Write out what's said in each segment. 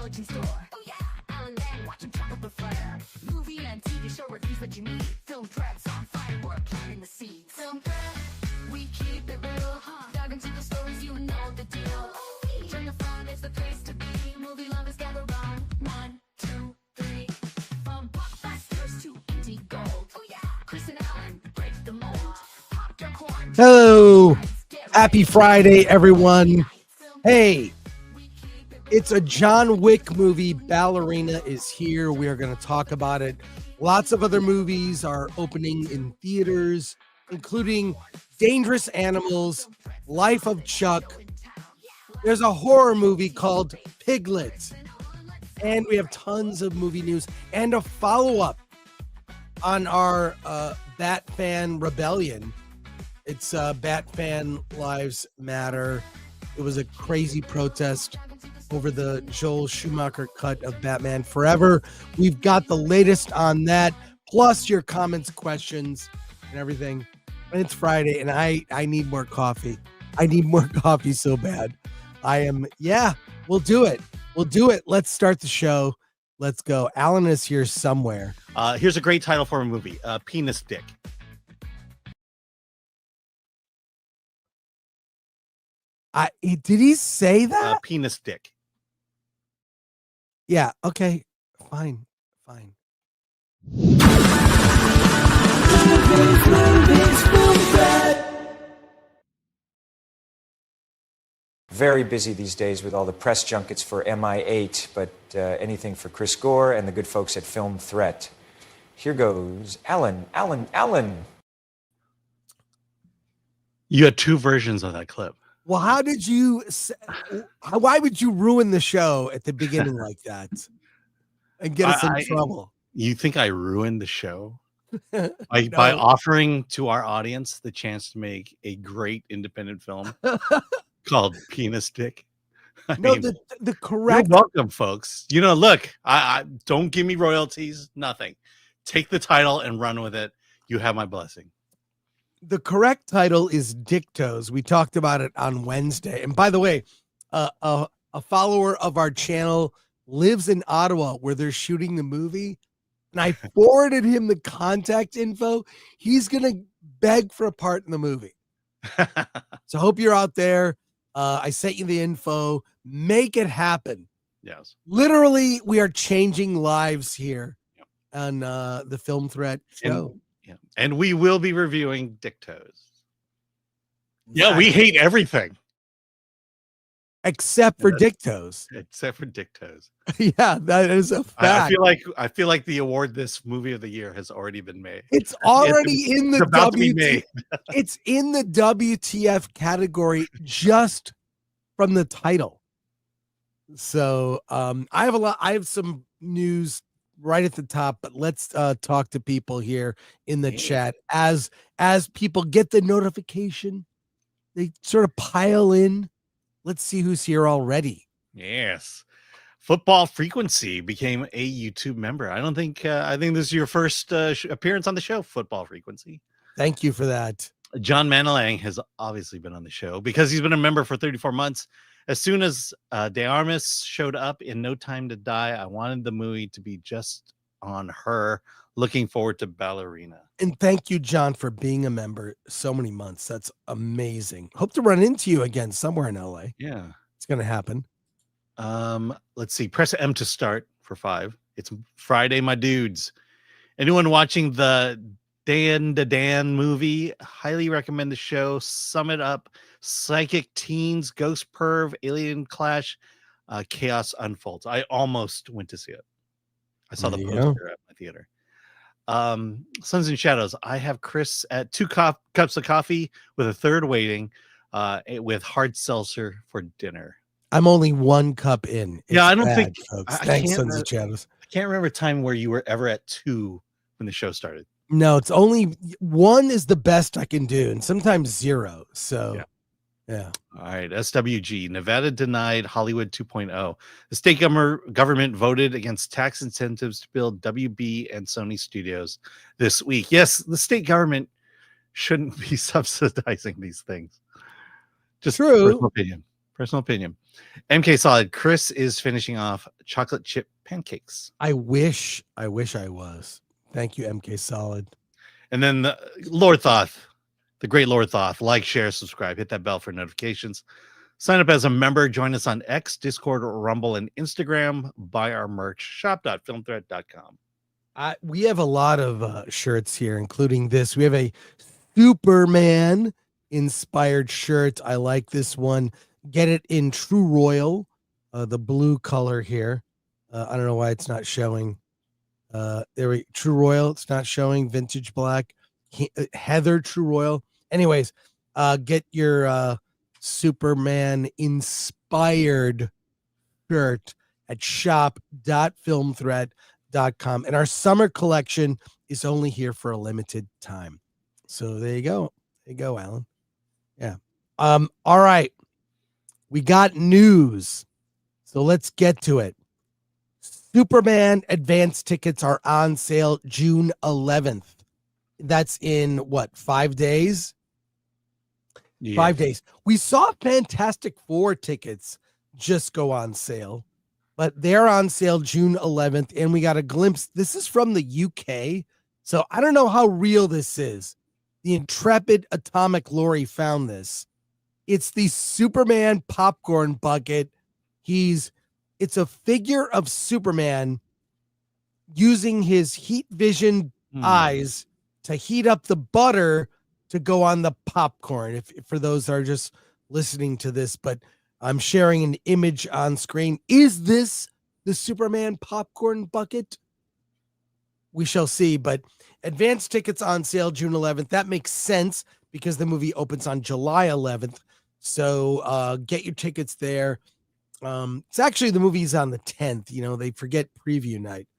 origin story. Oh yeah, and then watch them talk up the fire. Movie and TV show reviews that you need. Film threats on fire, we're planting the seeds. Film threat, we keep it real. Dive into the stories, you know the deal. Turn your phone, it's the place to be. Movie lovers gather round. 1, 2, 3. From blockbusters to indie gold. Oh yeah, Chris and Alan break the mold. Pop your corn. Hello, happy Friday, everyone. Hey, it's a John Wick movie. Ballerina is here. We are going to talk about it. Lots of other movies are opening in theaters, including Dangerous Animals, Life of Chuck. There's a horror movie called Piglet. And we have tons of movie news and a follow-up on our BatFan rebellion. It's BatFan Lives Matter. It was a crazy protest over the Joel Schumacher cut of Batman Forever. We've got the latest on that, plus your comments, questions, and everything. And it's Friday, and I need more coffee. I need more coffee so bad. We'll do it. We'll do it. Let's start the show. Let's go. Alan is here somewhere. Here's a great title for a movie, Penis Dick. Did he say that? Penis Dick. Yeah. Okay. Fine. Very busy these days with all the press junkets for MI8, but anything for Chris Gore and the good folks at Film Threat. Here goes Alan. You had two versions of that clip. Well, why would you ruin the show at the beginning like that and get us in trouble? You think I ruined the show? By offering to our audience the chance to make a great independent film called Penis Dick? The correct. You're welcome, folks. Look, I don't give me royalties, nothing. Take the title and run with it. You have my blessing. The correct title is Dictos. We talked about it on Wednesday. And by the way, a follower of our channel lives in Ottawa where they're shooting the movie. And I forwarded him the contact info. He's going to beg for a part in the movie. So I hope you're out there. I sent you the info. Make it happen. Yes. Literally, we are changing lives here on the Film Threat show. And we will be reviewing Dictos. Yeah, we hate everything. Except for Dictos. Except for Dictos. Yeah, that is a fact. I feel like the award this movie of the year has already been made. It's already in the about to be made. It's in the WTF category just from the title. So I have some news right at the top, but let's talk to people here in the chat as people get the notification. They sort of pile in. Let's see who's here already. Yes. Football Frequency became a YouTube member. I think this is your first appearance on the show, Football Frequency. Thank you for that. John Manilang has obviously been on the show because he's been a member for 34 months. As soon as De Armas showed up in No Time to Die, I wanted the movie to be just on her. Looking forward to Ballerina. And thank you, John, for being a member so many months. That's amazing. Hope to run into you again somewhere in LA. Yeah. It's going to happen. Let's see. Press M to start for 5. It's Friday, my dudes. Anyone watching the Dan movie, highly recommend the show. Sum it up. Psychic teens, ghost perv, alien clash, chaos unfolds. I almost went to see it. I saw the poster at my theater. Suns and Shadows. I have Chris at 2 cups of coffee with a third waiting, with hard seltzer for dinner. I'm only 1 cup in. It's I don't think. Folks. Thanks, Suns and Shadows. I can't remember a time where you were ever at 2 when the show started. No, it's only 1 is the best I can do, and sometimes 0. So. Yeah. All right. SWG. Nevada denied Hollywood 2.0. The state government voted against tax incentives to build WB and Sony studios this week. Yes, the state government shouldn't be subsidizing these things. Just true. personal opinion. Personal opinion. MK Solid. Chris is finishing off chocolate chip pancakes. I wish I was. Thank you, MK Solid. And then the Lord Thoth, the great Lord Thoth. Like, share, subscribe, hit that bell for notifications. Sign up as a member. Join us on X, Discord, Rumble, and Instagram. Buy our merch. Shop.filmthreat.com. We have a lot of shirts here, including this. We have a Superman inspired shirt. I like this one. Get it in True Royal, the blue color here. I don't know why it's not showing. True Royal, it's not showing. Vintage black. Heather True Royal. Anyways, get your Superman inspired shirt at shop.filmthreat.com. And our summer collection is only here for a limited time. So there you go. There you go, Alan. Yeah. All right. We got news. So let's get to it. Superman advance tickets are on sale June 11th. That's in what, 5 days? Yeah. 5 days. We saw Fantastic Four tickets just go on sale, but they're on sale June 11th. And we got a glimpse. This is from the UK. So I don't know how real this is. The intrepid atomic Lori found this. It's the Superman popcorn bucket. It's a figure of Superman using his heat vision eyes to heat up the butter to go on the popcorn. If for those that are just listening to this, but I'm sharing an image on screen. Is this the Superman popcorn bucket? We shall see, but advance tickets on sale June 11th. That makes sense because the movie opens on July 11th. So get your tickets there. It's actually the movie's on the 10th. You know, they forget preview night,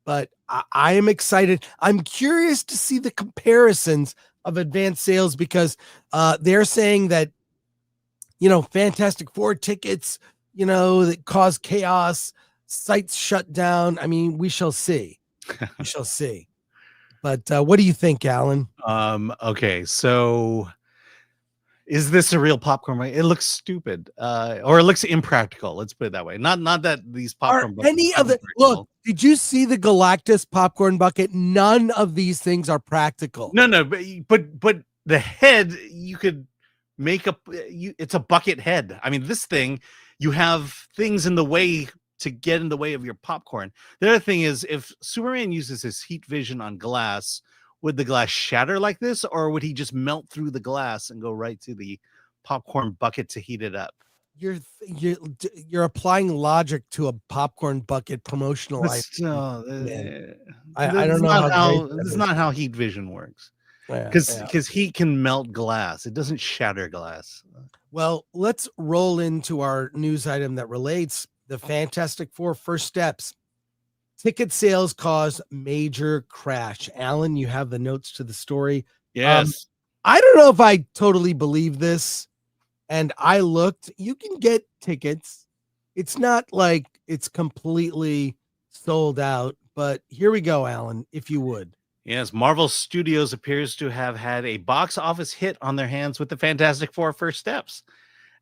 but I am excited. I'm curious to see the comparisons of advanced sales because they're saying that, you know, Fantastic Four tickets, you know, that cause chaos, sites shut down. I mean, we shall see. We shall see. But what do you think, Alan? Okay, so is this a real popcorn? It looks stupid, or it looks impractical. Let's put it that way. Not that these popcorn buckets any of the look. Did you see the Galactus popcorn bucket? None of these things are practical. No, but the head you could make up. It's a bucket head. I mean, this thing you have things in the way to get in the way of your popcorn. The other thing is, if Superman uses his heat vision on glass, would the glass shatter like this, or would he just melt through the glass and go right to the popcorn bucket to heat it up? You're applying logic to a popcorn bucket promotional item. I don't know this is not how heat vision works. Because heat can melt glass. It doesn't shatter glass. Well, let's roll into our news item that relates. The Fantastic Four first steps. Ticket sales cause major crash. Alan, you have the notes to the story. Yes. I don't know if I totally believe this. And I looked, you can get tickets. It's not like it's completely sold out, but here we go, Alan, if you would. Yes, Marvel Studios appears to have had a box office hit on their hands with the Fantastic Four first steps,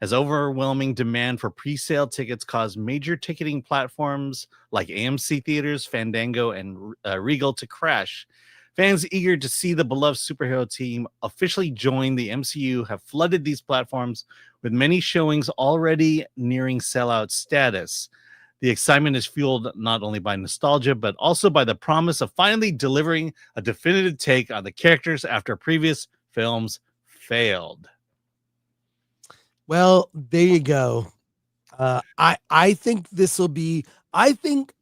as overwhelming demand for pre-sale tickets caused major ticketing platforms like AMC Theaters, Fandango, and Regal to crash. Fans eager to see the beloved superhero team officially join the MCU have flooded these platforms, with many showings already nearing sellout status. The excitement is fueled not only by nostalgia, but also by the promise of finally delivering a definitive take on the characters after previous films failed. Well, there you go. I think this will be, I think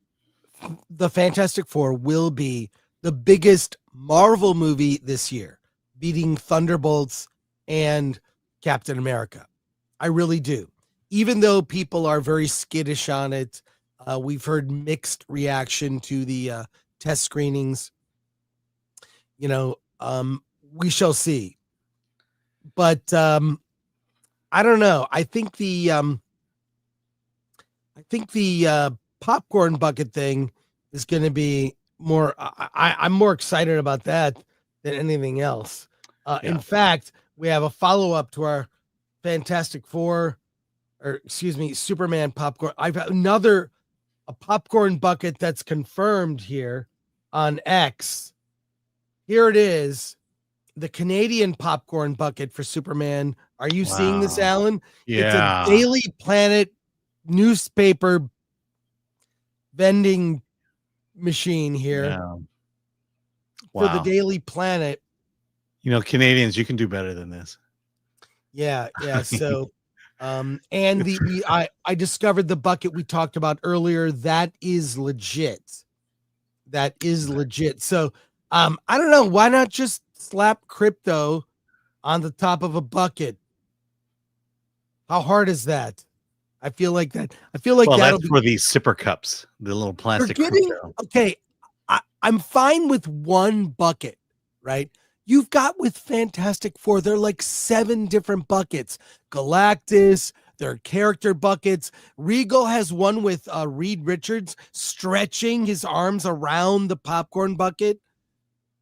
the Fantastic Four will be the biggest Marvel movie this year, beating Thunderbolts and Captain America. I really do. Even though people are very skittish on it, we've heard mixed reaction to the test screenings. You know, we shall see. But I don't know. I think the popcorn bucket thing is going to be more. I'm more excited about that than anything else. In fact, we have a follow up to our Fantastic Four or excuse me, Superman popcorn. I've got a popcorn bucket that's confirmed here on X. Here it is, the Canadian popcorn bucket for Superman. Are you seeing this, Wow. Alan? It's a Yeah. Daily Planet newspaper vending machine here Yeah. for the Wow. Daily Planet. You know, Canadians, you can do better than this. Yeah. So, and I discovered the bucket we talked about earlier. That is legit. So, I don't know. Why not just slap crypto on the top of a bucket? How hard is that? I feel like Well, that'll that's be. for these sipper cups, the little You're plastic getting crypto. okay. I'm fine with one bucket, right? You've got with Fantastic Four, they're like 7 different buckets. Galactus, their character buckets. Regal has one with Reed Richards stretching his arms around the popcorn bucket.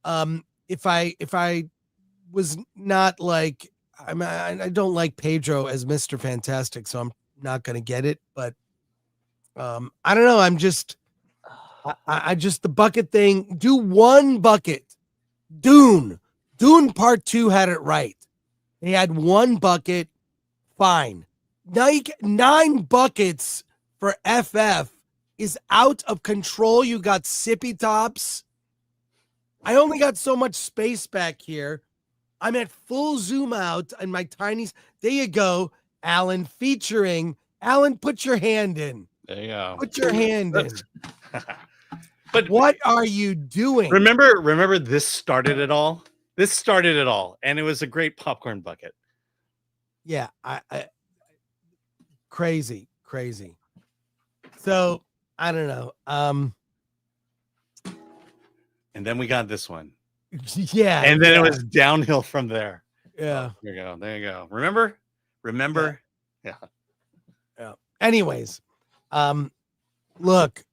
If I was not like I don't like Pedro as Mr. Fantastic, so I'm not gonna get it. But I don't know. I'm just I just the bucket thing. Do one bucket. Dune Part 2 had it right. They had one bucket. Fine. Now you get 9 buckets for FF is out of control. You got sippy tops. I only got so much space back here. I'm at full zoom out and my tiny. There you go, Alan. Featuring Alan. Put your hand in. There you go. Put your hand in. But What are you doing? remember this started it all. This started it all, and it was a great popcorn bucket. Yeah, I crazy. So I don't know. And then we got this one. Yeah, And then it was downhill from there. yeah. There you go. Remember? Yeah. Anyways, look,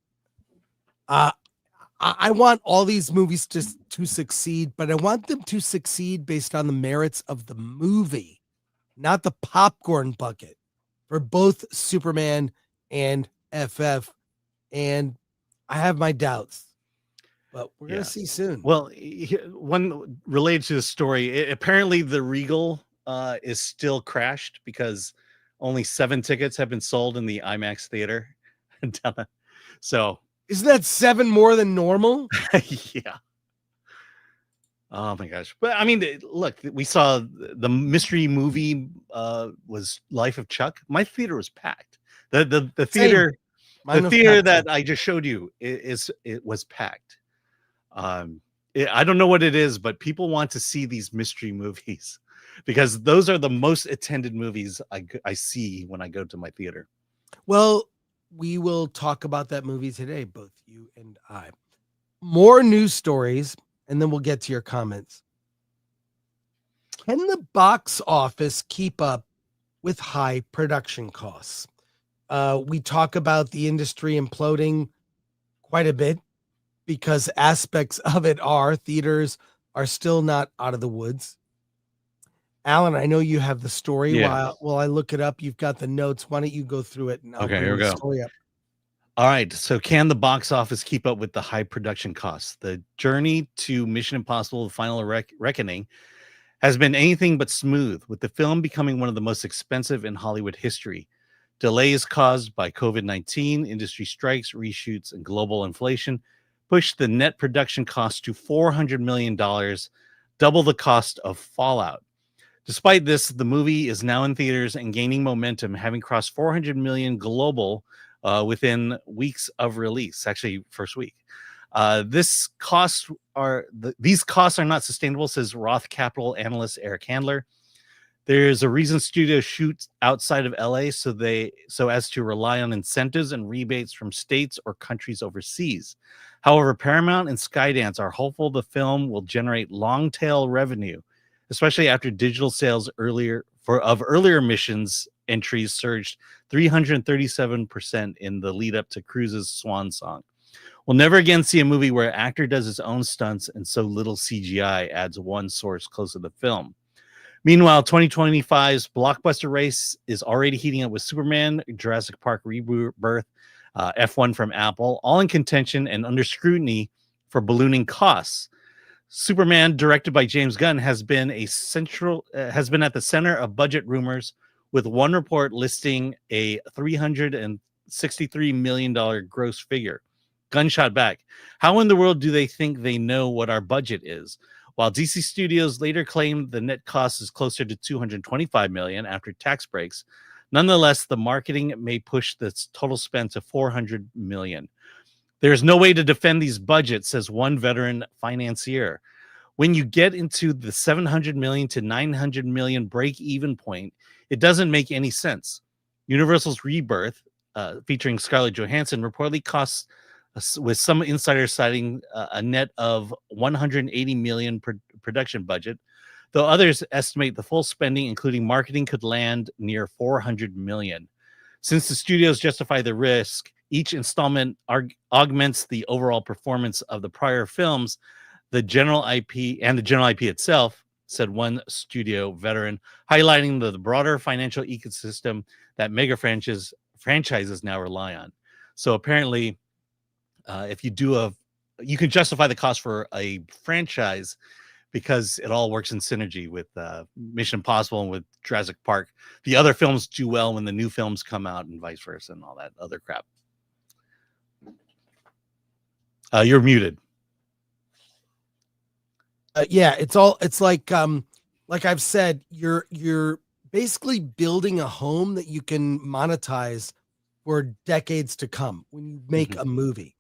I want all these movies to succeed, but I want them to succeed based on the merits of the movie, not the popcorn bucket for both Superman and FF. And I have my doubts, but we're going to see soon. Well, one related to the story, apparently the Regal is still crashed because only 7 tickets have been sold in the IMAX theater. So isn't that 7 more than normal? yeah. Oh my gosh. But I mean, look, we saw the mystery movie was Life of Chuck. My theater was packed. The theater that I just showed you it was packed. I don't know what it is, but people want to see these mystery movies because those are the most attended movies I see when I go to my theater. Well, we will talk about that movie today, both you and I. More news stories, and then we'll get to your comments. Can the box office keep up with high production costs? We talk about the industry imploding quite a bit because aspects of it are theaters are still not out of the woods. Alan, I know you have the story. Yeah. While I look it up, you've got the notes. Why don't you go through it? And I'll Okay, bring here we the go. story up. All right. So can the box office keep up with the high production costs? The journey to Mission Impossible: The Final Reckoning has been anything but smooth, with the film becoming one of the most expensive in Hollywood history. Delays caused by COVID-19, industry strikes, reshoots, and global inflation pushed the net production cost to $400 million, double the cost of Fallout. Despite this, the movie is now in theaters and gaining momentum, having crossed 400 million global within weeks of release. Actually, first week. These costs are not sustainable, says Roth Capital analyst Eric Handler. There's a reason studios shoot outside of LA so as to rely on incentives and rebates from states or countries overseas. However, Paramount and Skydance are hopeful the film will generate long tail revenue, especially after digital sales earlier missions entries surged 337% in the lead up to Cruise's swan song. We'll never again see a movie where an actor does his own stunts and so little CGI, adds one source close to the film. Meanwhile, 2025's blockbuster race is already heating up with Superman, Jurassic Park Rebirth, F1 from Apple, all in contention and under scrutiny for ballooning costs. Superman, directed by James Gunn, has been at the center of budget rumors, with one report listing a $363 million gross figure. Gunn shot back, "How in the world do they think they know what our budget is?" While DC Studios later claimed the net cost is closer to $225 million after tax breaks, nonetheless, the marketing may push the total spend to $400 million. "There's no way to defend these budgets," says one veteran financier. "When you get into the $700 million to $900 million break-even point, it doesn't make any sense." Universal's Rebirth, featuring Scarlett Johansson, reportedly costs, with some insiders citing a net of $180 million production budget, though others estimate the full spending, including marketing, could land near $400 million. Since the studios justify the risk, each installment augments the overall performance of the prior films, the general IP itself, said one studio veteran, highlighting the broader financial ecosystem that mega franchises now rely on. So apparently, if you you can justify the cost for a franchise because it all works in synergy with Mission Impossible and with Jurassic Park. The other films do well when the new films come out and vice versa and all that other crap. You're muted. Yeah, it's like I've said, you're basically building a home that you can monetize for decades to come when you make a movie.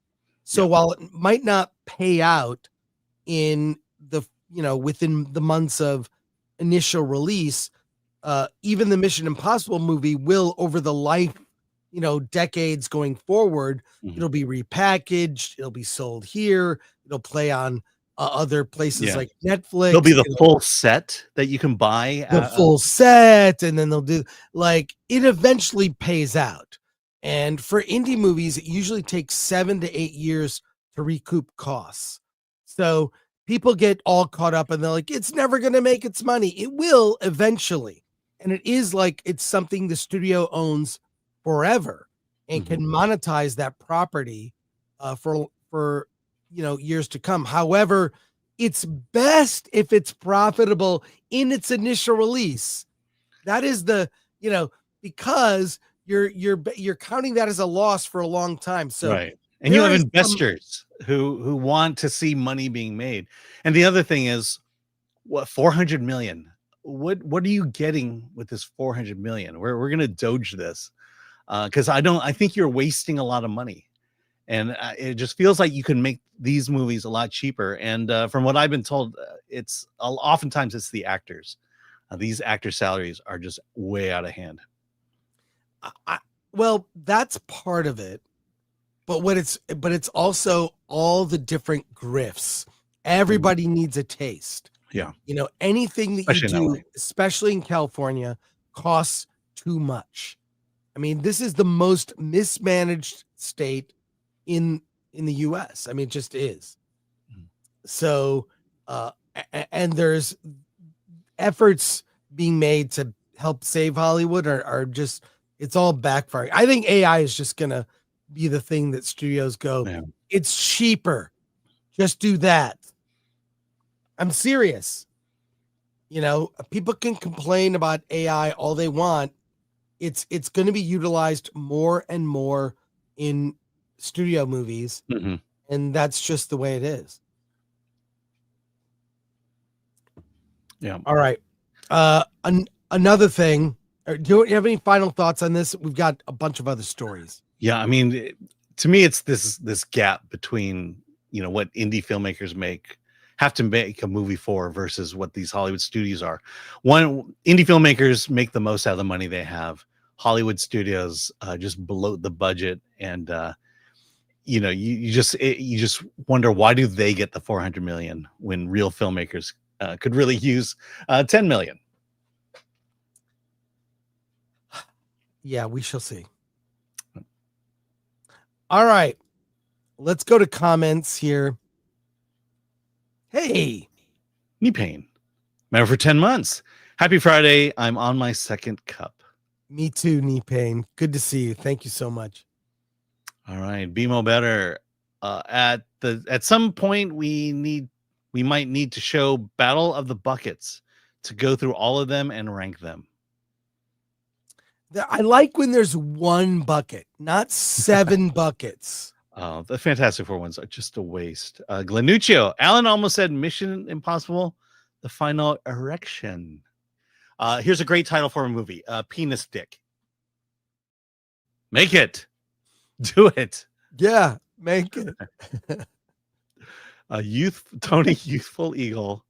So while it might not pay out in within the months of initial release, even the Mission Impossible movie will, over the life, decades going forward, it'll be repackaged, it'll be sold here, it'll play on other places like Netflix. There'll be the full set that you can buy. The full set, and then they'll do, like, it eventually pays out. And for indie movies, it usually takes 7 to 8 years to recoup costs. So people get all caught up and they're like, it's never going to make its money. It will eventually. And it is like, it's something the studio owns forever and can monetize that property for years to come. However, it's best if it's profitable in its initial release. That is because you're counting that as a loss for a long time. So right. And you have investors who want to see money being made. And the other thing is, what, 400 million? What are you getting with this 400 million? We're going to doge this because I think you're wasting a lot of money. And it just feels like you can make these movies a lot cheaper. And from what I've been told, oftentimes it's the actors. These actors' salaries are just way out of hand. Well, that's part of it, but it's also all the different grifts. Everybody needs a taste. Yeah. Anything that you do, especially in California, costs too much. I mean, this is the most mismanaged state in the US. I mean, it just is. So, and there's efforts being made to help save Hollywood are just, it's all backfiring. I think AI is just going to be the thing that studios go, it's cheaper. Just do that. I'm serious. People can complain about AI all they want. It's going to be utilized more and more in studio movies. And that's just the way it is. Yeah. All right. Another thing, do you have any final thoughts on this? We've got a bunch of other stories. Yeah, I mean, to me, it's this gap between what indie filmmakers have to make a movie for versus what these Hollywood studios are. One, indie filmmakers make the most out of the money they have. Hollywood studios just bloat the budget, and you just wonder, why do they get the 400 million when real filmmakers could really use 10 million? Yeah, we shall see. All right, let's go to comments here. Hey, Knee pain. Remember, for 10 months. Happy Friday. I'm on my second cup. Me too, knee pain. Good to see you. Thank you so much. All right, BMO better. At some point we might need to show Battle of the Buckets to go through all of them and rank them. I like when there's one bucket, not 7 buckets. Oh, the Fantastic Four ones are just a waste. Glenuccio, Alan almost said Mission Impossible: The Final Erection. Here's a great title for a movie: Penis Dick. Make it. Do it. Yeah, make it. Tony Youthful Eagle.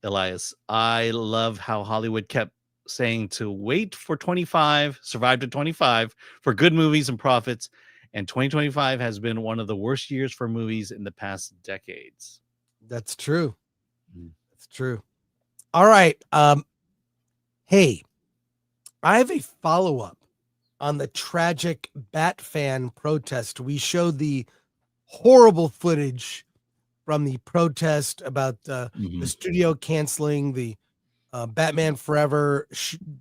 Elias, I love how Hollywood kept saying to wait for 25, survive to 25 for good movies and profits. And 2025 has been one of the worst years for movies in the past decades. That's true. That's true. All right. Hey, I have a follow-up on the tragic BatFan protest. We showed the horrible footage from the protest about the studio canceling the Batman Forever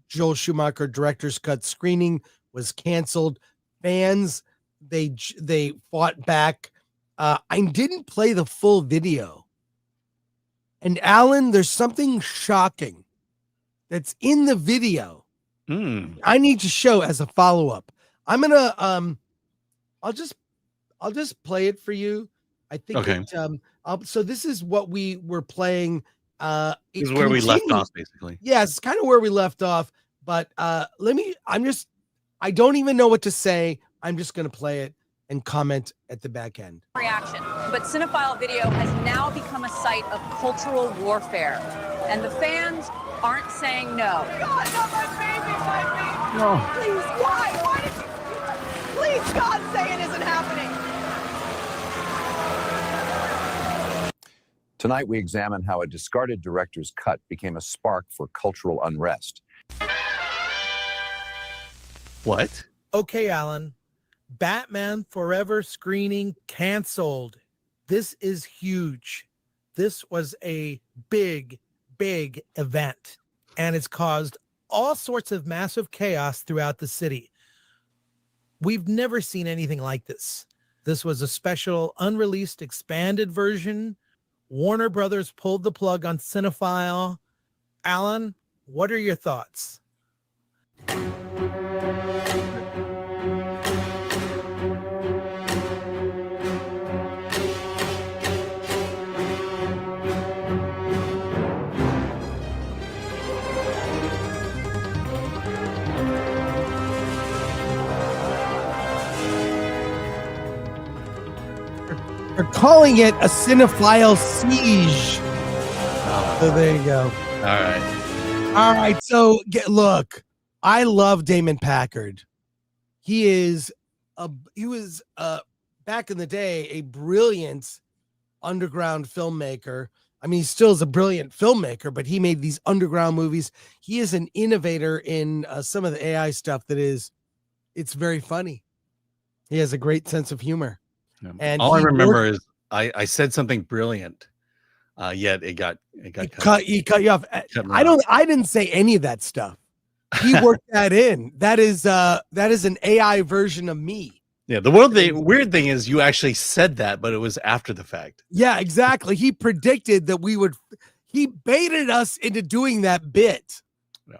Joel Schumacher director's cut screening was canceled. Fans, they fought back. I didn't play the full video. And Alan, there's something shocking that's in the video. I need to show as a follow-up. I'm gonna I'll just play it for you. I think okay. So this is what we were playing. This is where we left off, basically. Yeah, it's kind of where we left off. But I don't even know what to say. I'm just gonna play it and comment at the back end. Reaction. But Cinephile Video has now become a site of cultural warfare. And the fans aren't saying no. God, not my baby, my baby. No. Please, why? Why did you? Please, God, say it isn't happening. Tonight, we examine how a discarded director's cut became a spark for cultural unrest. What? Okay, Alan. Batman Forever screening canceled. This is huge. This was a big event, and it's caused all sorts of massive chaos throughout the city. We've never seen anything like this. This was a special unreleased expanded version. Warner Brothers pulled the plug on Cinephile. Alan, what are your thoughts? They're calling it a cinephile siege. So there you go. All right. So look, I love Damon Packard. He was back in the day a brilliant underground filmmaker. I mean, he still is a brilliant filmmaker, but he made these underground movies. He is an innovator in some of the AI stuff it's very funny. He has a great sense of humor. And all I remember is I said something brilliant, yet it got cut. He cut you off. I didn't say any of that stuff. He worked that in. That is an AI version of me. Yeah, the weird thing is you actually said that, but it was after the fact. Yeah, exactly. He predicted that he baited us into doing that bit. Yeah.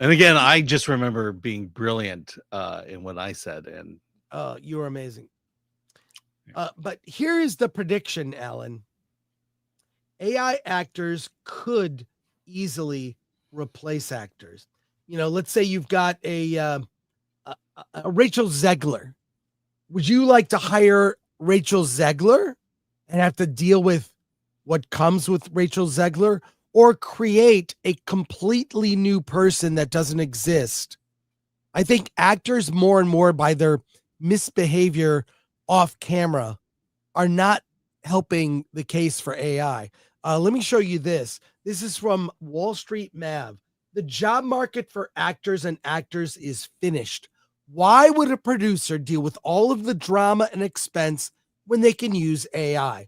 And again, I just remember being brilliant in what I said, and you were amazing. But here is the prediction, Alan. AI actors could easily replace actors. You know, let's say you've got a Rachel Zegler. Would you like to hire Rachel Zegler and have to deal with what comes with Rachel Zegler, or create a completely new person that doesn't exist? I think actors more and more, by their misbehavior off camera, are not helping the case for AI. Let me show you this. This is from Wall Street Mav. The job market for actors and actors is finished. Why would a producer deal with all of the drama and expense when they can use AI?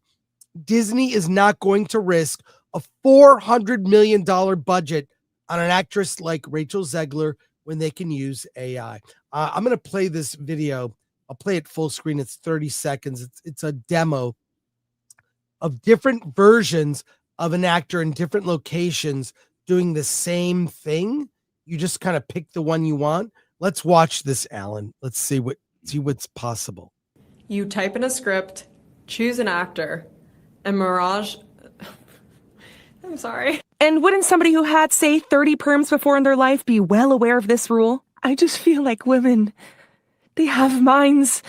Disney is not going to risk a $400 million budget on an actress like Rachel Zegler when they can use AI. I'm going to play this video. I'll play it full screen. It's 30 seconds. It's a demo of different versions of an actor in different locations doing the same thing. You just kind of pick the one you want. Let's watch this, Alan. Let's see what's possible. You type in a script, choose an actor, and Mirage... I'm sorry. And wouldn't somebody who had, say, 30 perms before in their life be well aware of this rule? I just feel like women, they have minds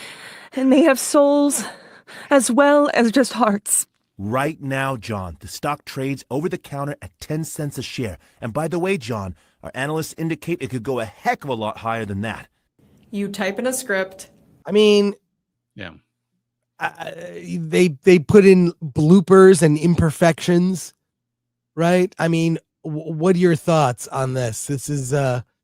and they have souls as well as just hearts. Right now, John, the stock trades over the counter at 10 cents a share. And by the way, John, our analysts indicate it could go a heck of a lot higher than that. You type in a script. I mean, yeah. They put in bloopers and imperfections, right? I mean, what are your thoughts on this? This is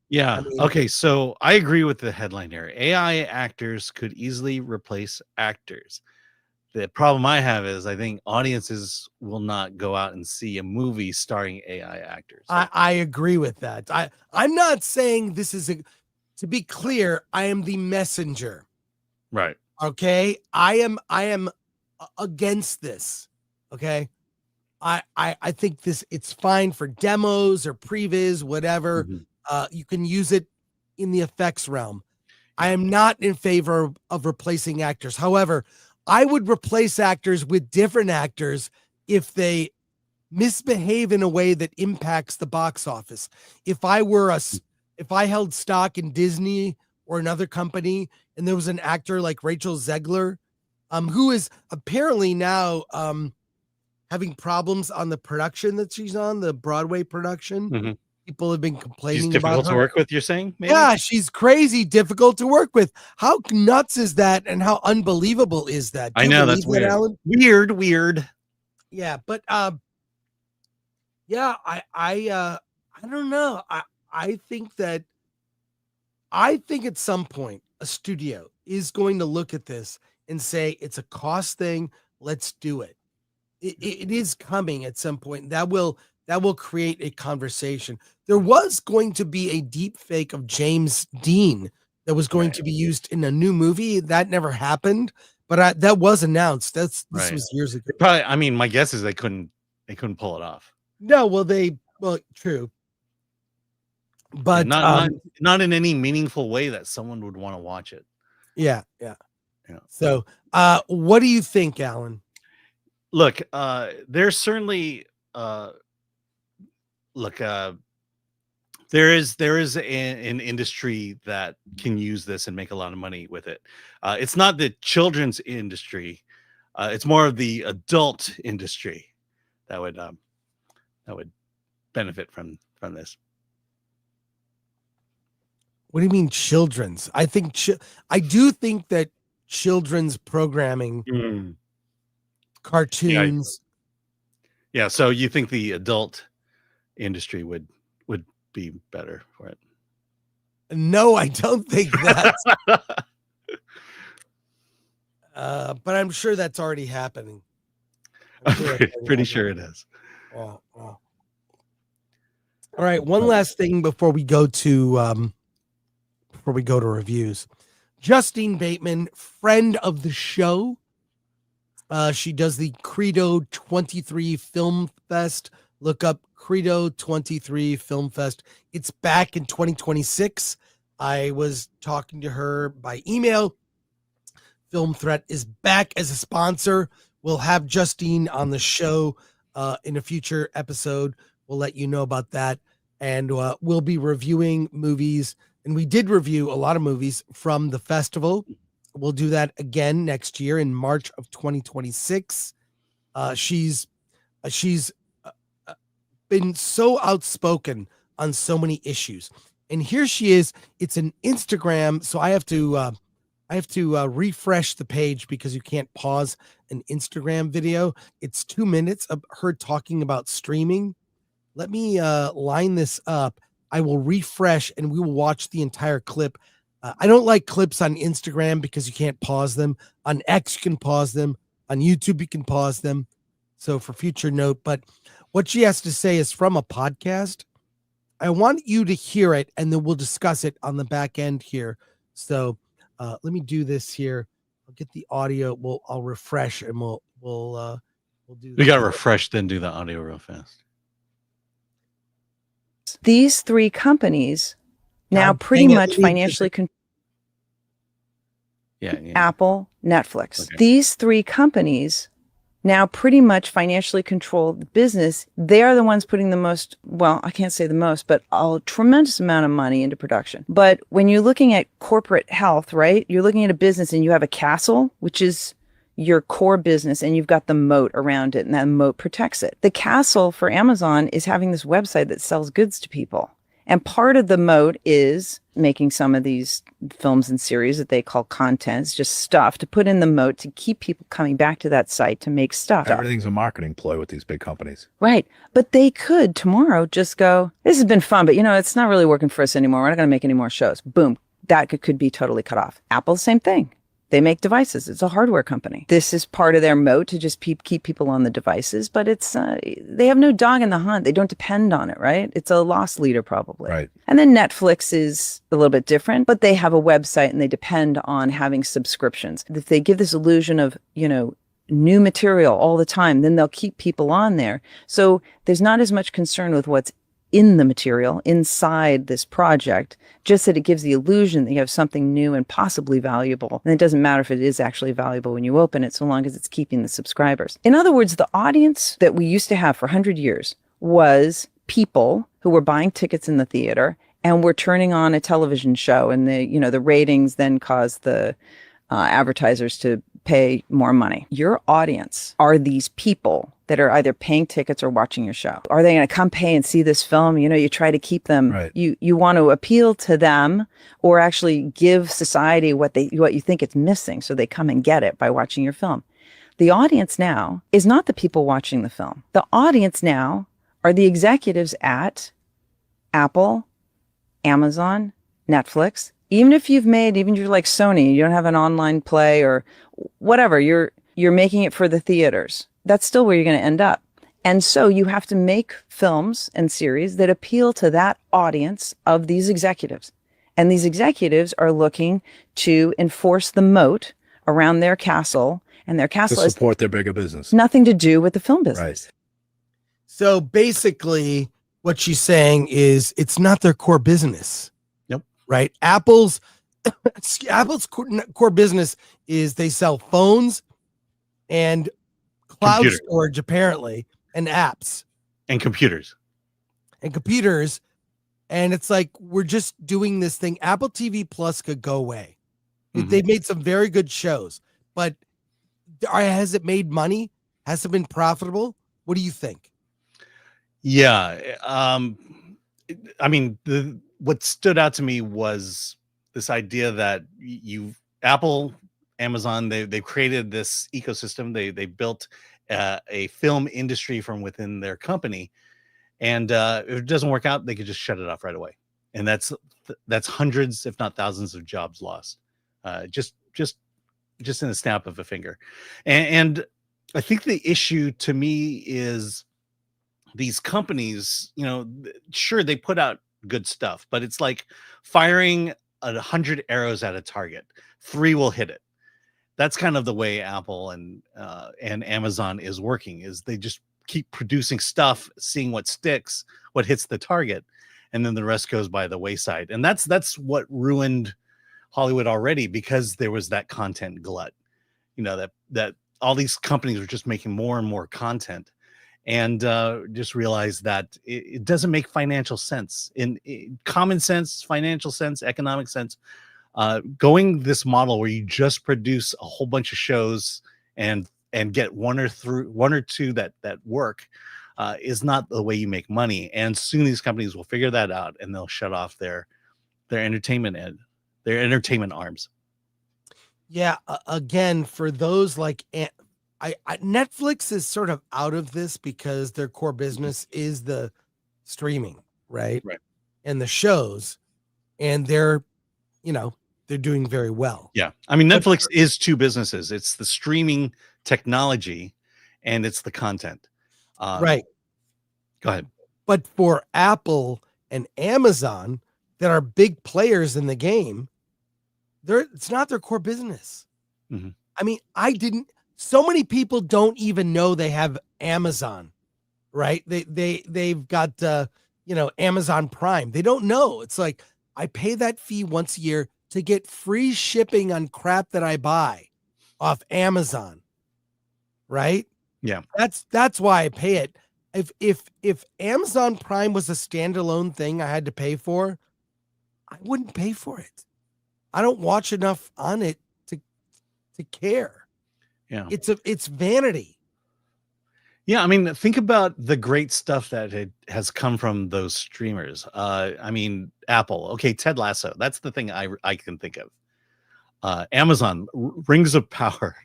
yeah. I mean, Okay, so I agree with the headline here. AI actors could easily replace actors. The problem I have is I think audiences will not go out and see a movie starring AI actors. I agree with that. I'm not saying this is to be clear, I am the messenger. Right. Okay. I am against this. Okay. I think it's fine for demos or previs, whatever. You can use it in the effects realm. I am not in favor of replacing actors. However, I would replace actors with different actors if they misbehave in a way that impacts the box office. If I held stock in Disney or another company and there was an actor like Rachel Zegler, who is apparently now having problems on the production that she's on, the Broadway production. People have been complaining She's difficult about her. to work with, you're saying? Maybe? Yeah, she's crazy difficult to work with. How nuts is that and how unbelievable is that? Do I you know, believe that's weird. Alan? Weird. Yeah, but yeah, I don't know. I think at some point a studio is going to look at this and say it's a cost thing. Let's do it. It is coming at some point. That will create a conversation. There was going to be a deep fake of James Dean that was going to be used in a new movie. That never happened, but that was announced. This was years ago. Probably. I mean, my guess is they couldn't pull it off. No, true. But not in any meaningful way that someone would want to watch it. Yeah. So, what do you think, Alan? Look, there's certainly there is an industry that can use this and make a lot of money with it. It's not the children's industry; it's more of the adult industry that would benefit from this. What do you mean children's? I do think that children's programming, cartoons. Yeah. So you think the adult industry would be better for it? No, I don't think that. But I'm sure that's already happening. Pretty sure it is. Wow. All right. One last thing before we go to reviews. Justine Bateman, friend of the show. She does the Credo 23 Film Fest. Look up Credo 23 Film Fest. It's back in 2026. I was talking to her by email. Film Threat is back as a sponsor. We'll have Justine on the show in a future episode. We'll let you know about that. And we'll be reviewing movies. And we did review a lot of movies from the festival. We'll do that again next year in March of 2026. She's been so outspoken on so many issues, and here she is. It's an Instagram, so I have to refresh the page because you can't pause an Instagram video. It's 2 minutes of her talking about streaming. Let me line this up. I will refresh and we will watch the entire clip. I don't like clips on Instagram because you can't pause them. On X, you can pause them. On YouTube, you can pause them. So for future note, but What she has to say is from a podcast. I want you to hear it, and then we'll discuss it on the back end here. So let me do this here. I'll get the audio. I'll refresh, and we'll do. We got to refresh, then do the audio real fast. These three companies now pretty much financially control Apple, Netflix. Okay. These three companies now pretty much financially control the business. They are the ones putting the most, well, I can't say the most, but a tremendous amount of money into production. But when you're looking at corporate health, right, you're looking at a business and you have a castle, which is your core business, and you've got the moat around it, and that moat protects it. The castle for Amazon is having this website that sells goods to people. And part of the moat is making some of these films and series that they call content. It's just stuff to put in the moat to keep people coming back to that site to make stuff. Everything's a marketing ploy with these big companies. Right. But they could tomorrow just go, this has been fun, but it's not really working for us anymore. We're not going to make any more shows. Boom. That could be totally cut off. Apple, same thing. They make devices. It's a hardware company. This is part of their moat to just keep people on the devices, but it's they have no dog in the hunt. They don't depend on it, right? It's a loss leader probably. Right. And then Netflix is a little bit different, but they have a website and they depend on having subscriptions. If they give this illusion of, new material all the time, then they'll keep people on there. So there's not as much concern with what's in the material inside this project, just that it gives the illusion that you have something new and possibly valuable. And it doesn't matter if it is actually valuable when you open it, so long as it's keeping the subscribers. In other words, the audience that we used to have for 100 years was people who were buying tickets in the theater and were turning on a television show, and the ratings then caused the advertisers to pay more money. Your audience are these people that are either paying tickets or watching your show. Are they going to come pay and see this film? You try to keep them, right. You want to appeal to them or actually give society what you think it's missing, so they come and get it by watching your film. The audience now is not the people watching the film. The audience now are the executives at Apple, Amazon, Netflix. Even if you're like Sony, you don't have an online play or whatever, you're making it for the theaters. That's still where you're going to end up. And so you have to make films and series that appeal to that audience of these executives. And these executives are looking to enforce the moat around their castle, and their castle to support their bigger business. Nothing to do with the film business. Right. So basically what she's saying is it's not their core business. Nope. Right? Apple's core business is they sell phones and cloud storage, apparently, and apps and computers. And it's like, we're just doing this thing. Apple TV Plus could go away. They've made some very good shows, but has it made money? Has it been profitable? What do you think? Yeah. What stood out to me was this idea that Apple, Amazon, they've created this ecosystem. They built a film industry from within their company, and if it doesn't work out, they could just shut it off right away. And that's hundreds, if not thousands, of jobs lost, just in a snap of a finger. And I think the issue to me is these companies, sure, they put out good stuff, but it's like firing 100 arrows at a target. 3 will hit it. That's kind of the way Apple and Amazon is working, is they just keep producing stuff, seeing what sticks, what hits the target, and then the rest goes by the wayside. And that's what ruined Hollywood already, because there was that content glut, that all these companies were just making more and more content, and just realized that it doesn't make financial sense, in common sense, financial sense, economic sense. Going this model where you just produce a whole bunch of shows and get one or two that work is not the way you make money. And soon these companies will figure that out, and they'll shut off their entertainment arms. Yeah. Again, for those like Netflix is sort of out of this because their core business is the streaming, right? Right. And the shows, and they're doing very well. Yeah. I mean, Netflix is two businesses. It's the streaming technology and it's the content. Right. Go ahead. But for Apple and Amazon that are big players in the game, it's not their core business. Mhm. I mean, so many people don't even know they have Amazon, right? They've got Amazon Prime. They don't know. It's like, I pay that fee once a year to get free shipping on crap that I buy off Amazon. Right? Yeah. That's why I pay it. If Amazon Prime was a standalone thing I had to pay for, I wouldn't pay for it. I don't watch enough on it to care. Yeah. It's vanity. Yeah, I mean, think about the great stuff that has come from those streamers. I mean, Apple. Okay, Ted Lasso. That's the thing I can think of. Amazon, Rings of Power.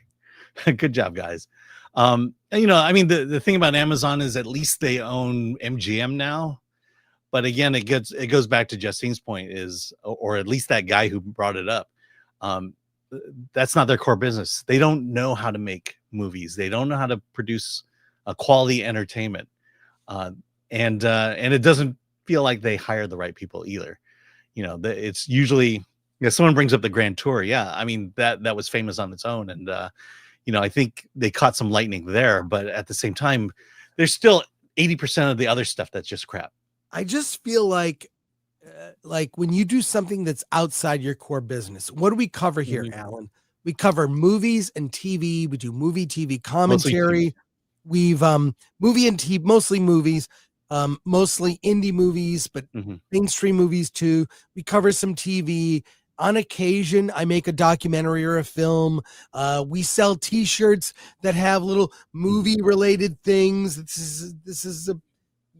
Good job, guys. And, I mean, the thing about Amazon is at least they own MGM now. But again, it goes back to Justine's point or at least that guy who brought it up. That's not their core business. They don't know how to make movies. They don't know how to produce a quality entertainment. And it doesn't feel like they hire the right people either. It's usually, someone brings up the Grand Tour. Yeah. I mean, that was famous on its own. And, I think they caught some lightning there, but at the same time, there's still 80% of the other stuff that's just crap. I just feel like when you do something that's outside your core business, what do we cover here, Alan? We cover movies and TV. We do movie, TV commentary. We've movie and TV, mostly movies, mostly indie movies, but mainstream movies too. We cover some TV. On occasion, I make a documentary or a film. We sell T-shirts that have little movie-related things. This is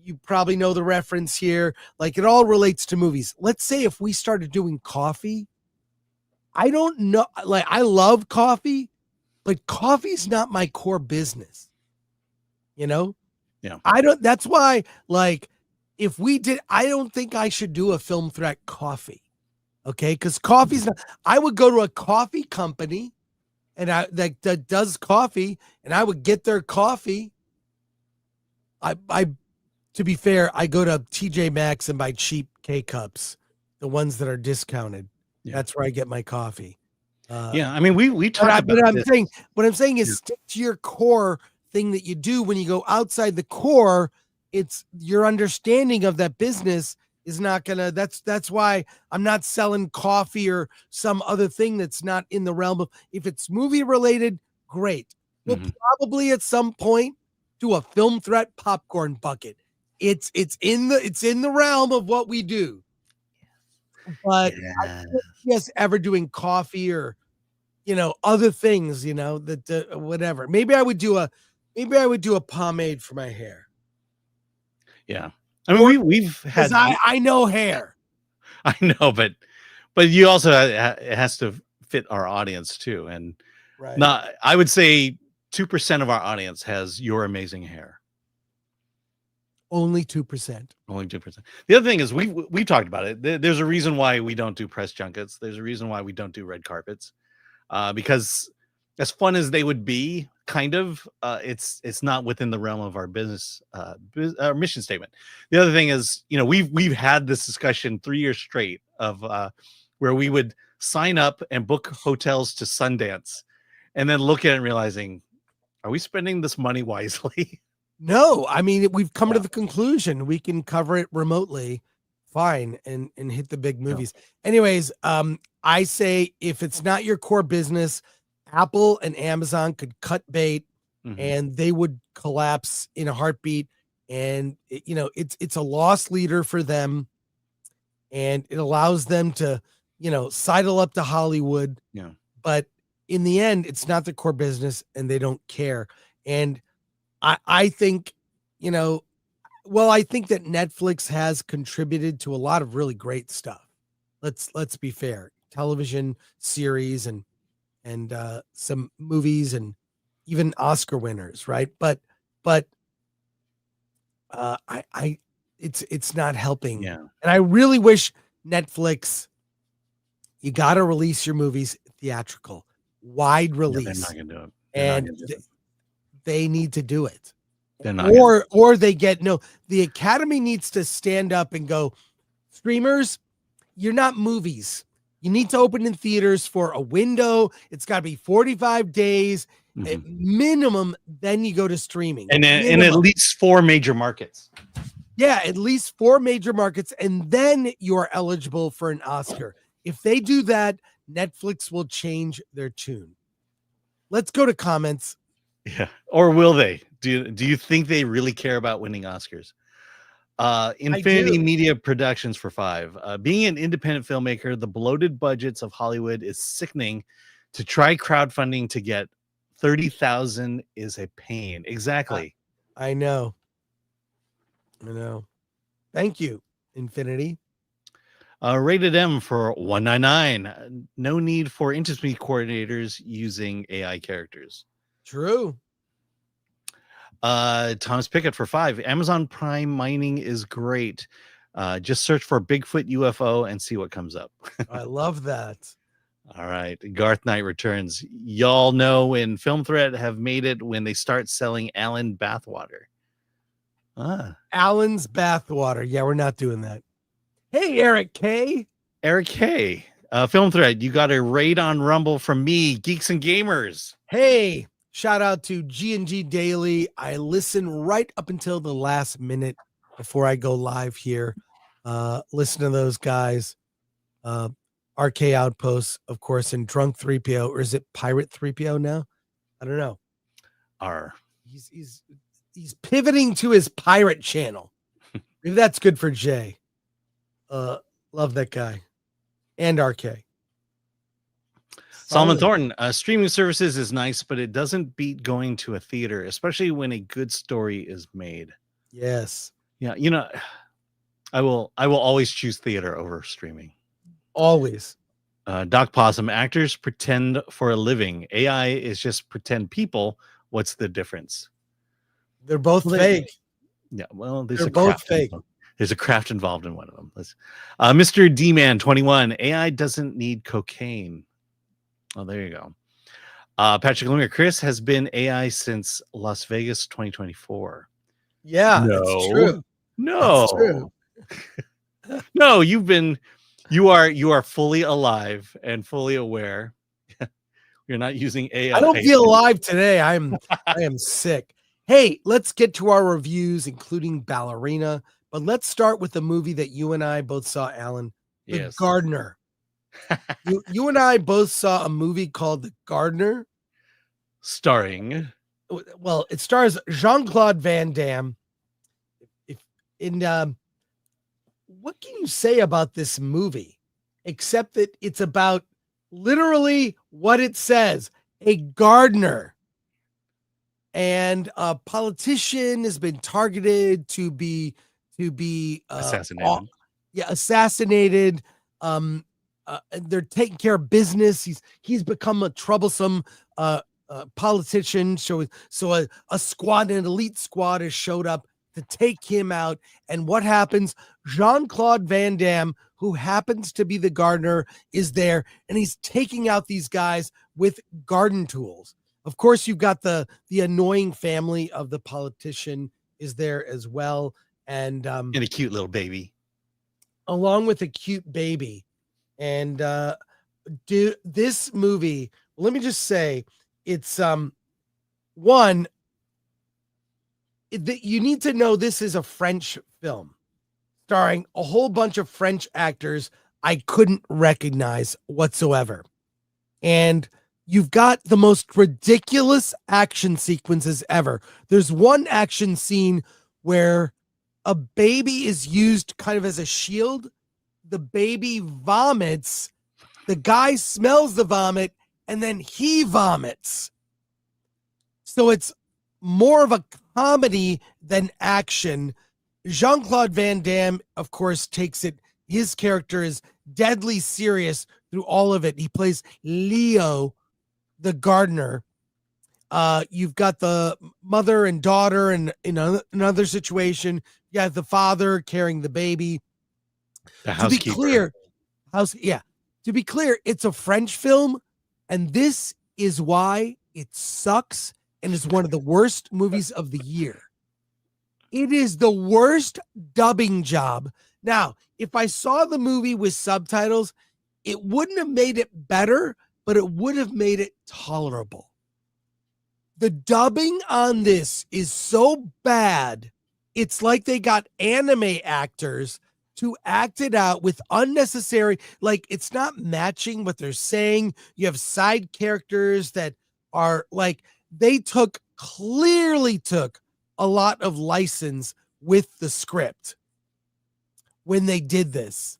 you probably know the reference here. Like, it all relates to movies. Let's say if we started doing coffee, I don't know. Like, I love coffee, but coffee's not my core business. Yeah. That's why, like, if we did, I don't think I should do a Film Threat coffee. Okay, because coffee's not. I would go to a coffee company, and that does coffee, and I would get their coffee. To be fair, I go to TJ Maxx and buy cheap K cups, the ones that are discounted. Yeah. That's where I get my coffee. I mean, we talked about this. What I'm saying is stick to your core thing that you do. When you go outside the core, it's your understanding of that business is not gonna. That's why I'm not selling coffee or some other thing that's not in the realm of. If it's movie related, great. We'll probably at some point do a Film Threat popcorn bucket. It's in the realm of what we do. But I don't see us ever doing coffee or other things, that whatever. Maybe I would do a pomade for my hair. Yeah. I mean, we've had. I know hair. I know, but you also it has to fit our audience too, and not. I would say 2% of our audience has your amazing hair. Only 2%. Only 2%. The other thing is we talked about it. There's a reason why we don't do press junkets. There's a reason why we don't do red carpets, because as fun as they would be, kind of, it's not within the realm of our business, our mission statement. The other thing is, we've had this discussion 3 years straight of where we would sign up and book hotels to Sundance, and then look at it and realizing, are we spending this money wisely? No, I mean, we've come to the conclusion we can cover it remotely, fine, and hit the big movies. Anyways, I say if it's not your core business, Apple and Amazon could cut bait, and they would collapse in a heartbeat. And it's a loss leader for them, and it allows them to sidle up to Hollywood. Yeah, but in the end, it's not their core business, and they don't care. And I think, I think that Netflix has contributed to a lot of really great stuff. Let's be fair. Television series and some movies and even Oscar winners, right? But it's not helping. Yeah. And I really wish Netflix, you got to release your movies theatrical, wide release. They're not gonna do it. And they need to do it. They're not gonna- or they get no. The Academy needs to stand up and go, streamers, you're not movies. You need to open in theaters for a window. It's got to be 45 days at minimum. Then you go to streaming. and at Minimum. least 4 major markets. Yeah, at least 4 major markets, and then you are eligible for an Oscar. If they do that, Netflix will change their tune. Let's go to comments. Yeah, or will they? Do you think they really care about winning Oscars? Infinity do. Media Productions for 5. Being an independent filmmaker, the bloated budgets of Hollywood is sickening. To try crowdfunding to get 30,000 is a pain. Exactly. I know. Thank you, Infinity. Rated M for 199. No need for intimacy coordinators using AI characters. True. Thomas Pickett for 5. Amazon Prime mining is great. Just search for Bigfoot UFO and see what comes up. I love that. All right. Garth Knight returns. Y'all know when Film Threat have made it when they start selling Allen bathwater. Allen's bathwater. Yeah, we're not doing that. Hey, Eric K. Eric K. Film Threat, you got a raid on Rumble from me, Geeks and Gamers. Hey, shout out to G&G Daily. I listen right up until the last minute before I go live here. Listen to those guys. RK Outposts, of course, and Drunk 3PO, or is it Pirate 3PO now? I don't know. He's pivoting to his pirate channel. Maybe that's good for Jay. Love that guy. And RK. Solomon Thornton, streaming services is nice, but it doesn't beat going to a theater, especially when a good story is made. Yes. Yeah, I will always choose theater over streaming. Always. Doc Possum, actors pretend for a living. AI is just pretend people. What's the difference? They're both fake. Yeah, well, they're both fake. There's a craft involved in one of them. Mr. D-Man 21, AI doesn't need cocaine. Oh, there you go. Patrick Lumiere, Chris has been AI since Las Vegas 2024. Yeah, that's true. No. That's true. No, you are fully alive and fully aware. You're not using AI. I don't feel alive today. I am sick. Hey, let's get to our reviews, including Ballerina. But let's start with the movie that you and I both saw, Alan. The Gardner. you and I both saw a movie called The Gardner. Starring. Well, it stars Jean-Claude Van Damme. What can you say about this movie? Except that it's about literally what it says, a gardener. And a politician has been targeted to be assassinated. Assassinated. They're taking care of business. He's become a troublesome politician. So a squad, an elite squad, has showed up to take him out. And what happens? Jean-Claude Van Damme, who happens to be the gardener, is there, and he's taking out these guys with garden tools. Of course, you've got the annoying family of the politician is there as well. And a cute little baby. Along with a cute baby. And this movie, let me just say, it's one that you need to know this is a French film starring a whole bunch of French actors I couldn't recognize whatsoever. And you've got the most ridiculous action sequences ever. There's one action scene where a baby is used kind of as a shield. The baby vomits. The guy smells the vomit, and then he vomits. So it's more of a comedy than action. Jean-Claude Van Damme, of course, takes it. His character is deadly serious through all of it. He plays Leo, the gardener. You've got the mother and daughter, and in another situation, you have the father carrying the baby. The housekeeper. To be clear, it's a French film, and this is why it sucks and is one of the worst movies of the year. It is the worst dubbing job. Now, if I saw the movie with subtitles, it wouldn't have made it better, but it would have made it tolerable. The dubbing on this is so bad. It's like they got anime actors to act it out with unnecessary, like it's not matching what they're saying. You have side characters that are like, they clearly took a lot of license with the script when they did this.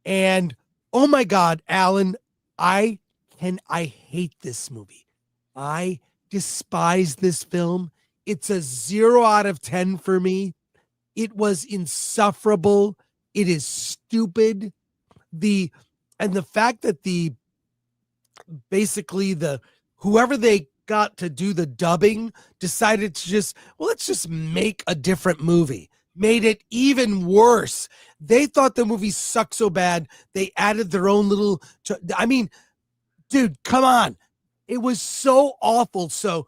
And oh my God, Alan, I hate this movie. I despise this film. It's a 0 out of 10 for me. It was insufferable. It is stupid. And the fact that whoever they got to do the dubbing decided to let's just make a different movie. Made it even worse. They thought the movie sucked so bad, they added their own little, dude, come on. It was so awful. So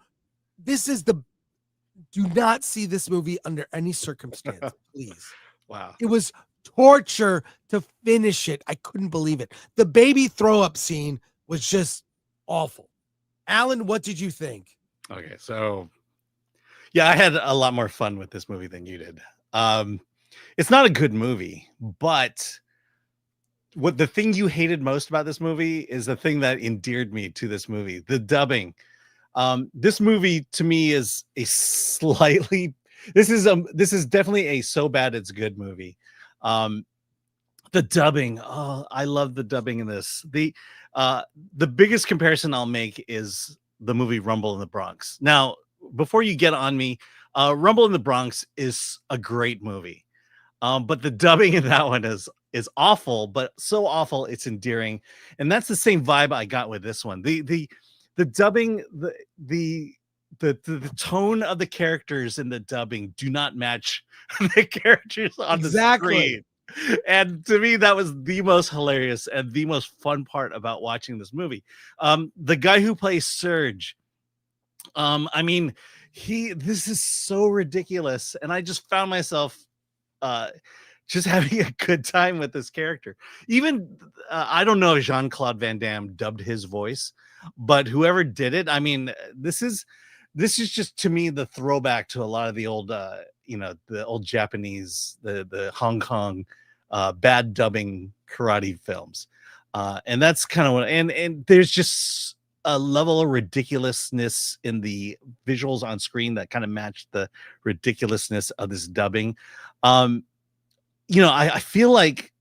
do not see this movie under any circumstance, please. Wow. It was torture to finish it. I couldn't believe it. The baby throw up scene was just awful. Alan, what did you think? Okay, so yeah, I had a lot more fun with this movie than you did. It's not a good movie, but what the thing you hated most about this movie is the thing that endeared me to this movie, the dubbing. This movie to me is this is definitely a so bad it's good movie. The dubbing, I love the dubbing in this. The biggest comparison I'll make is the movie Rumble in the Bronx. Now, before you get on me, Rumble in the Bronx is a great movie. But the dubbing in that one is awful, but so awful it's endearing. And that's the same vibe I got with this one. The dubbing, the tone of the characters in the dubbing do not match the characters on the screen. And to me, that was the most hilarious and the most fun part about watching this movie. The guy who plays Surge, this is so ridiculous, and I just found myself just having a good time with this character. Even I don't know if Jean-Claude Van Damme dubbed his voice, but whoever did it, this is just to me the throwback to a lot of the old the old Japanese, the Hong Kong bad dubbing karate films. And that's kind of what, and there's just a level of ridiculousness in the visuals on screen that kind of match the ridiculousness of this dubbing. I feel like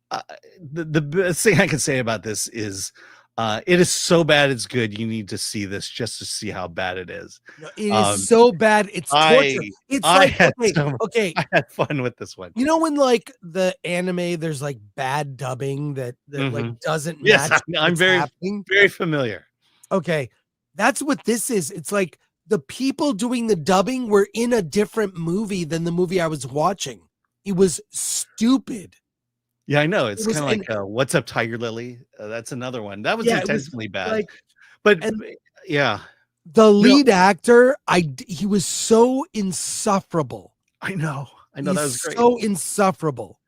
the best thing I can say about this is it is so bad it's good. You need to see this just to see how bad it is. It is so bad it's torture. I had fun with this one. You know when like the anime there's like bad dubbing that like doesn't match. Yes, I'm very familiar. Okay, that's what this is. It's like the people doing the dubbing were in a different movie than the movie I was watching. It was stupid. Yeah, I know. It's kind of like What's Up, Tiger Lily? That's another one. That was intentionally bad. Yeah. The lead actor, he was so insufferable. I know. That was great. So insufferable.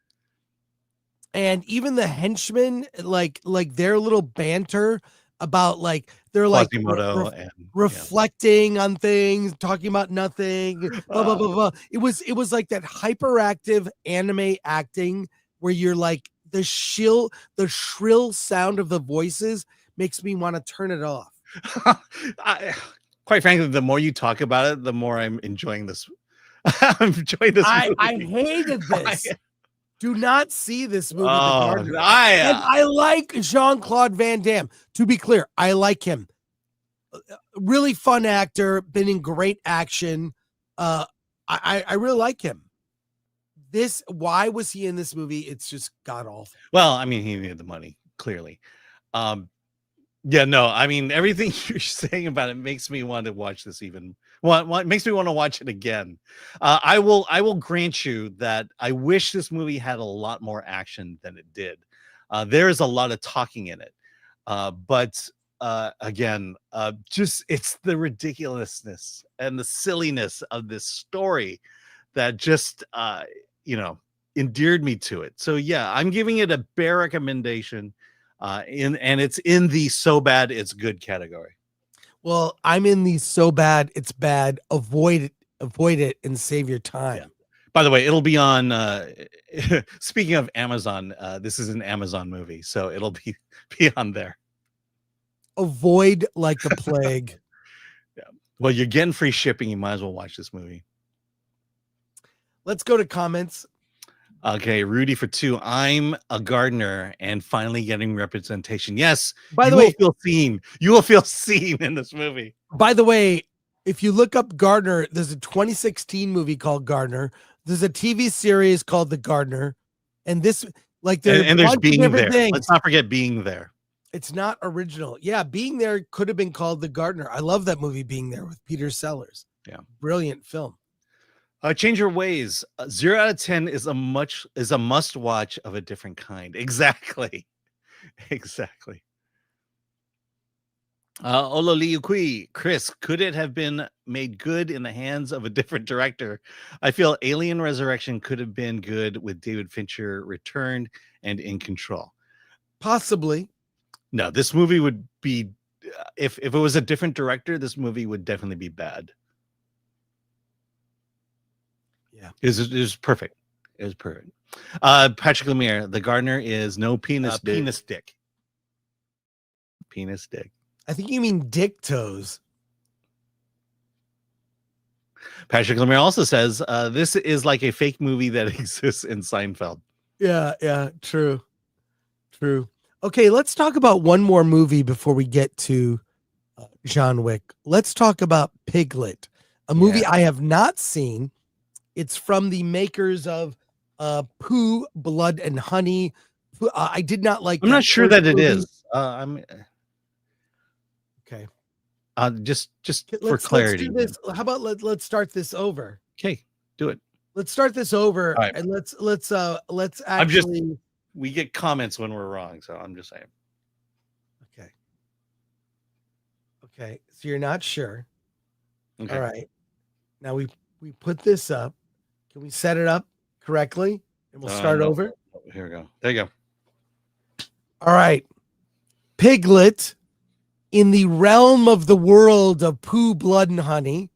And even the henchmen, like their little banter about like they're like reflecting on things, talking about nothing, blah blah blah blah. It was like that hyperactive anime acting where you're like the shrill sound of the voices makes me want to turn it off. Quite frankly, the more you talk about it, the more I'm enjoying this. I'm enjoying this movie. I hated this. Do not see this movie. Oh, I like Jean-Claude Van Damme. To be clear, I like him. Really fun actor, been in great action. I really like him. Why was he in this movie? It's just god awful. Well, he needed the money, clearly. Everything you're saying about it makes me want to watch this makes me want to watch it again. I will grant you that I wish this movie had a lot more action than it did. There is a lot of talking in it. But it's the ridiculousness and the silliness of this story that just endeared me to it. So yeah, I'm giving it a bare recommendation. And it's in the so bad it's good category. Well, I'm in the so bad it's bad. Avoid it, and save your time. Yeah. By the way, it'll be on. Speaking of Amazon, this is an Amazon movie, so it'll be on there. Avoid like the plague. Yeah. Well, you're getting free shipping. You might as well watch this movie. Let's go to comments. Okay, Rudy for 2. I'm a Gardner and finally getting representation. Yes. By the way, you will feel seen in this movie. By the way, if you look up Gardner, there's a 2016 movie called Gardner. There's a TV series called The Gardner, and this and there's Being There. Let's not forget Being There. It's not original. Yeah, Being There could have been called The Gardner. I love that movie, Being There, with Peter Sellers. Yeah, brilliant film. Change Your Ways. 0 out of 10 is a must watch of a different kind. Exactly. Ololiukui, Chris, could it have been made good in the hands of a different director? I feel Alien Resurrection could have been good with David Fincher returned and in control. Possibly. No, this movie would be, if it was a different director, this movie would definitely be bad. Yeah. It was perfect. It was perfect. Patrick Lemire, the Gardner is no penis dick. Penis dick. I think you mean dick toes. Patrick Lemire also says this is like a fake movie that exists in Seinfeld. Yeah, true. Okay, let's talk about one more movie before we get to John Wick. Let's talk about Piglet, a movie I have not seen. It's from the makers of Pooh, Blood and Honey. I did not like. I'm not sure that it is. Okay. Just for clarity. Let's do this. How about let's start this over? Okay, do it. Let's start this over, right. and let's actually. We get comments when we're wrong, so I'm just saying. Okay. So you're not sure. Okay. All right. Now we put this up. Can we set it up correctly? And we'll start over. Here we go. There you go. All right. Piglet, in the realm of the world of Pooh, Blood and Honey.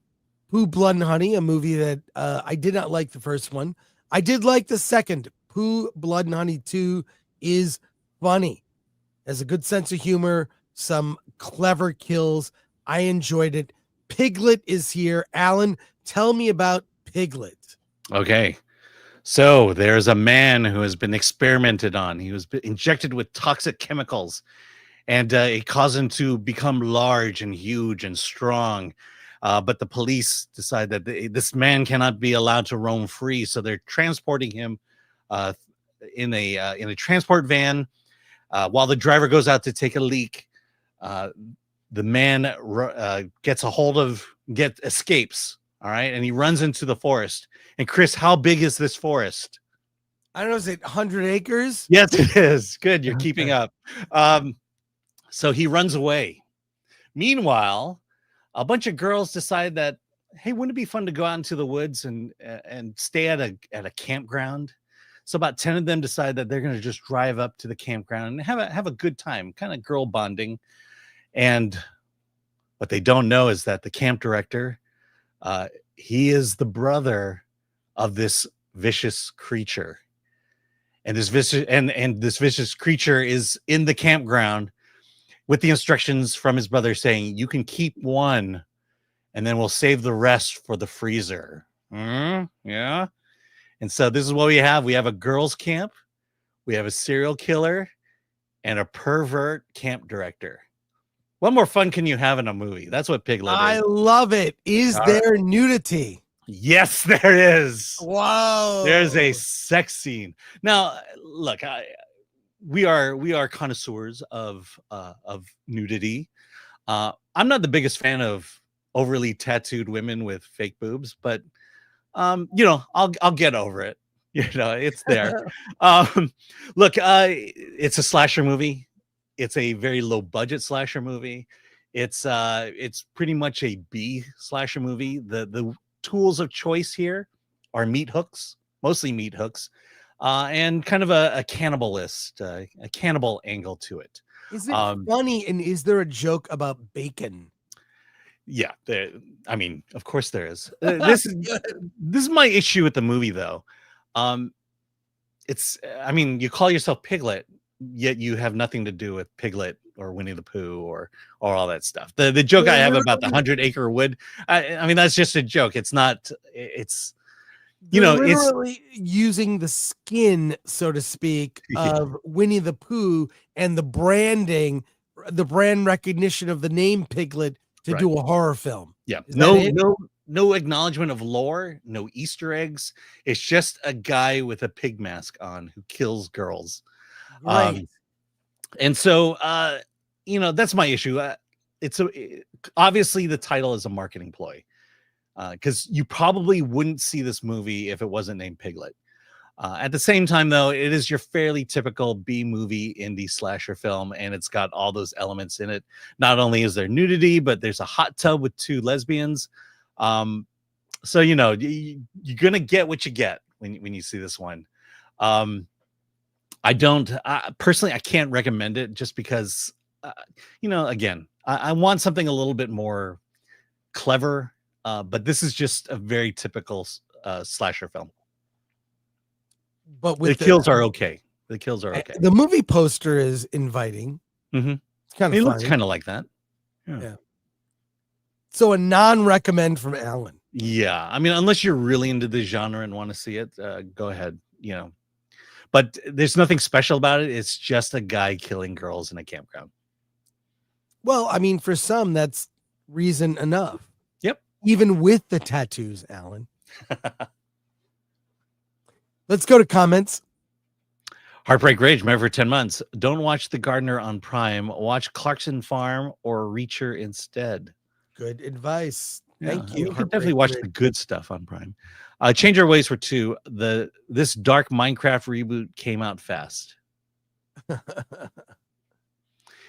Pooh, Blood and Honey, a movie that I did not like the first one. I did like the second. Pooh, Blood and Honey 2 is funny. Has a good sense of humor, some clever kills. I enjoyed it. Piglet is here. Alan, tell me about Piglet. Okay. So there's a man who has been experimented on. He was injected with toxic chemicals, and it caused him to become large and huge and strong. But the police decide that this man cannot be allowed to roam free, so they're transporting him in a transport van. While the driver goes out to take a leak, the man escapes. All right, and he runs into the forest. And Chris, how big is this forest? I don't know, is it 100 acres? Yes, it is. Good, you're keeping up. So he runs away. Meanwhile, a bunch of girls decide that, hey, wouldn't it be fun to go out into the woods and stay at a campground? So about 10 of them decide that they're going to just drive up to the campground and have a good time, kind of girl bonding. And what they don't know is that the camp director, he is the brother of this vicious creature. And this vicious creature is in the campground with the instructions from his brother saying, you can keep one and then we'll save the rest for the freezer. Yeah. And so this is what we have. We have a girls' camp. We have a serial killer and a pervert camp director. What more fun can you have in a movie? That's what Piglet is. I love it. Is there nudity? Yes, there is. Wow. There's a sex scene. Now, look, we are connoisseurs of nudity. I'm not the biggest fan of overly tattooed women with fake boobs, but I'll get over it. It's there. Look, it's a slasher movie. It's a very low budget slasher movie. It's pretty much a B slasher movie. The tools of choice here are meat hooks, mostly meat hooks, and kind of a cannibalist, a cannibal angle to it. Is it funny? And is there a joke about bacon? Yeah, I mean, of course there is. This is my issue with the movie, though. I mean, you call yourself Piglet, yet you have nothing to do with Piglet or Winnie the Pooh or all that stuff. The joke I have about the 100-acre wood, I mean, that's just a joke. It's not. It's They're it's literally using the skin, so to speak, of Winnie the Pooh and the brand recognition of the name Piglet to do a horror film. Yeah, Is that it? no acknowledgement of lore, no Easter eggs. It's just a guy with a pig mask on who kills girls. And so that's my issue. Obviously the title is a marketing ploy, because you probably wouldn't see this movie if it wasn't named Piglet. At the same time, though, it is your fairly typical B movie indie slasher film, and it's got all those elements in it. Not only is there nudity, but there's a hot tub with 2 lesbians. So you're gonna get what you get when you see this one. I don't personally, I can't recommend it just because again, I want something a little bit more clever. But this is just a very typical slasher film. But with the kills are okay. The kills are okay. The movie poster is inviting. Mm-hmm. It's kind of it looks kind of like that. Yeah. So a non-recommend from Alan. Yeah, I mean, unless you're really into the genre and want to see it, go ahead. But there's nothing special about it. It's just a guy killing girls in a campground. Well, I mean, for some, that's reason enough. Yep. Even with the tattoos, Alan. Let's go to comments. Heartbreak Rage, remember for 10 months. Don't watch The Gardner on Prime. Watch Clarkson Farm or Reacher instead. Good advice. Thank Yeah, you. You can definitely watch the good stuff on Prime. Change Our Ways for 2. This dark Minecraft reboot came out fast.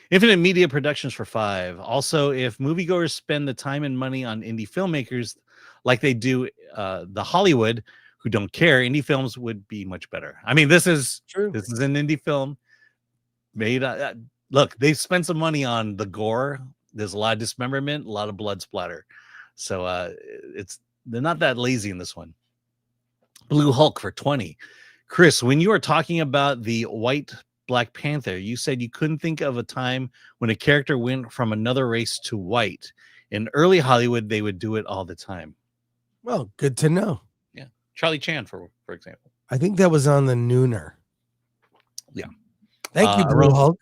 Infinite Media Productions for 5. Also, if moviegoers spend the time and money on indie filmmakers like they do the Hollywood, who don't care, indie films would be much better. I mean, this is true. This is an indie film made. Look, they've spent some money on the gore. There's a lot of dismemberment, a lot of blood splatter. So they're not that lazy in this one. Blue Hulk for 20. Chris, when you were talking about the white Black Panther, you said you couldn't think of a time when a character went from another race to white. In early Hollywood, they would do it all the time. Well, good to know. Charlie Chan, for example. I think that was on the Nooner. Yeah. Thank you, Blue Hulk.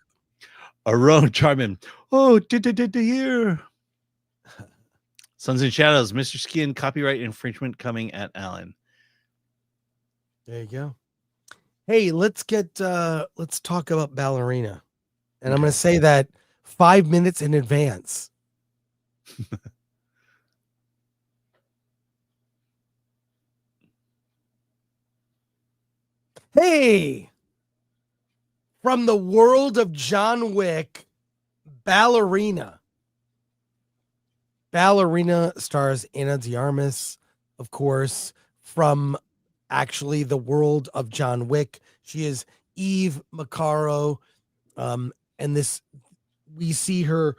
Aron Charmin. Oh, here. Sons and Shadows, Mr. Skin, copyright infringement coming at Alan. There you go. Hey, let's talk about Ballerina. And I'm going to say that 5 minutes in advance. Hey, from the world of John Wick, Ballerina. Ballerina stars Ana de Armas, of course, from actually the world of John Wick. She is Eve Macaro. And we see her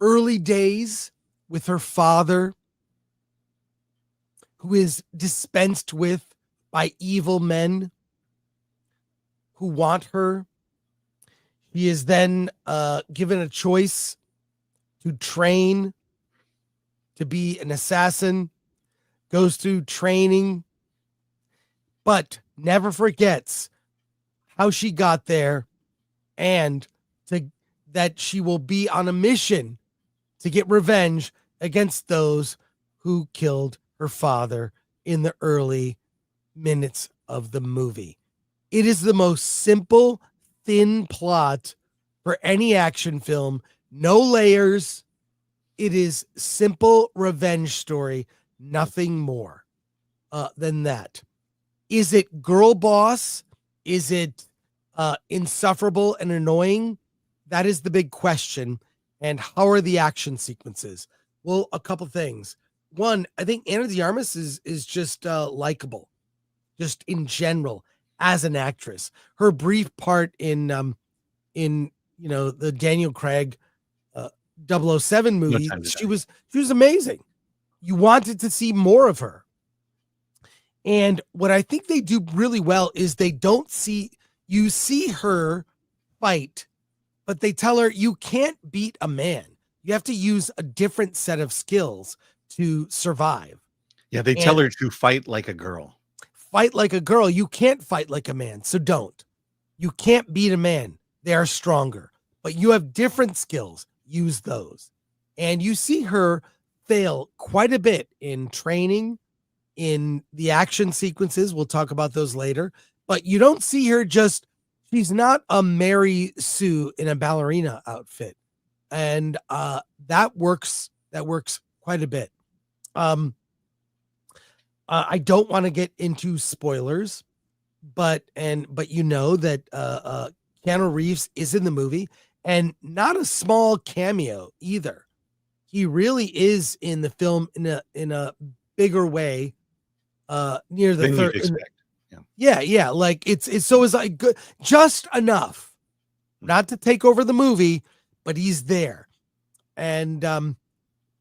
early days with her father, who is dispensed with by evil men who want her. He is then given a choice to train to be an assassin, goes through training, but never forgets how she got there and that she will be on a mission to get revenge against those who killed her father in the early minutes of the movie. It is the most simple, thin plot for any action film. No layers. It is simple revenge story. Nothing more than that. Is it girl boss? Is it insufferable and annoying? That is the big question. And how are the action sequences? Well, a couple things. one, I think Anna de Armas is just likable, just in general as an actress. Her brief part in the Daniel Craig 007 No movie, Time to she Die. was amazing. You wanted to see more of her. And what I think they do really well is you see her fight, but they tell her you can't beat a man. You have to use a different set of skills to survive. Yeah, they tell her to fight like a girl. Fight like a girl. You can't fight like a man, so don't. You can't beat a man. They are stronger, but you have different skills. Use those. And you see her fail quite a bit in training, in the action sequences. We'll talk about those later, but you don't see her she's not a Mary Sue in a ballerina outfit. And that works quite a bit. I don't want to get into spoilers, but you know that Keanu Reeves is in the movie, and not a small cameo either. He really is in the film in a bigger way near the Than third. you'd expect. Yeah. Like it's like good, just enough not to take over the movie, but he's there. And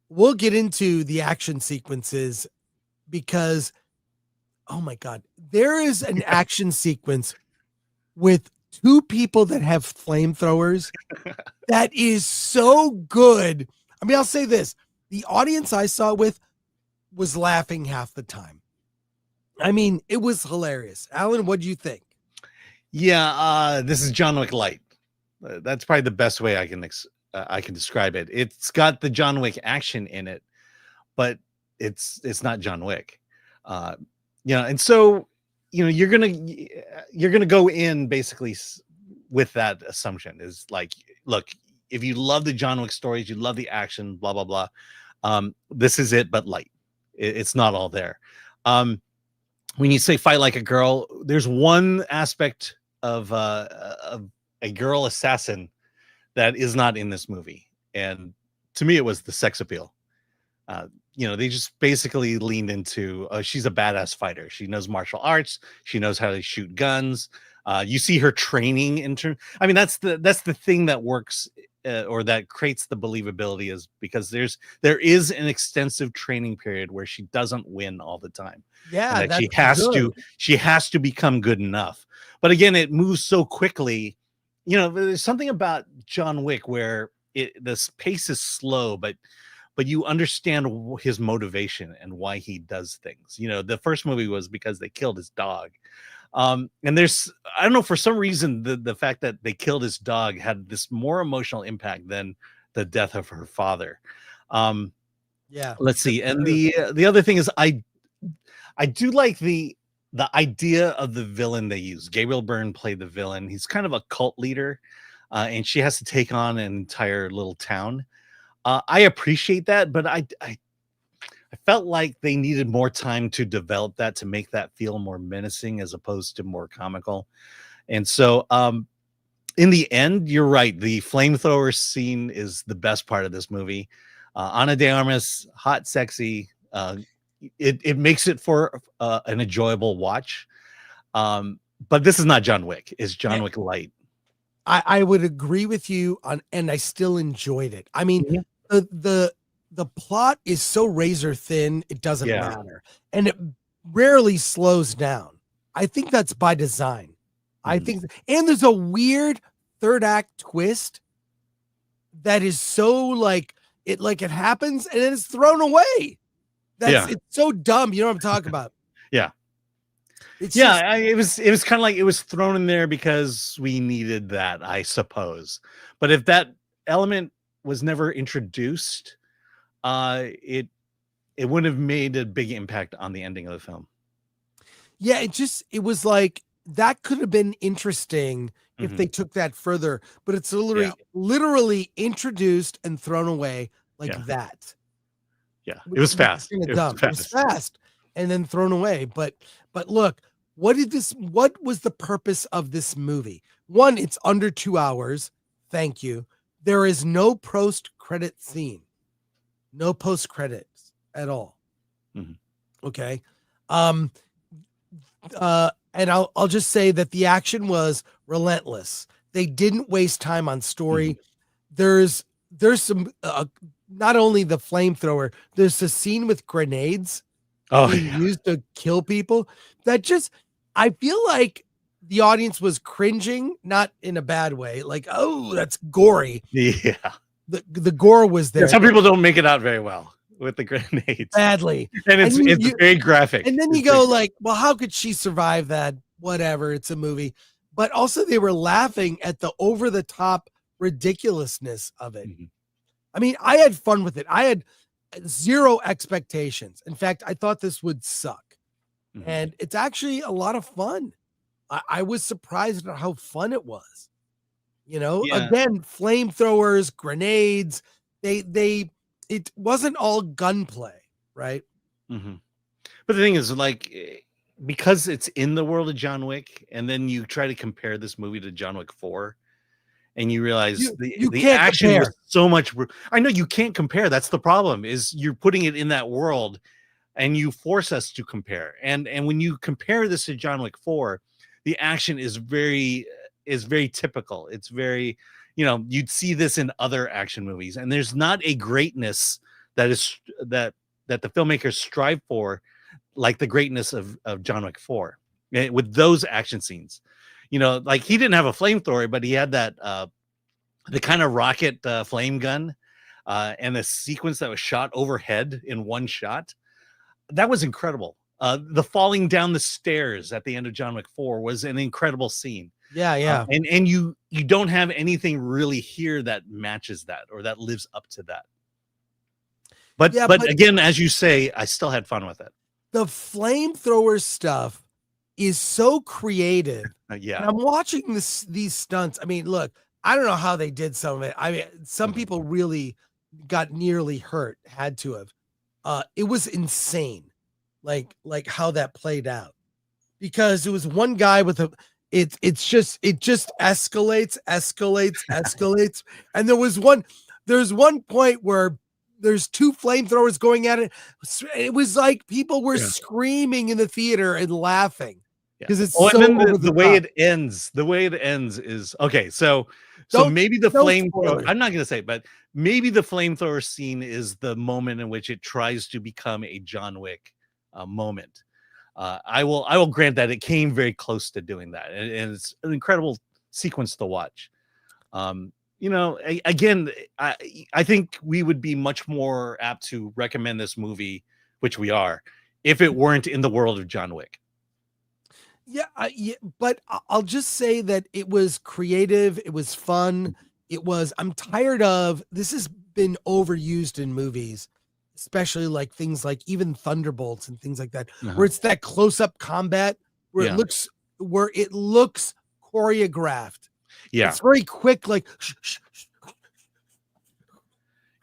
we'll get into the action sequences because, oh my God, there is an action sequence with two people that have flamethrowers that is so good. I mean, I'll say this. The audience I saw it with was laughing half the time. I mean, it was hilarious. Alan, what do you think? Yeah, this is John Wick light. That's probably the best way I can describe it. It's got the John Wick action in it, but it's not John Wick. And so you're gonna go in basically with that assumption is like, look, if you love the John Wick stories, you love the action, blah blah blah. This is it, but light. It's not all there. When you say fight like a girl, there's one aspect of a girl assassin that is not in this movie, and to me, it was the sex appeal. They just basically leaned into she's a badass fighter. She knows martial arts. She knows how to shoot guns. You see her training I mean, that's the thing that works or that creates the believability is because there is an extensive training period where she doesn't win all the time. Yeah, and that she has to become good enough. But again, it moves so quickly. There's something about John Wick where this pace is slow, but you understand his motivation and why he does things. The first movie was because they killed his dog. And I don't know, for some reason, the fact that they killed his dog had this more emotional impact than the death of her father. Yeah. Let's see. And the other thing is I do like the idea of the villain they use. Gabriel Byrne played the villain. He's kind of a cult leader, and she has to take on an entire little town. I appreciate that, but I felt like they needed more time to develop that to make that feel more menacing as opposed to more comical. And so in the end, you're right. The flamethrower scene is the best part of this movie. Ana de Armas, hot, sexy. It makes it for an enjoyable watch. But this is not John Wick. It's John Wick light. I would agree with you and I still enjoyed it. I mean, the plot is so razor thin, it doesn't matter. And it rarely slows down. I think that's by design. I think, and there's a weird third act twist that is so it happens and then it's thrown away. It's so dumb. You know what I'm talking about? Yeah. It was kind of like it was thrown in there because we needed that, I suppose. But if that element was never introduced, it wouldn't have made a big impact on the ending of the film. Yeah, it was like that could have been interesting if they took that further, but it's literally introduced and thrown away that. Yeah, it was fast. It was fast and then thrown away. But look, what was the purpose of this movie? One, it's under 2 hours. Thank you. There is no post-credit scene. No post-credits at all. Mhm. Okay. And I'll just say that the action was relentless. They didn't waste time on story. There's some not only the flamethrower, there's a scene with grenades being used to kill people that just, I feel like the audience was cringing, not in a bad way, like, oh, that's gory. Yeah. The gore was there. Some people don't make it out very well with the grenades. Badly. And it's very graphic. And then you go like, well, how could she survive that? Whatever, it's a movie. But also they were laughing at the over the top ridiculousness of it. I mean, I had fun with it. I had zero expectations. In fact, I thought this would suck. And it's actually a lot of fun. I was surprised at how fun it was. You know, again, flamethrowers, grenades, it wasn't all gunplay, right? But the thing is, like, because it's in the world of John Wick, and then you try to compare this movie to John Wick 4, and you realize the action was so much. I know you can't compare. That's the problem, is you're putting it in that world, and you force us to compare. And when you compare this to John Wick 4, the action is very typical. It's very, you know, you'd see this in other action movies, and there's not a greatness that the filmmakers strive for, like the greatness of John Wick 4 with those action scenes. You know, like, he didn't have a flamethrower, but he had that the kind of rocket flame gun and the sequence that was shot overhead in one shot. That was incredible. The falling down the stairs at the end of John Wick 4 was an incredible scene. Yeah. And you don't have anything really here that matches that or that lives up to that. But again, as you say, I still had fun with it. The flamethrower stuff is so creative. Yeah. And I'm watching these stunts. I mean, look, I don't know how they did some of it. I mean, some people really got nearly hurt, had to have. It was insane, like how that played out, because it was one guy with it just escalates, and there's one point where there's two flamethrowers going at it. It was like people were screaming in the theater and laughing because it's so over the way it ends. The way it ends is okay. So maybe the flamethrower. I'm not going to say, but maybe the flamethrower scene is the moment in which it tries to become a John Wick moment. I will grant that it came very close to doing that, and it's an incredible sequence to watch. You know, again, I think we would be much more apt to recommend this movie, which we are, if it weren't in the world of John Wick. Yeah, but I'll just say that it was creative. It was fun. I'm tired of, this has been overused in movies, especially like things like even Thunderbolts and things like that, where it's that close-up combat where it looks choreographed. Yeah, it's very quick, like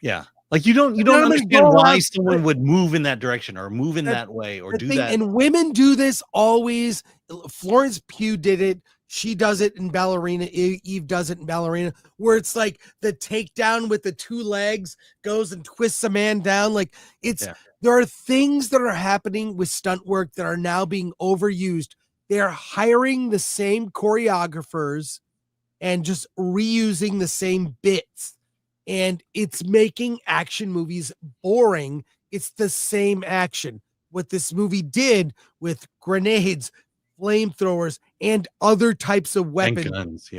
yeah, like you don't understand why someone would move in that direction or move in that way or do that. And women do this always. Florence Pugh did it. She does it in Ballerina. Eve does it in Ballerina, where it's like the takedown with the two legs goes and twists a man down. Like there are things that are happening with stunt work that are now being overused. They are hiring the same choreographers and just reusing the same bits. And it's making action movies boring. It's the same action. What this movie did with grenades, flamethrowers, and other types of weapons,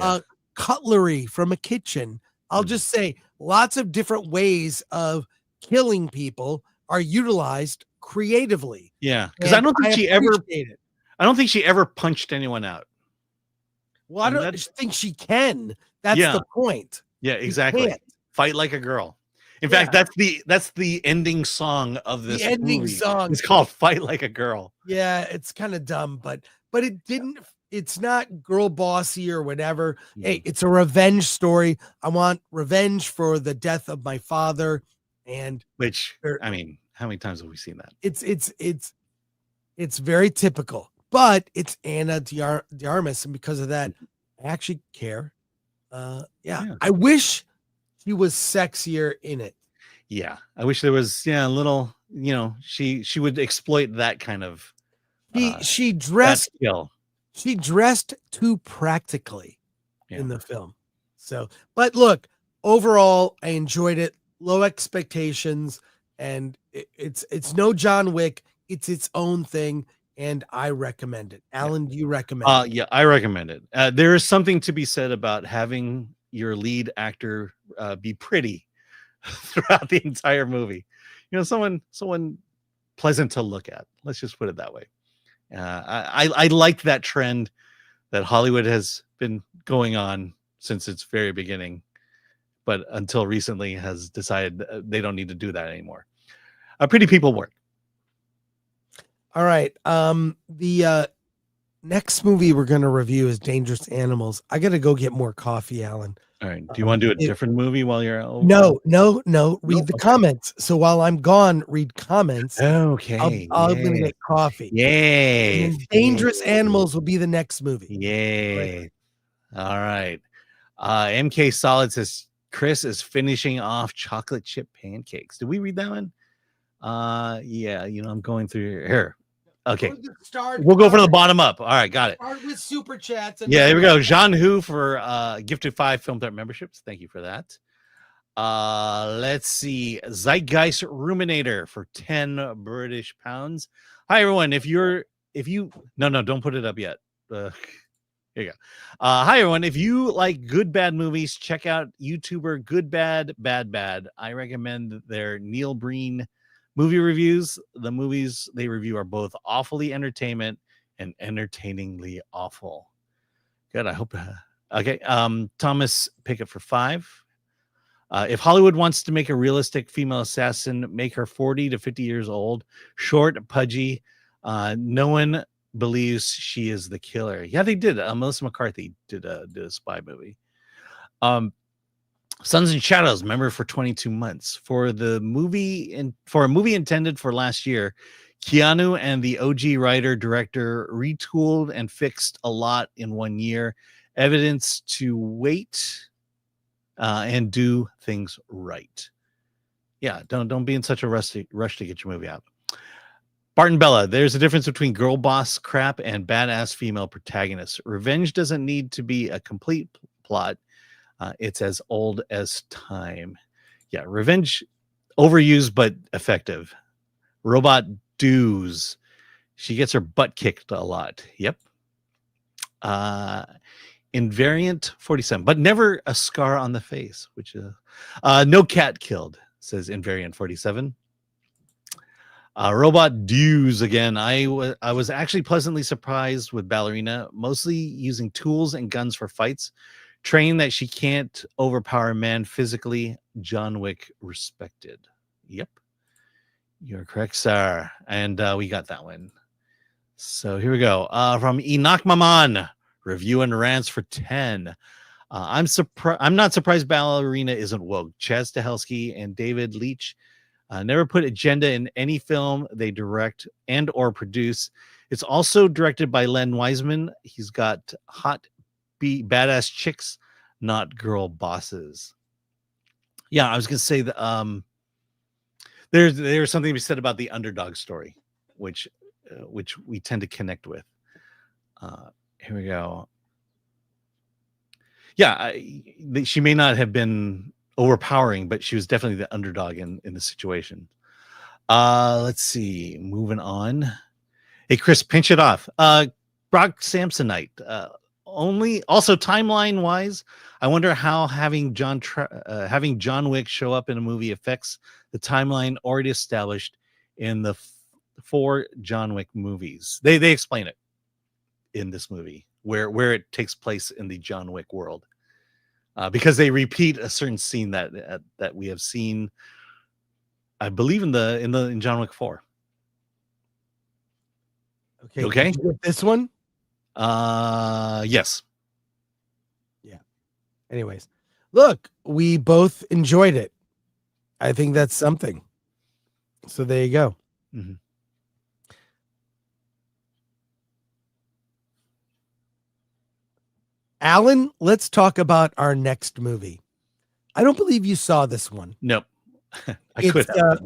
cutlery from a kitchen. I'll just say lots of different ways of killing people are utilized creatively. Yeah, because I don't think she ever punched anyone out. Well, I don't think she can. That's the point. Yeah, exactly. Fight like a girl. In fact, that's the ending song of this movie. Ending song. It's called "Fight Like a Girl." Yeah, it's kind of dumb, but it didn't. It's not girl bossy or whatever. Hey, it's a revenge story. I want revenge for the death of my father, and I mean, how many times have we seen that? It's very typical. But it's Anna de Armas, and because of that, I actually care. I wish she was sexier in it. Yeah, I wish there was a little you know, she would exploit that kind of she that dressed skill. she dressed too practically Yeah. in the film. So, but look, overall, I enjoyed it. Low expectations, and it's no John Wick. It's its own thing, and I recommend it. Alan, do you recommend it? Yeah, I recommend it. There is something to be said about having your lead actor be pretty throughout the entire movie. You know, someone pleasant to look at. Let's just put it that way. I like that trend that Hollywood has been going on since its very beginning, but until recently has decided they don't need to do that anymore. Pretty people work. All right. The next movie we're going to review is Dangerous Animals. I got to go get more coffee, Alan. All right. Do you want to do a different movie while you're out? No. Read the comments. So while I'm gone, read comments. Okay. I'm going to get coffee. Yay. And then Dangerous Animals will be the next movie. Yay. All right. MK Solid says Chris is finishing off chocolate chip pancakes. Did we read that one? Yeah, you know, I'm going through here. Okay. We'll go from the bottom up. All right, got it. Start with super chats. And Yeah, here we go. Jean Hu for gifted 5 Film Threat memberships. Thank you for that. Let's see. Zeitgeist Ruminator for 10 British pounds. Hi everyone. If you don't put it up yet. Here you go. Hi everyone. If you like good bad movies, check out YouTuber Good Bad Bad Bad. I recommend their Neil Breen movie reviews. The movies they review are both awfully entertainment and entertainingly awful. Good. I hope. Okay. Thomas Pickett for 5. If Hollywood wants to make a realistic female assassin, make her 40 to 50 years old, short, pudgy. No one believes she is the killer. Yeah, they did. Melissa McCarthy did a spy movie. Sons and Shadows, member for 22 months. For a movie intended for last year, Keanu and the OG writer director retooled and fixed a lot in 1 year. Evidence to wait and do things right. Yeah, don't be in such a rush to get your movie out. Barton Bella, there's a difference between girl boss crap and badass female protagonists. Revenge doesn't need to be a complete plot. It's as old as time. Yeah, revenge, overused but effective. Robot Dues, she gets her butt kicked a lot. Yep. Invariant 47, but never a scar on the face, which is no cat killed, says Invariant 47. Robot Dues again. I was actually pleasantly surprised with Ballerina, mostly using tools and guns for fights. Trained that she can't overpower a man physically. John Wick respected. Yep. You're correct, sir. And we got that one. So here we go. From Enoch Maman, review and rants for 10. I'm not surprised Ballerina isn't woke. Chaz Stahelski and David Leitch never put agenda in any film they direct and or produce. It's also directed by Len Wiseman. He's got hot badass chicks, not girl bosses. Yeah, I was gonna say that there's something to be said about the underdog story, which we tend to connect with. Here we go. Yeah, she may not have been overpowering, but she was definitely the underdog in the situation. Let's see, moving on. Hey Chris, pinch it off. Brock Samsonite. Also timeline wise, I wonder how having John Wick show up in a movie affects the timeline already established in the 4 John Wick movies. They explain it in this movie where it takes place in the John Wick world, because they repeat a certain scene that we have seen, I believe in John Wick 4. Okay. Did you get this one? Yes. Yeah. Anyways, look, we both enjoyed it. I think that's something. So there you go. Mm-hmm. Alan, let's talk about our next movie. I don't believe you saw this one. Nope. I could have.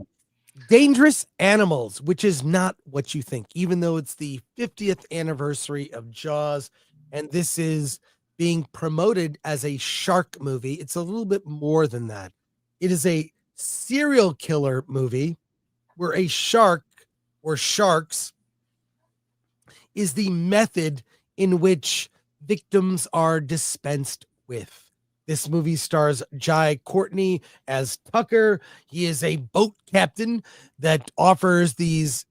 Dangerous Animals, which is not what you think, even though it's the 50th anniversary of Jaws, and this is being promoted as a shark movie. It's a little bit more than that. It is a serial killer movie where a shark or sharks is the method in which victims are dispensed with. This movie stars Jai Courtney as Tucker. He is a boat captain that offers these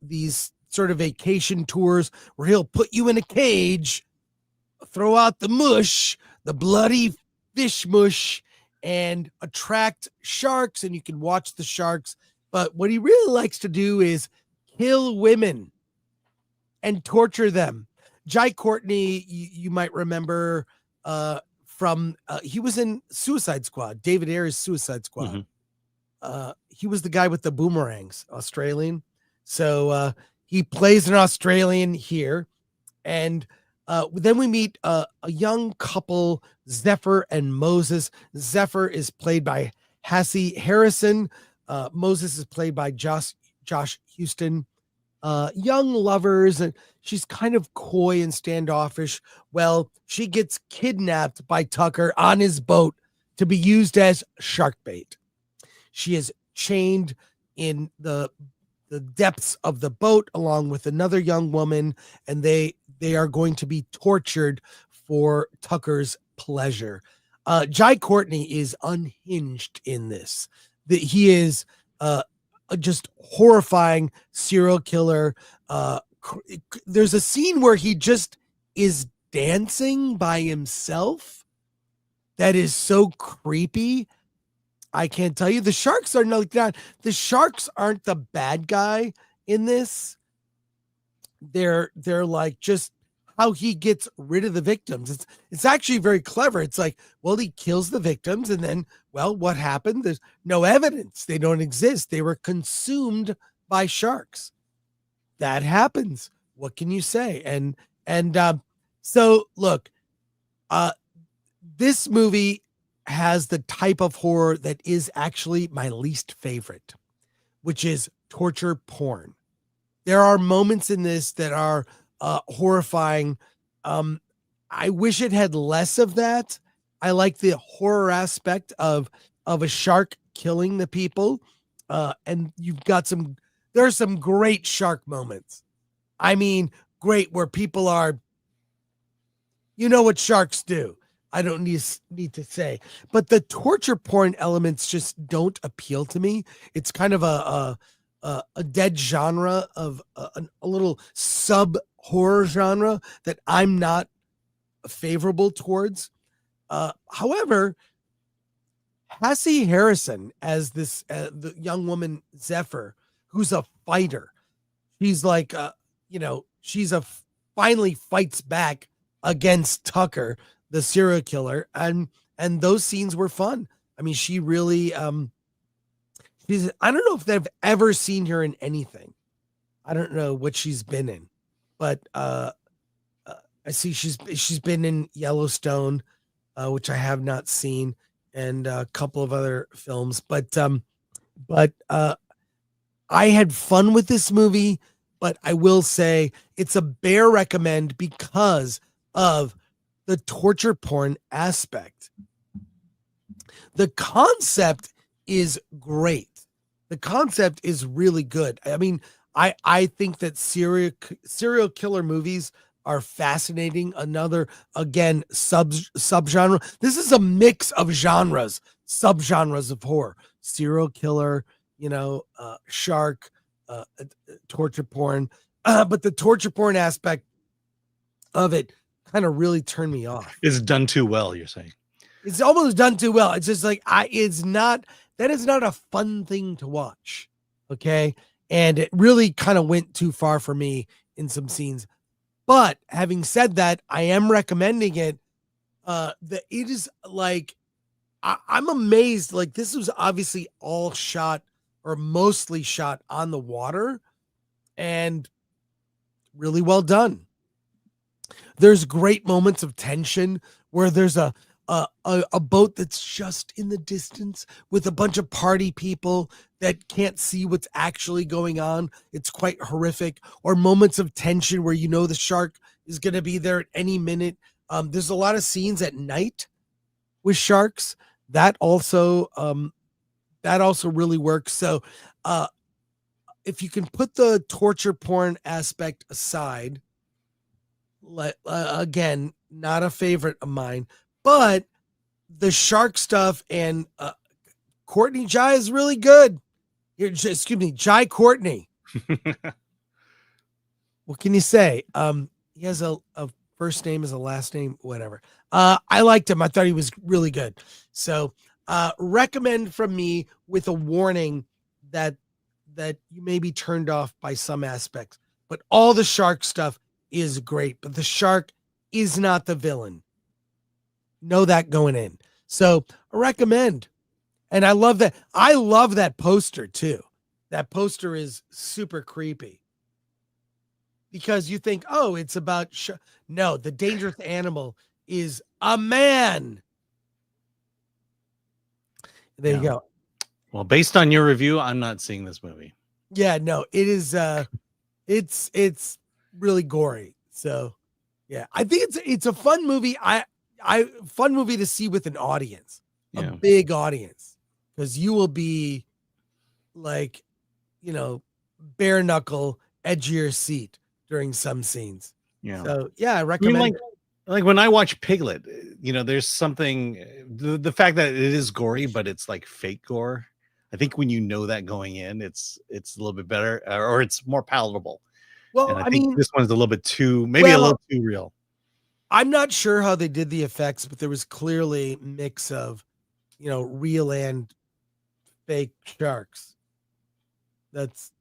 sort of vacation tours where he'll put you in a cage, throw out the mush, the bloody fish mush, and attract sharks, and you can watch the sharks. But what he really likes to do is kill women and torture them. Jai Courtney, you might remember from he was in Suicide Squad, David Ayer's Suicide Squad. He was the guy with the boomerangs, Australian. So he plays an Australian here. And then we meet a young couple, Zephyr and Moses. Zephyr is played by Hassie Harrison. Moses is played by Josh Houston. Young lovers, and she's kind of coy and standoffish. Well, she gets kidnapped by Tucker on his boat to be used as shark bait. She is chained in the depths of the boat along with another young woman, and they are going to be tortured for Tucker's pleasure. Jai Courtney is unhinged in this. He is just horrifying serial killer. There's a scene where he just is dancing by himself that is so creepy. I can't tell you. The sharks are like that. The sharks aren't the bad guy in this. They're like just how he gets rid of the victims. It's actually very clever. It's like, well, he kills the victims, and then, well, what happened? There's no evidence. They don't exist. They were consumed by sharks. That happens. What can you say? And so look, this movie has the type of horror that is actually my least favorite, which is torture porn. There are moments in this that are horrifying. I wish it had less of that. I like the horror aspect of a shark killing the people. And you've got there are some great shark moments. I mean, great, where people are, you know what sharks do. I don't need to say, but the torture porn elements just don't appeal to me. It's kind of a dead genre of a little sub horror genre that I'm not favorable towards. However, Hassie Harrison as this the young woman Zephyr, who's a fighter. She's like, finally fights back against Tucker, the serial killer, and those scenes were fun. I mean, she really I don't know if they've ever seen her in anything. I don't know what she's been in, but I see she's been in Yellowstone, which I have not seen, and a couple of other films. But I had fun with this movie, but I will say it's a bare recommend because of the torture porn aspect. The concept is great. The concept is really good. I mean, I think that serial killer movies are fascinating. Another, again, subgenre. This is a mix of genres, subgenres of horror. Serial killer, shark, torture porn. But the torture porn aspect of it kind of really turned me off. It's done too well, you're saying. It's almost done too well. It's just like that is not a fun thing to watch. Okay. And it really kind of went too far for me in some scenes. But having said that, I am recommending it. That it is like, I'm amazed. Like, this was obviously all shot or mostly shot on the water, and really well done. There's great moments of tension where there's a a boat that's just in the distance with a bunch of party people that can't see what's actually going on. It's quite horrific. Or moments of tension where you know the shark is going to be there at any minute. There's a lot of scenes at night with sharks that also really works. So if you can put the torture porn aspect aside, again, not a favorite of mine, but the shark stuff and Courtney Jai is really good. Excuse me, Jai Courtney. What can you say? He has a first name as a last name, whatever. I liked him. I thought he was really good. So recommend from me with a warning that you may be turned off by some aspects. But all the shark stuff is great. But the shark is not the villain. Know that going in. So I recommend. And I love that. I love that poster too. That poster is super creepy. Because you think, oh, it's about no, the dangerous animal is a man. There you go. Well, based on your review, I'm not seeing this movie. Yeah, no, it is it's really gory. So yeah, I think it's a fun movie. Fun movie to see with an audience, a big audience, because you will be like, bare knuckle, edge of your seat during some scenes. Yeah. So yeah, I recommend it. Like when I watch Piglet, there's something, the fact that it is gory, but it's like fake gore. I think when you know that going in, it's a little bit better, or it's more palatable. Well, and I think this one's a little bit too, maybe a little too real. I'm not sure how they did the effects, but there was clearly a mix of, real and fake sharks. That's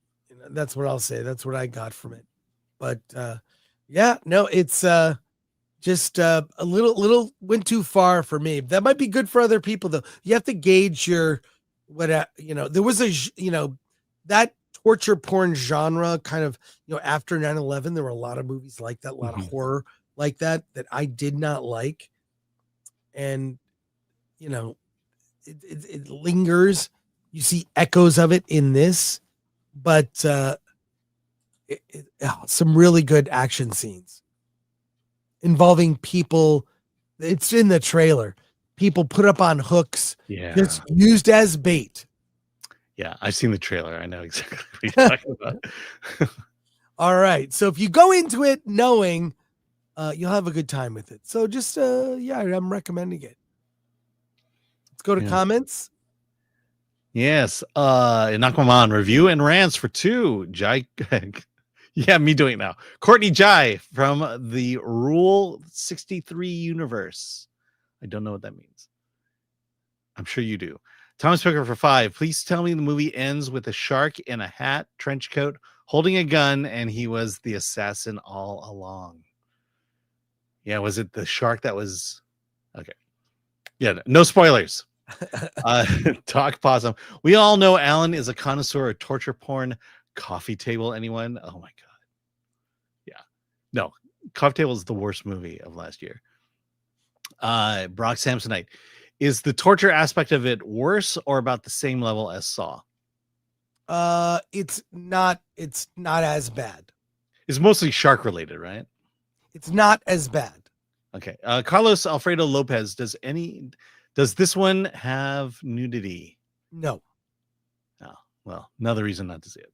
what I'll say. That's what I got from it. But yeah, no, it's just a little went too far for me. That might be good for other people though. You have to gauge your there was that torture porn genre kind of, after 9/11, there were a lot of movies like that, a lot of horror like that I did not like. And it lingers. You see echoes of it in this, but some really good action scenes involving people. It's in the trailer. People put up on hooks, just used as bait. Yeah, I've seen the trailer. I know exactly what you're talking about. All right. So if you go into it knowing, you'll have a good time with it. So just, I'm recommending it. Let's go to comments. Yes. Nakmaman review and rants for 2. Jai. Yeah, me doing it now. Courtney Jai from the Rule 63 universe. I don't know what that means. I'm sure you do. Thomas Picker for 5. Please tell me the movie ends with a shark in a hat, trench coat, holding a gun, and he was the assassin all along. Yeah, was it the shark that was... Okay. Yeah, no spoilers. Talk Possum. We all know Alan is a connoisseur of torture porn. Coffee Table, anyone? Oh my God. Yeah. No, Coffee Table is the worst movie of last year. Brock Samsonite. Is the torture aspect of it worse or about the same level as Saw? It's not as bad. It's mostly shark related, right? It's not as bad. Okay. Carlos Alfredo Lopez, does this one have nudity? No. Oh, well, another reason not to see it.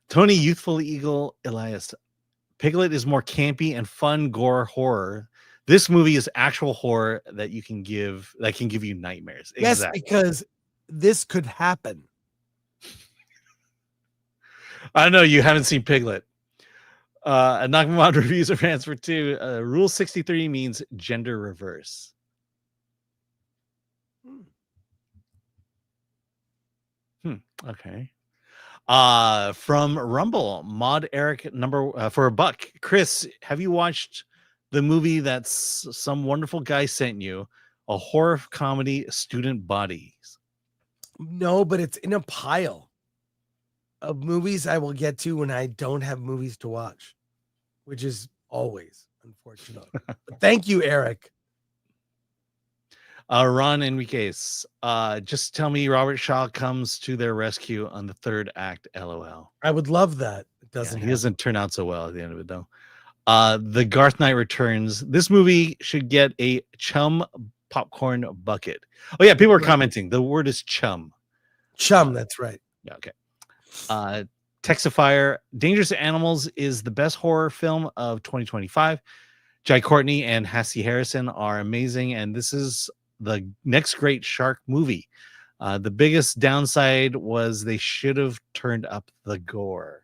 Tony Youthful Eagle Elias. Piglet is more campy and fun gore horror. This movie is actual horror that can give you nightmares. Yes, exactly. Because this could happen. I know you haven't seen Piglet. Nakamon reviews of rants for 2. Rule 63 means gender reverse. Okay. From Rumble, Mod Eric number for $1. Chris, have you watched the movie that some wonderful guy sent you? A horror comedy, Student Bodies. No, but it's in a pile of movies I will get to when I don't have movies to watch, which is always unfortunate. But thank you, Eric. Ron Enriquez. Just tell me Robert Shaw comes to their rescue on the third act. LOL. I would love that. It Yeah, doesn't. he doesn't turn out so well at the end of it, though. The Garth Knight returns. This movie should get a chum popcorn bucket. Oh yeah, people are commenting. The word is chum. Chum. That's right. Yeah. Okay. Texifier. Dangerous Animals is the best horror film of 2025. Jai Courtney and Hassie Harrison are amazing, and this is the next great shark movie. The biggest downside was they should have turned up the gore.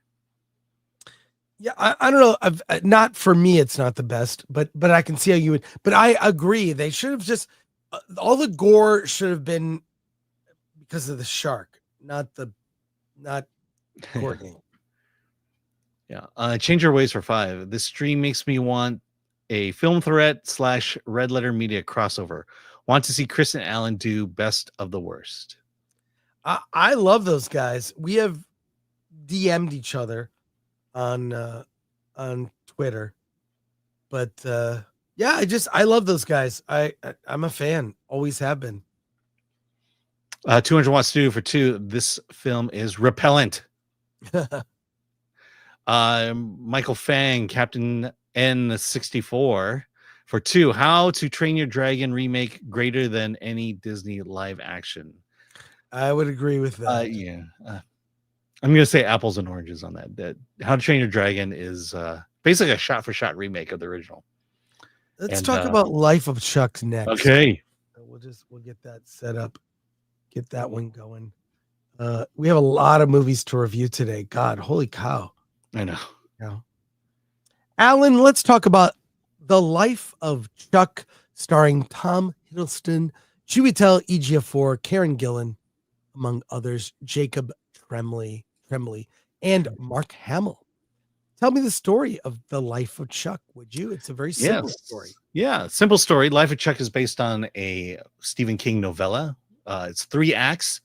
Yeah, I don't know. Not for me, it's not the best, but I can see how you would. But I agree. They should have just all the gore should have been because of the shark, not Courtney. Yeah. Change your ways for 5. This stream makes me want a film threat / Red Letter Media crossover. Want to see Chris and Alan do Best of the Worst. I love those guys. We have DM'd each other on Twitter, but yeah, I love those guys. I'm a fan, always have been. 200 Watt Studio for 2. This film is repellent. Michael Fang, Captain N64 for 2. How to Train Your Dragon remake greater than any Disney live action. I would agree with that. Yeah. I'm going to say apples and oranges on that. That How to Train Your Dragon is basically a shot-for-shot remake of the original. Let's talk about Life of Chuck next. Okay. We'll get that set up. Get that one going. We have a lot of movies to review today. God, holy cow. I know. Yeah. Alan, let's talk about The Life of Chuck, starring Tom Hiddleston, Chiwetel Ejiofor, Karen Gillan, among others, Jacob Tremblay, and Mark Hamill. Tell me the story of The Life of Chuck, would you? It's a very simple story. Yeah, simple story. Life of Chuck is based on a Stephen King novella. It's 3 acts,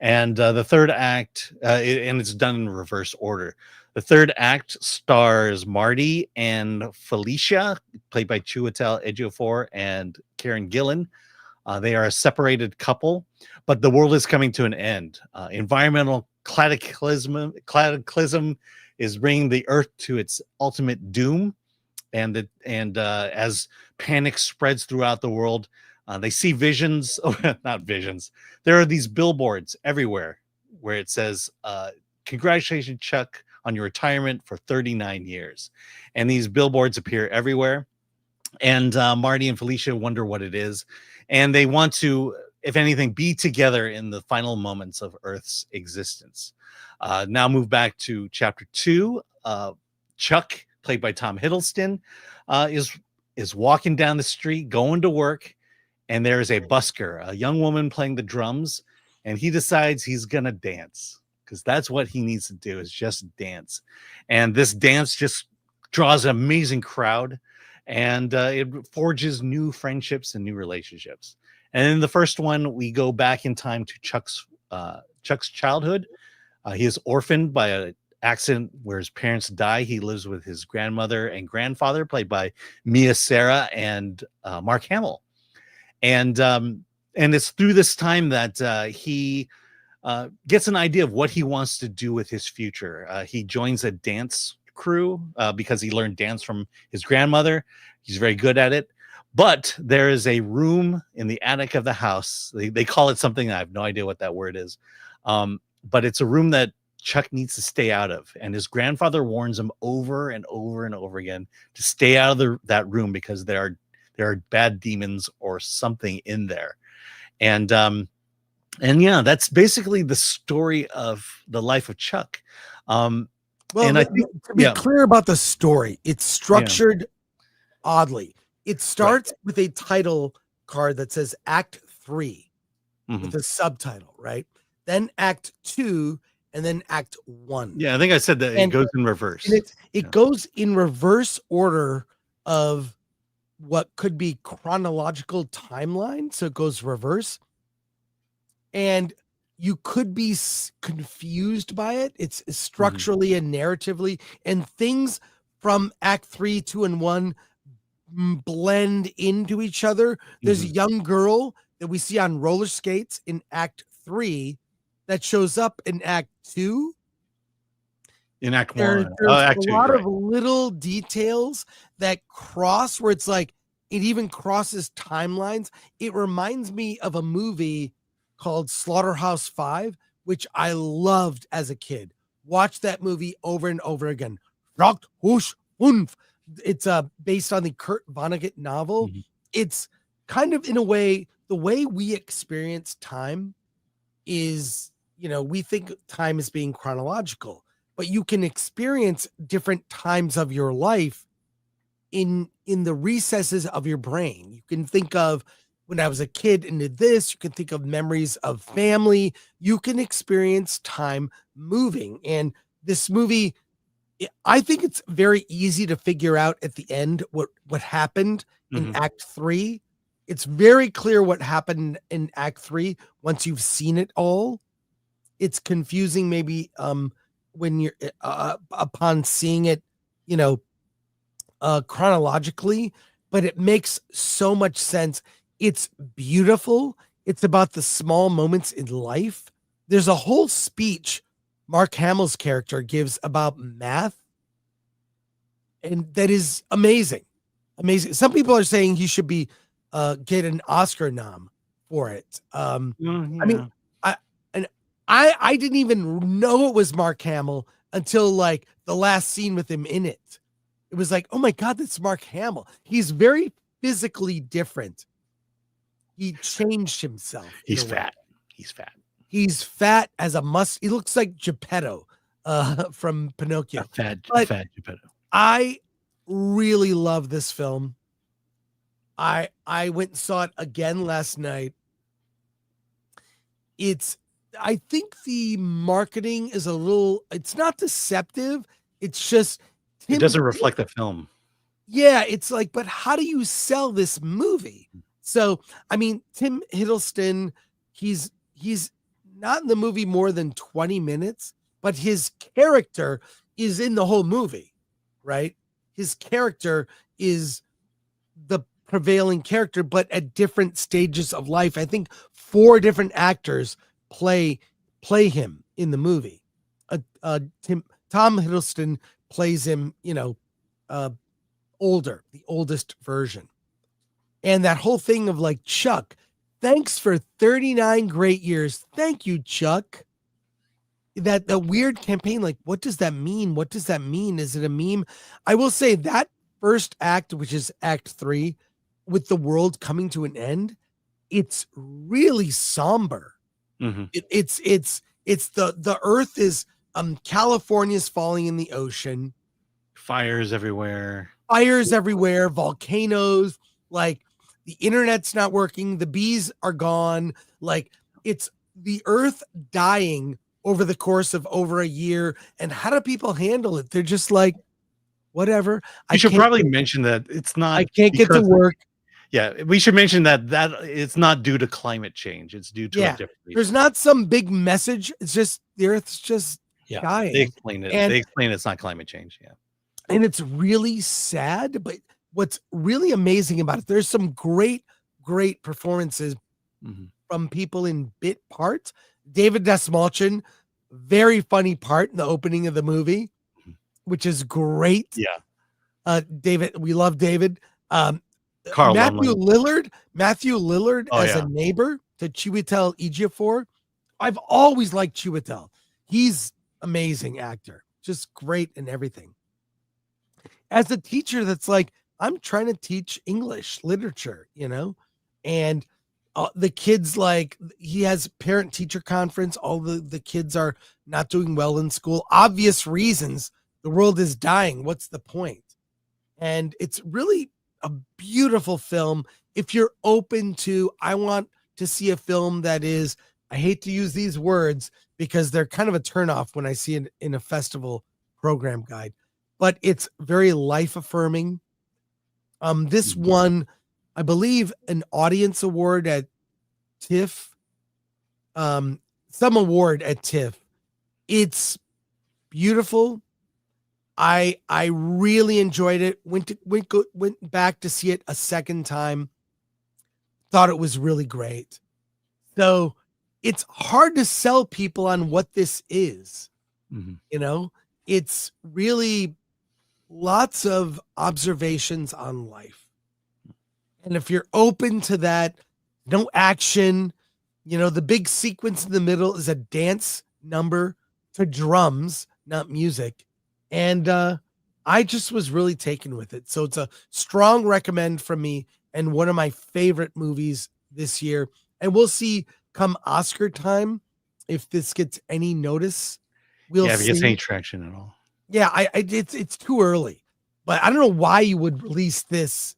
and the third act, and it's done in reverse order. The third act stars Marty and Felicia, played by Chiwetel Ejiofor and Karen Gillan. They are a separated couple, but the world is coming to an end. Environmental cataclysm is bringing the Earth to its ultimate doom, and as panic spreads throughout the world, they see visions. Not visions. There are these billboards everywhere where it says, "Congratulations, Chuck, on your retirement for 39 years." And these billboards appear everywhere. And Marty and Felicia wonder what it is. And they want to, if anything, be together in the final moments of Earth's existence. Now move back to chapter 2. Chuck, played by Tom Hiddleston, is walking down the street, going to work. And there's a busker, a young woman playing the drums. And he decides he's going to dance, because that's what he needs to do, is just dance. And this dance just draws an amazing crowd, and it forges new friendships and new relationships. And in the first one, we go back in time to Chuck's childhood. He is orphaned by an accident where his parents die. He lives with his grandmother and grandfather, played by Mia Sara and Mark Hamill. And it's through this time that he gets an idea of what he wants to do with his future. He joins a dance crew because he learned dance from his grandmother. He's very good at it. But there is a room in the attic of the house. They call it something. I have no idea what that word is. But it's a room that Chuck needs to stay out of. And his grandfather warns him over and over and over again to stay out of that room, because there are bad demons or something in there. And yeah, that's basically the story of The Life of Chuck. Well, I think, to be clear about the story, it's structured oddly. It starts with a title card that says Act 3 with a subtitle, right? Then Act 2, and then Act 1. Yeah, I think I said that it goes in reverse. It goes in reverse order of what could be chronological timeline. So it goes reverse. And you could be confused by it. It's structurally and narratively, and things from Act 3, 2, and 1 blend into each other. There's a young girl that we see on roller skates in Act 3 that shows up in Act 2. In Act There's 1. Oh, Act a 2, lot right. of little details that cross where it's like it even crosses timelines. It reminds me of a movie called Slaughterhouse 5, which I loved as a kid. Watched that movie over and over again. Rock, whoosh, woof. It's based on the Kurt Vonnegut novel. It's kind of in a way, the way we experience time is, we think time is being chronological, but you can experience different times of your life in the recesses of your brain. You can think of when I was a kid and did this, you can think of memories of family, you can experience time moving. And this movie, I think it's very easy to figure out at the end what happened in Act 3. It's very clear what happened in Act 3 once you've seen it all. It's confusing maybe when you're upon seeing it, chronologically, but it makes so much sense. It's beautiful. It's about the small moments in life. There's a whole speech Mark Hamill's character gives about math, and that is amazing. Amazing. Some people are saying he should be get an Oscar nom for it. I mean, I didn't even know it was Mark Hamill until like the last scene with him in it. It was like, oh my God, that's Mark Hamill. He's very physically different. He changed himself. He's fat. He's fat. He's fat as a he looks like Geppetto from Pinocchio. Fat Geppetto. I really love this film. I went and saw it again last night. I think the marketing is it's not deceptive. It's just it doesn't reflect the film. Yeah, it's like, but how do you sell this movie? So, I mean, Tim Hiddleston, he's not in the movie more than 20 minutes, but his character is in the whole movie, right? His character is the prevailing character, but at different stages of life. I think 4 different actors play him in the movie. Tom Hiddleston plays him, older, the oldest version. And that whole thing of like, Chuck, thanks for 39 great years. Thank you, Chuck. That the weird campaign, like, what does that mean? What does that mean? Is it a meme? I will say that first act, which is Act 3, with the world coming to an end, it's really somber. It's the earth is California's falling in the ocean. Fires everywhere, volcanoes, like the internet's not working, the bees are gone, like it's the earth dying over the course of over a year. And how do people handle it? They're just like, whatever. I should probably mention that it's not, I can't get to work. Yeah, we should mention that it's not due to climate change. It's due to a different reason. There's not some big message. It's just the earth's just dying. They explain it. They explain it's not climate change. Yeah. And it's really sad, but what's really amazing about it, there's some great performances from people in bit parts. David Dastmalchian, very funny part in the opening of the movie, which is great. Yeah. David, we love David. Carl Matthew Lillard Oh, as a neighbor to Chiwetel Ejiofor. I've always liked Chiwetel. He's amazing actor, just great in everything. As a teacher, that's like, I'm trying to teach English literature, and the kids, like, he has parent-teacher conference. All the kids are not doing well in school. Obvious reasons. The world is dying. What's the point? And it's really a beautiful film. If you're open to, I want to see a film that is, I hate to use these words because they're kind of a turnoff when I see it in a festival program guide, but it's very life affirming. This won, I believe, an audience award at TIFF, some award at TIFF. It's beautiful. I really enjoyed it. Went back to see it a second time. thought it was really great. So it's hard to sell people on what this is. You know, it's really lots of observations on life. And if you're open to that, no action, you know, the big sequence in the middle is a dance number to drums, not music. And I just was really taken with it. So it's a strong recommend from me and one of my favorite movies this year. And we'll see come Oscar time if this gets any notice. We'll if it see. gets any traction at all. Yeah, it's too early. But I don't know why you would release this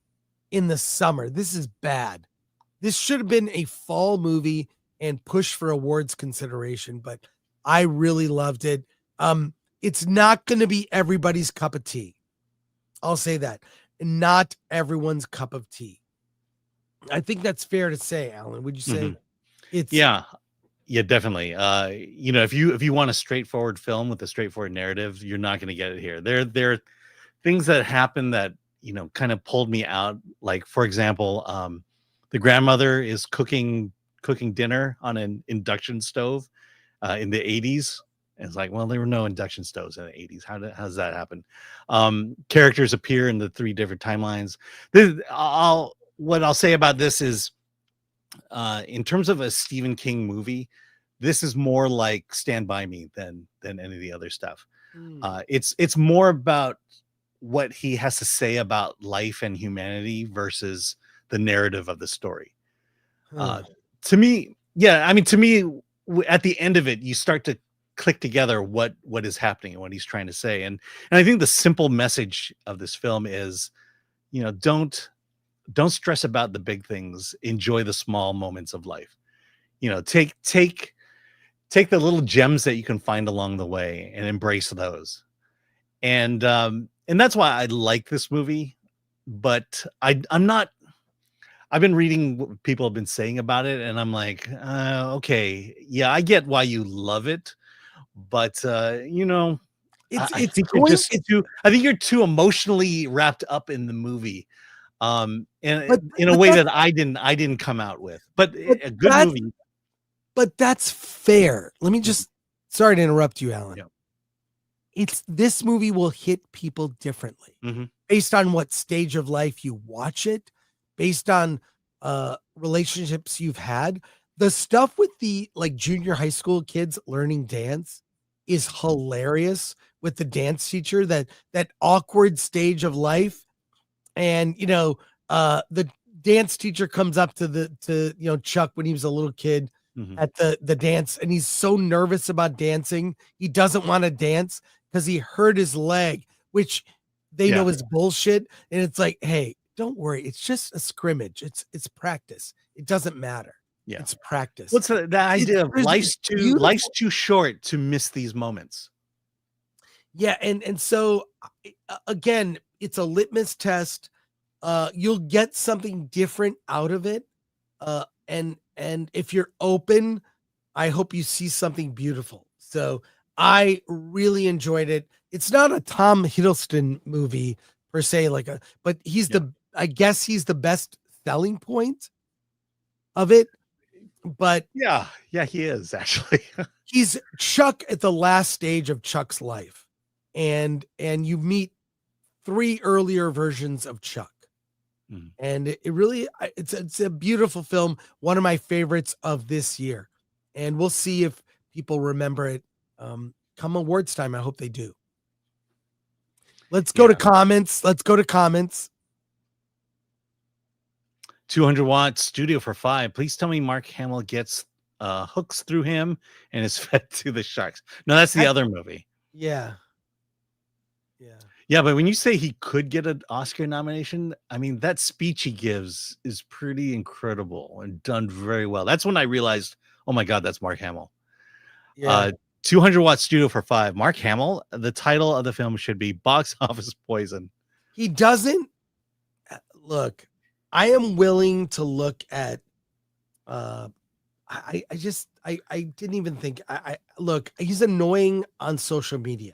in the summer. This is bad. This should have been a fall movie and push for awards consideration, but I really loved it. It's not going to be everybody's cup of tea. I'll say that. Not everyone's cup of tea. I think that's fair to say, Alan. Would you say? It's Yeah, definitely. You know, if you want a straightforward film with a straightforward narrative, you're not going to get it here. There are things that happen that, you know, kind of pulled me out. Like, for example, the grandmother is cooking dinner on an induction stove in the 80s. And it's like, well, there were no induction stoves in the 80s. How does that happen? Characters appear in the 3 different timelines. What I'll say about this is, in terms of a Stephen King movie, this is more like Stand By Me than any of the other stuff. It's more about what he has to say about life and humanity versus the narrative of the story. To me, at the end of it, you start to click together what is happening and what he's trying to say. And I think the simple message of this film is, you know, don't stress about the big things. Enjoy the small moments of life. You know, take the little gems that you can find along the way and embrace those. And that's why I like this movie. But I'm not. I've been reading what people have been saying about it, and I'm like, okay, yeah, I get why you love it, but you know, I think you're too emotionally wrapped up in the movie. And in a way that I didn't come out with, but a good movie. But that's fair. Let me just, sorry to interrupt you, Alan. This movie will hit people differently based on what stage of life you watch it, based on relationships you've had. The stuff with the like junior high school kids learning dance is hilarious with the dance teacher, that awkward stage of life. And, you know, the dance teacher comes up to Chuck when he was a little kid at the dance, and he's so nervous about dancing. He doesn't want to dance because he hurt his leg, which they know is bullshit. And it's like, hey, don't worry. It's just a scrimmage. It's practice. It doesn't matter. Yeah. It's practice. What's the idea of life's too short to miss these moments? Yeah. And so again, it's a litmus test. You'll get something different out of it. And if you're open, I hope you see something beautiful. So I really enjoyed it. It's not a Tom Hiddleston movie per se, but I guess he's the best selling point of it. But yeah, he is actually. He's Chuck at the last stage of Chuck's life. And you meet 3 earlier versions of Chuck. And it really, it's a beautiful film. One of my favorites of this year. And we'll see if people remember it come awards time. I hope they do. Let's go to comments. 200 watt studio for 5. Please tell me Mark Hamill gets hooks through him and is fed to the sharks. No, that's the other movie. Yeah, but when you say he could get an Oscar nomination, I mean, that speech he gives is pretty incredible and done very well. That's when I realized, oh my God, that's Mark Hamill. 200 watt studio for 5. Mark Hamill, the title of the film should be Box Office Poison. He doesn't look. I am willing to look at I didn't even think look, he's annoying on social media.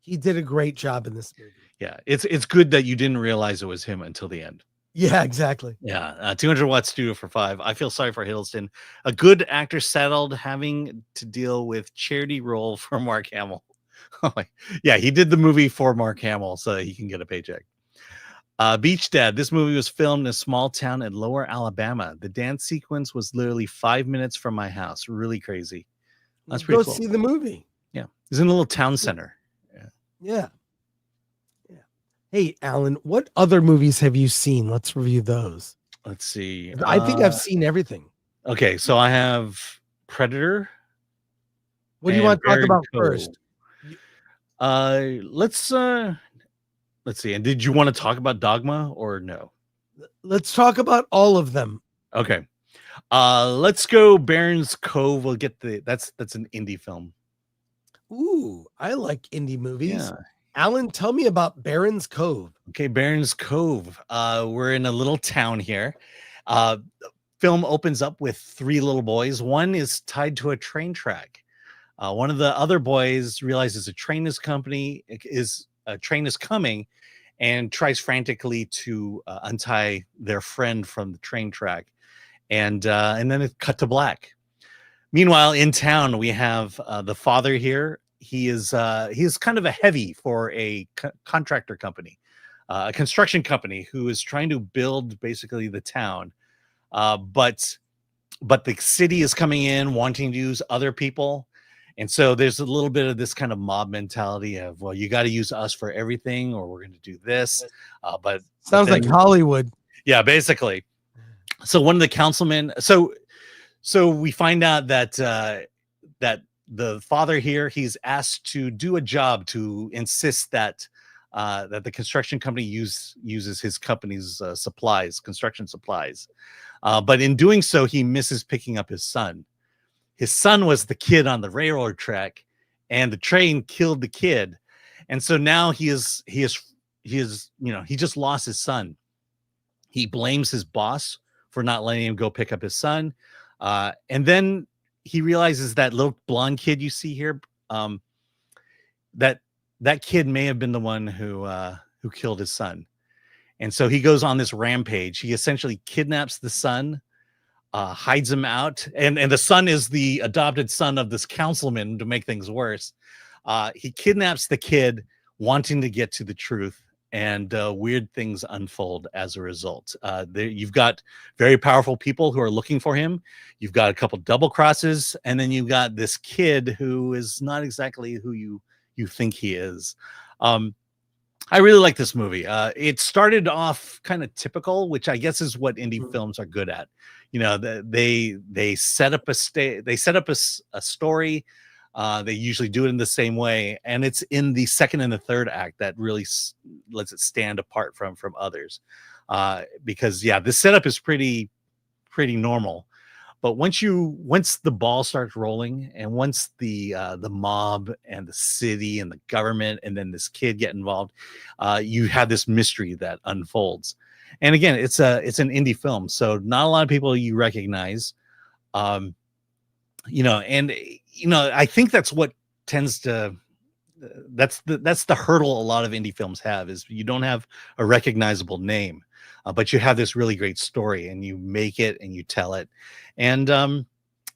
He did a great job in this movie. Yeah, it's good that you didn't realize it was him until the end. Yeah, exactly. Yeah, 200 watt studio for 5. I feel sorry for Hiddleston. A good actor settled having to deal with charity role for Mark Hamill. Oh my, yeah, he did the movie for Mark Hamill so that he can get a paycheck. Beach Dad. This movie was filmed in a small town in Lower Alabama. The dance sequence was literally 5 minutes from my house. Really crazy. That's pretty Go cool. see the movie. Yeah, it's in a little town center. Yeah. Hey, Alan, what other movies have you seen? Let's review those. Let's see. I think I've seen everything. Okay, so I have Predator. What do you want to talk about first? Let's see. And did you want to talk about Dogma or no? Let's talk about all of them. Okay. Let's go Barron's Cove. We'll get that's an indie film. Ooh, I like indie movies. Yeah. Alan, tell me about Barron's Cove. Okay, Barron's Cove. We're in a little town here. Film opens up with 3 little boys. One is tied to a train track. One of the other boys realizes a train is coming and tries frantically to untie their friend from the train track. And then it cut to black. Meanwhile, in town, we have the father here. He is kind of a heavy for a contractor company, a construction company who is trying to build basically the town. But the city is coming in wanting to use other people. And so there's a little bit of this kind of mob mentality of, well, you got to use us for everything, or we're going to do this. But sounds like Hollywood. Yeah, basically. So one of the councilmen, so we find out that that the father here, he's asked to do a job to insist that that the construction company uses his company's construction supplies. But in doing so, he misses picking up his son. His son was the kid on the railroad track, and the train killed the kid. And so now he just lost his son. He blames his boss for not letting him go pick up his son. And then he realizes that little blonde kid you see here, that kid may have been the one who killed his son. And so he goes on this rampage. He essentially kidnaps the son, hides him out, and the son is the adopted son of this councilman to make things worse. He kidnaps the kid, wanting to get to the truth, and weird things unfold as a result. You've got very powerful people who are looking for him. You've got a couple double crosses, and then you've got this kid who is not exactly who you think he is. I really like this movie. It started off kind of typical, which I guess is what indie films are good at. You know, they set up a story. They usually do it in the same way, and it's in the second and the third act that really lets it stand apart from others. Because this setup is pretty normal, but once the ball starts rolling, and once the mob and the city and the government and then this kid get involved, you have this mystery that unfolds. And again, it's an indie film, so not a lot of people you recognize. I think that's what tends to that's the hurdle a lot of indie films have, is you don't have a recognizable name, but you have this really great story, and you make it and you tell it. And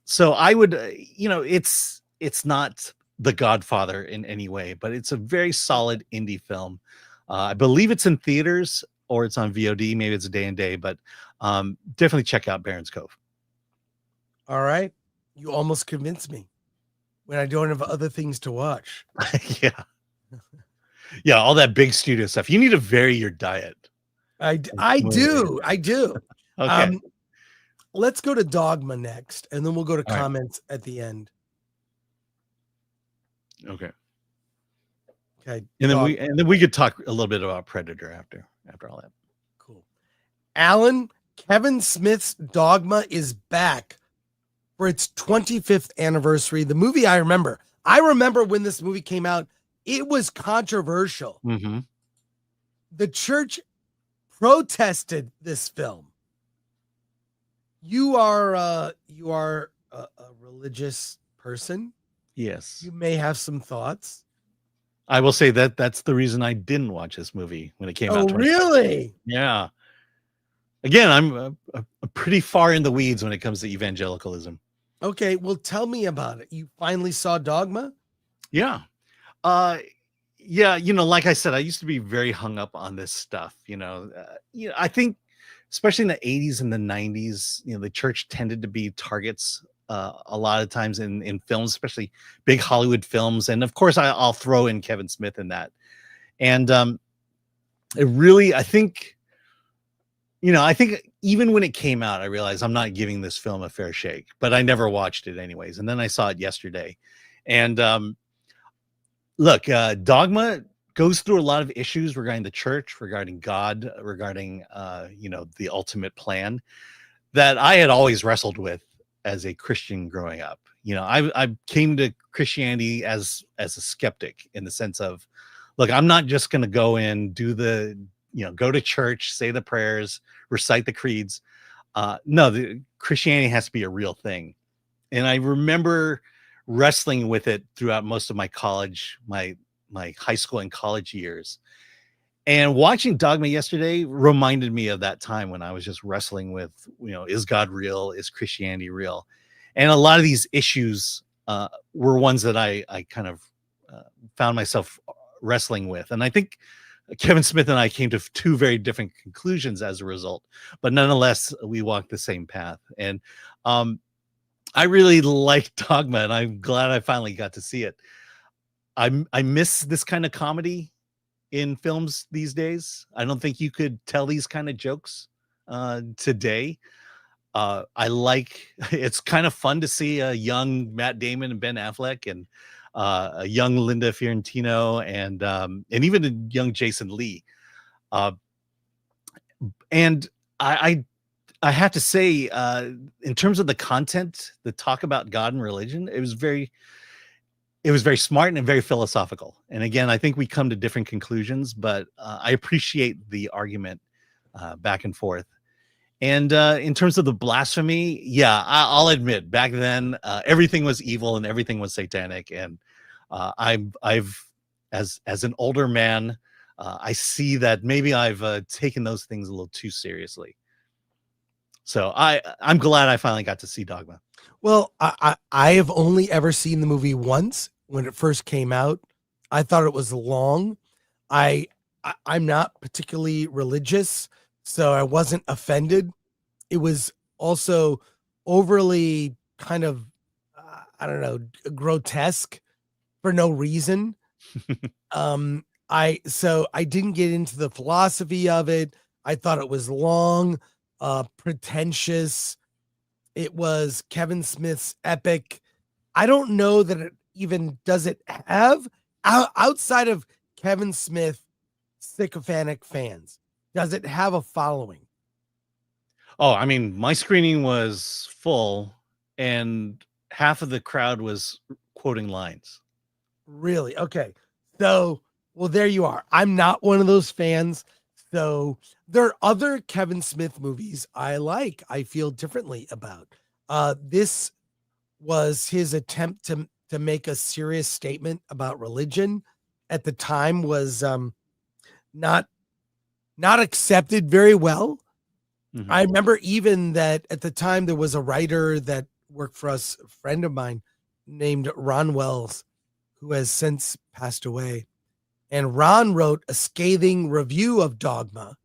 so I would, it's not The Godfather in any way, but it's a very solid indie film. I believe it's in theaters or it's on VOD. Maybe it's a day and day, but definitely check out Barron's Cove. All right. You almost convinced me when I don't have other things to watch. Yeah, all that big studio stuff. You need to vary your diet. I do. Okay. Let's go to Dogma next, and then we'll go to All comments at the end. Okay. Okay. And then we could talk a little bit about Predator after all that. Cool. Alan, Kevin Smith's Dogma is back for its 25th anniversary. The movie I remember when this movie came out, it was controversial. Mm-hmm. The church protested this film. You are a religious person. Yes. You may have some thoughts. I will say that's the reason I didn't watch this movie when it came out. Oh, really? Yeah. again, I'm pretty far in the weeds when it comes to evangelicalism. Okay, well, tell me about it. You finally saw Dogma? Yeah. Yeah, like I said, I used to be very hung up on this stuff. I think especially in the 80s and the 90s, the church tended to be targets a lot of times in films, especially big Hollywood films. And of course, I'll throw in Kevin Smith in that. And it really, I think even when it came out, I realized I'm not giving this film a fair shake, but I never watched it anyways. And then I saw it yesterday. And look, Dogma goes through a lot of issues regarding the church, regarding God, regarding the ultimate plan that I had always wrestled with as a Christian growing up. I came to Christianity as a skeptic, in the sense of, look, I'm not just going to go in, go to church, say the prayers, recite the creeds. No, the Christianity has to be a real thing. And I remember wrestling with it throughout most of my college, my high school and college years. And watching Dogma yesterday reminded me of that time when I was just wrestling with, is God real? Is Christianity real? And a lot of these issues were ones that I kind of found myself wrestling with. And I think Kevin Smith and I came to two very different conclusions as a result, but nonetheless, we walked the same path. And I really like Dogma, and I'm glad I finally got to see it. I miss this kind of comedy in films these days. I don't think you could tell these kind of jokes today. It's kind of fun to see a young Matt Damon and Ben Affleck, and a young Linda Fiorentino, and even a young Jason Lee. And I have to say, in terms of the content, the talk about God and religion, it was very smart and very philosophical. And again, I think we come to different conclusions, but I appreciate the argument back and forth. And in terms of the blasphemy, yeah, I'll admit, back then everything was evil and everything was satanic. And I've as an older man, I see that maybe I've taken those things a little too seriously. So I'm glad I finally got to see Dogma. Well, I have only ever seen the movie once when it first came out. I thought it was long. I'm not particularly religious, so I wasn't offended. It was also overly kind of, I don't know, grotesque for no reason. I didn't get into the philosophy of it. I thought it was long, pretentious. It was Kevin Smith's epic. I don't know that it even does it have outside of Kevin Smith sycophantic fans. Does it have a following? Oh, I mean, my screening was full and half of the crowd was quoting lines. Really? Okay. So, well, there you are. I'm not one of those fans. So there are other Kevin Smith movies I like, I feel differently about. This was his attempt to make a serious statement about religion. At the time was not accepted very well. Mm-hmm. I remember even that at the time there was a writer that worked for us, a friend of mine named Ron Wells, who has since passed away. And Ron wrote a scathing review of Dogma,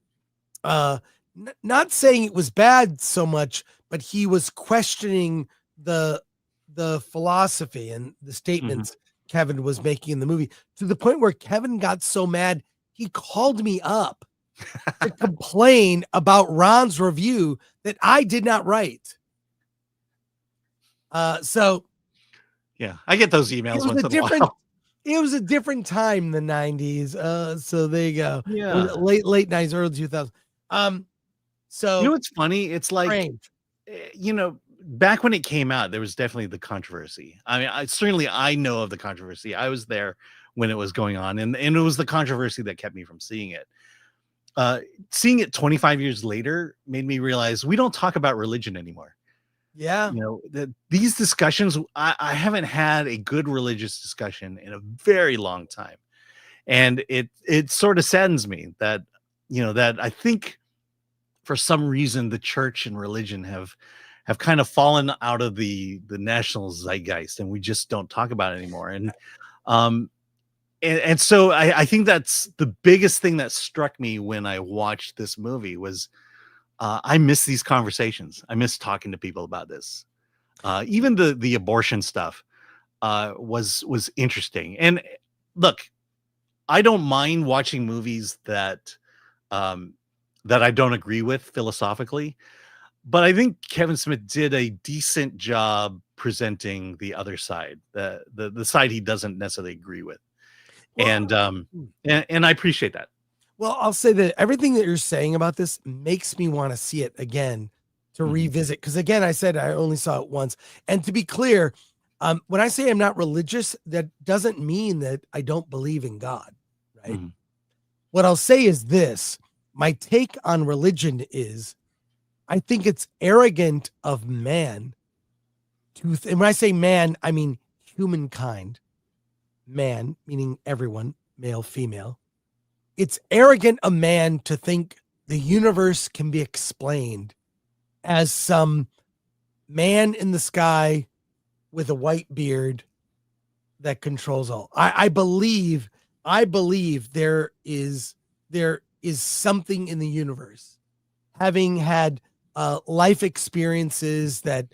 not saying it was bad so much, but he was questioning the philosophy and the statements Kevin was making in the movie, to the point where Kevin got so mad he called me up to complain about Ron's review that I did not write. So yeah, I get those emails once in a while. It was a different time in the 90s. So there you go. Yeah. Late 90s, early 2000s. So what's funny? It's like, strange. Back when it came out, there was definitely the controversy. I mean, I know of the controversy. I was there when it was going on, and it was the controversy that kept me from seeing it. Seeing it 25 years later made me realize we don't talk about religion anymore. Yeah. These discussions, I haven't had a good religious discussion in a very long time. And it sort of saddens me that, that I think for some reason the church and religion have kind of fallen out of the national zeitgeist, and we just don't talk about it anymore. And so I think that's the biggest thing that struck me when I watched this movie was I miss these conversations. I miss talking to people about this. Even the abortion stuff was interesting. And look, I don't mind watching movies that I don't agree with philosophically, but I think Kevin Smith did a decent job presenting the other side, the side he doesn't necessarily agree with. Well, and I appreciate that. Well, I'll say that everything that you're saying about this makes me want to see it again, to revisit. Because again, I said I only saw it once. And to be clear, when I say I'm not religious, that doesn't mean that I don't believe in God, right? What I'll say is this. My take on religion is I think it's arrogant of man to, and when I say man, I mean humankind. Man, meaning everyone, male, female. It's arrogant of man to think the universe can be explained as some man in the sky with a white beard that controls all. I believe there is something in the universe. Having had life experiences that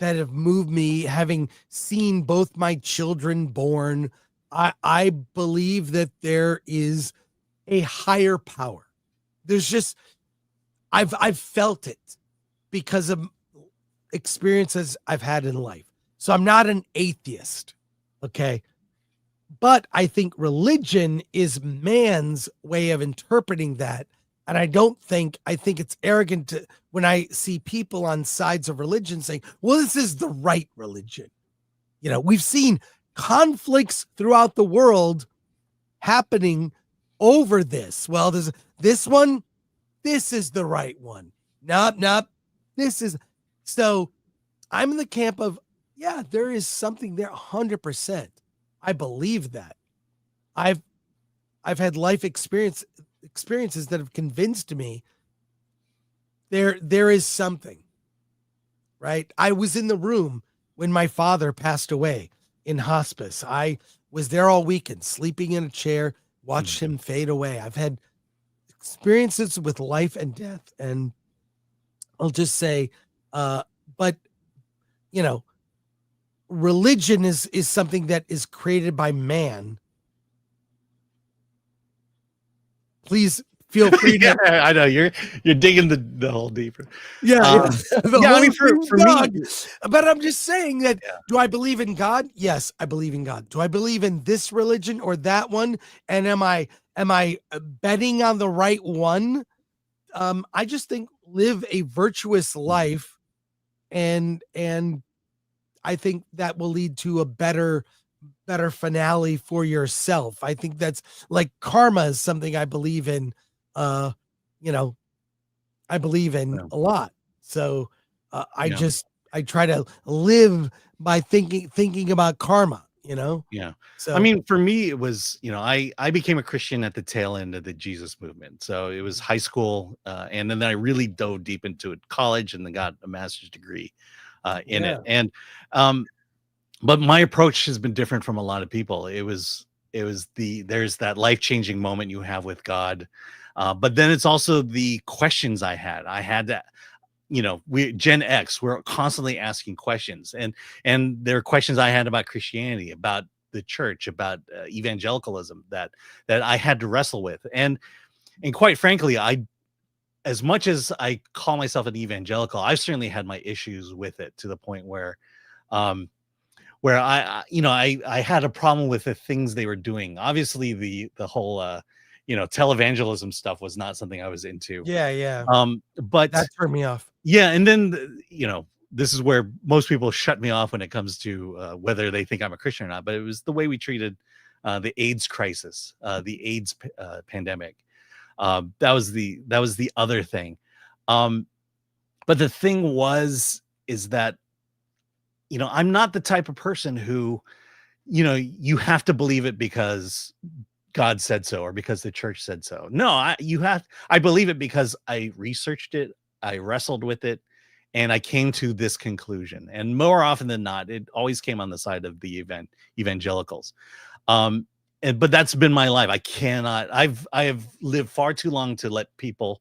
have moved me, having seen both my children born, I believe that there is a higher power. There's just, I've felt it because of experiences I've had in life. So I'm not an atheist, okay? But I think religion is man's way of interpreting that. And I think it's arrogant to, when I see people on sides of religion saying, well, this is the right religion. You know, we've seen conflicts throughout the world happening over this. Well, there's this one, this is the right one. Nope. This is, so I'm in the camp of, yeah, there is something there 100%. I believe that. I've had life experiences that have convinced me there is something, right? I was in the room when my father passed away in hospice. I was there all weekend, sleeping in a chair, watched him fade away. I've had experiences with life and death, and I'll just say, but you know, religion is something that is created by man. Please feel free to. I know you're digging the hole deeper. Yeah, I mean, for me, but I'm just saying that. Do I believe in God? Yes, I believe in God. Do I believe in this religion or that one? And am I betting on the right one? I just think live a virtuous life, and I think that will lead to a better finale for yourself. I think that's like karma is something I believe in. I believe in a lot. So I try to live by thinking about karma, you know? Yeah. So I mean, for me, it was, I became a Christian at the tail end of the Jesus movement. So it was high school. And then I really dove deep into it, college, and then got a master's degree in it. And, but my approach has been different from a lot of people. There's that life-changing moment you have with God. But then it's also the questions I had. I had that, we Gen X, we're constantly asking questions, and there are questions I had about Christianity, about the church, about evangelicalism that I had to wrestle with. And quite frankly, as much as I call myself an evangelical, I've certainly had my issues with it, to the point where I had a problem with the things they were doing. Obviously, the whole televangelism stuff was not something I was into. Yeah. But that turned me off. Yeah, and then this is where most people shut me off when it comes to whether they think I'm a Christian or not. But it was the way we treated the AIDS crisis, the AIDS pandemic. That was the other thing. But the thing is that I'm not the type of person who, you have to believe it because God said so or because the church said so. No, I believe it because I researched it, I wrestled with it, and I came to this conclusion. And more often than not, it always came on the side of the evangelicals. But that's been my life. I have lived far too long to let people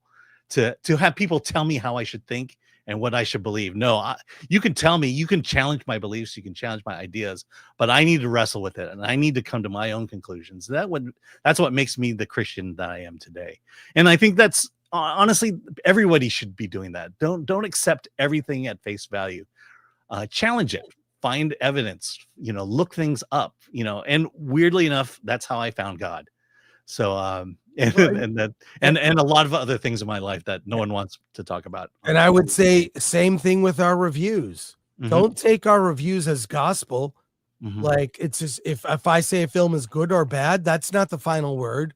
to have people tell me how I should think and what I should believe. No, you can tell me, you can challenge my beliefs, you can challenge my ideas, but I need to wrestle with it and I need to come to my own conclusions. That's what makes me the Christian that I am today. And I think that's honestly, everybody should be doing that. Don't accept everything at face value. Challenge it. Find evidence, look things up, and weirdly enough, that's how I found God. So, and a lot of other things in my life that no one wants to talk about. And I would say same thing with our reviews. Don't take our reviews as gospel. Like, it's just, if I say a film is good or bad, that's not the final word.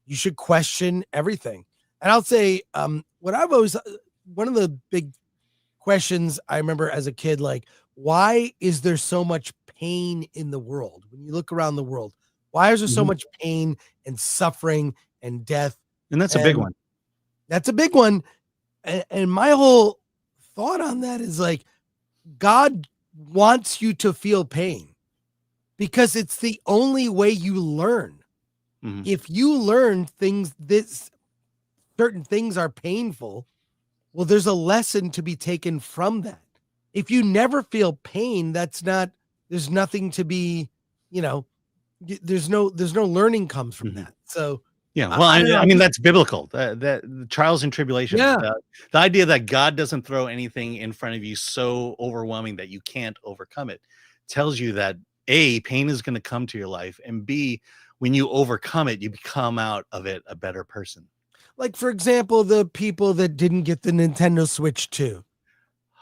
You should question everything. And I'll say, one of the big questions I remember as a kid, like, why is there so much pain in the world? When you look around the world, why is there so much pain and suffering and death? And that's a big one. That's a big one. And my whole thought on that is, like, God wants you to feel pain because it's the only way you learn. If you learn certain things are painful, well, there's a lesson to be taken from that. If you never feel pain, there's nothing to be, there's no learning comes from that. So yeah, well, I mean, that's biblical. The trials and tribulations. Yeah. The idea that God doesn't throw anything in front of you so overwhelming that you can't overcome it tells you that A, pain is going to come to your life, and B, when you overcome it, you become out of it a better person. Like, for example, the people that didn't get the Nintendo Switch 2,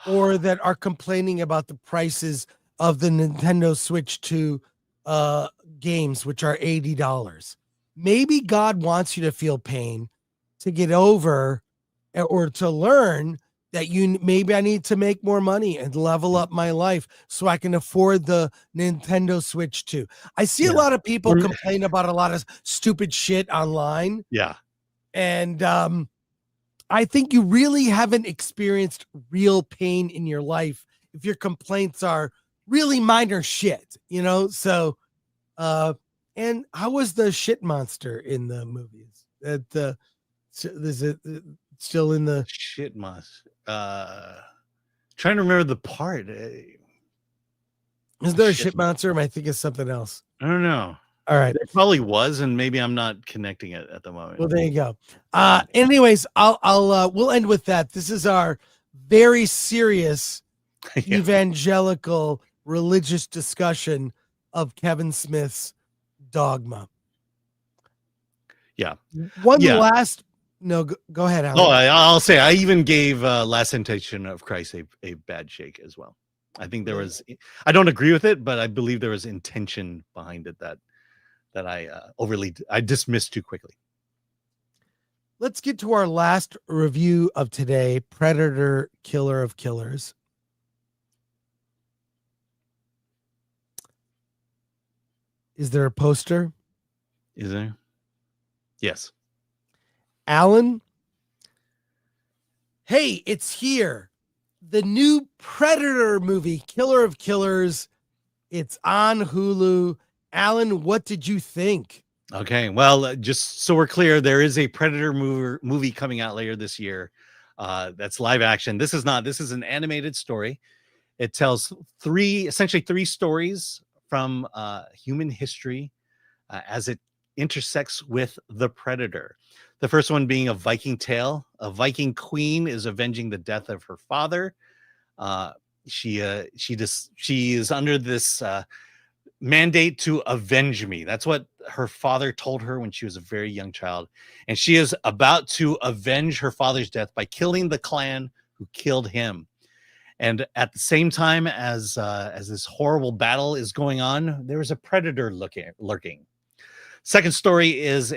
or that are complaining about the prices of the Nintendo Switch 2 games, which are $80. Maybe God wants you to feel pain to get over or to learn that maybe I need to make more money and level up my life so I can afford the Nintendo Switch 2. I see a lot of people complain about a lot of stupid shit online. Yeah. And I think you really haven't experienced real pain in your life if your complaints are really minor shit, So, and how was the shit monster in the movies? Is it still in the shit monster? Trying to remember the part. Is there a shit monster? Or am I thinking of something else? I don't know. All right. There probably was, and maybe I'm not connecting it at the moment. Well, there you go. Anyways, we'll end with that. This is our very serious evangelical religious discussion of Kevin Smith's Dogma. Yeah. Go ahead, Alan. Oh, I'll say I even gave Last Temptation of Christ a bad shake as well. I think I don't agree with it, but I believe there was intention behind it that I dismissed too quickly. Let's get to our last review of today, Predator, Killer of Killers. Is there a poster? Is there? Yes. Alan? Hey, it's here. The new Predator movie, Killer of Killers. It's on Hulu. Alan, what did you think? Okay, well, just so we're clear, there is a Predator movie coming out later this year. That's live action. This is an animated story. It tells essentially three stories from human history as it intersects with the Predator. The first one being a Viking tale. A Viking queen is avenging the death of her father. She is under this mandate to avenge me. That's what her father told her when she was a very young child, and she is about to avenge her father's death by killing the clan who killed him. And at the same time as this horrible battle is going on, there is a predator lurking. Second story is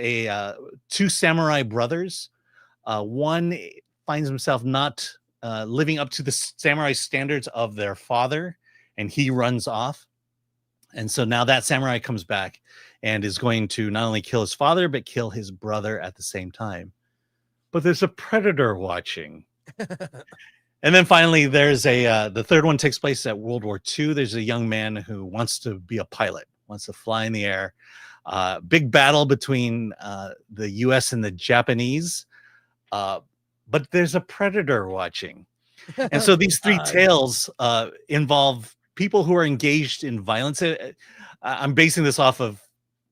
two samurai brothers. One finds himself not living up to the samurai standards of their father, and he runs off. And so now that samurai comes back and is going to not only kill his father, but kill his brother at the same time. But there's a predator watching. And then finally, there's the third one takes place at World War II. There's a young man who wants to be a pilot, wants to fly in the air. Big battle between the US and the Japanese. But there's a predator watching. And so these three tales involve people who are engaged in violence. I'm basing this off of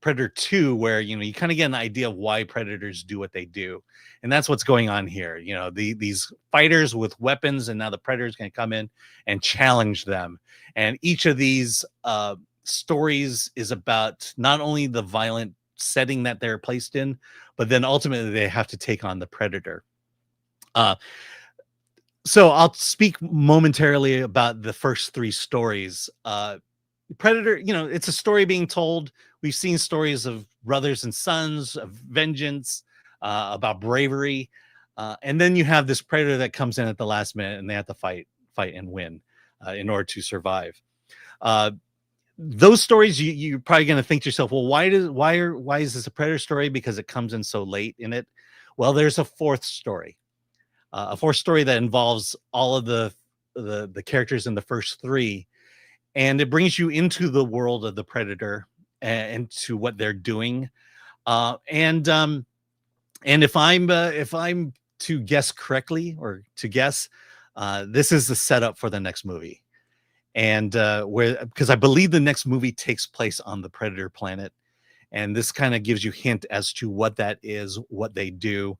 Predator 2, where you kind of get an idea of why predators do what they do, and that's what's going on here. These fighters with weapons, and now the predators can come in and challenge them. And each of these stories is about not only the violent setting that they're placed in, but then ultimately they have to take on the predator. So I'll speak momentarily about the first three stories. Predator, it's a story being told. We've seen stories of brothers and sons, of vengeance, about bravery. And then you have this predator that comes in at the last minute, and they have to fight and win in order to survive. Those stories, you're probably going to think to yourself, well, why is this a predator story? Because it comes in so late in it. Well, there's a fourth story. A fourth story that involves all of the characters in the first three, and it brings you into the world of the predator and to what they're doing. And if I'm to guess correctly, or to guess, this is the setup for the next movie, and because I believe the next movie takes place on the predator planet, and this kind of gives you hint as to what that is, what they do.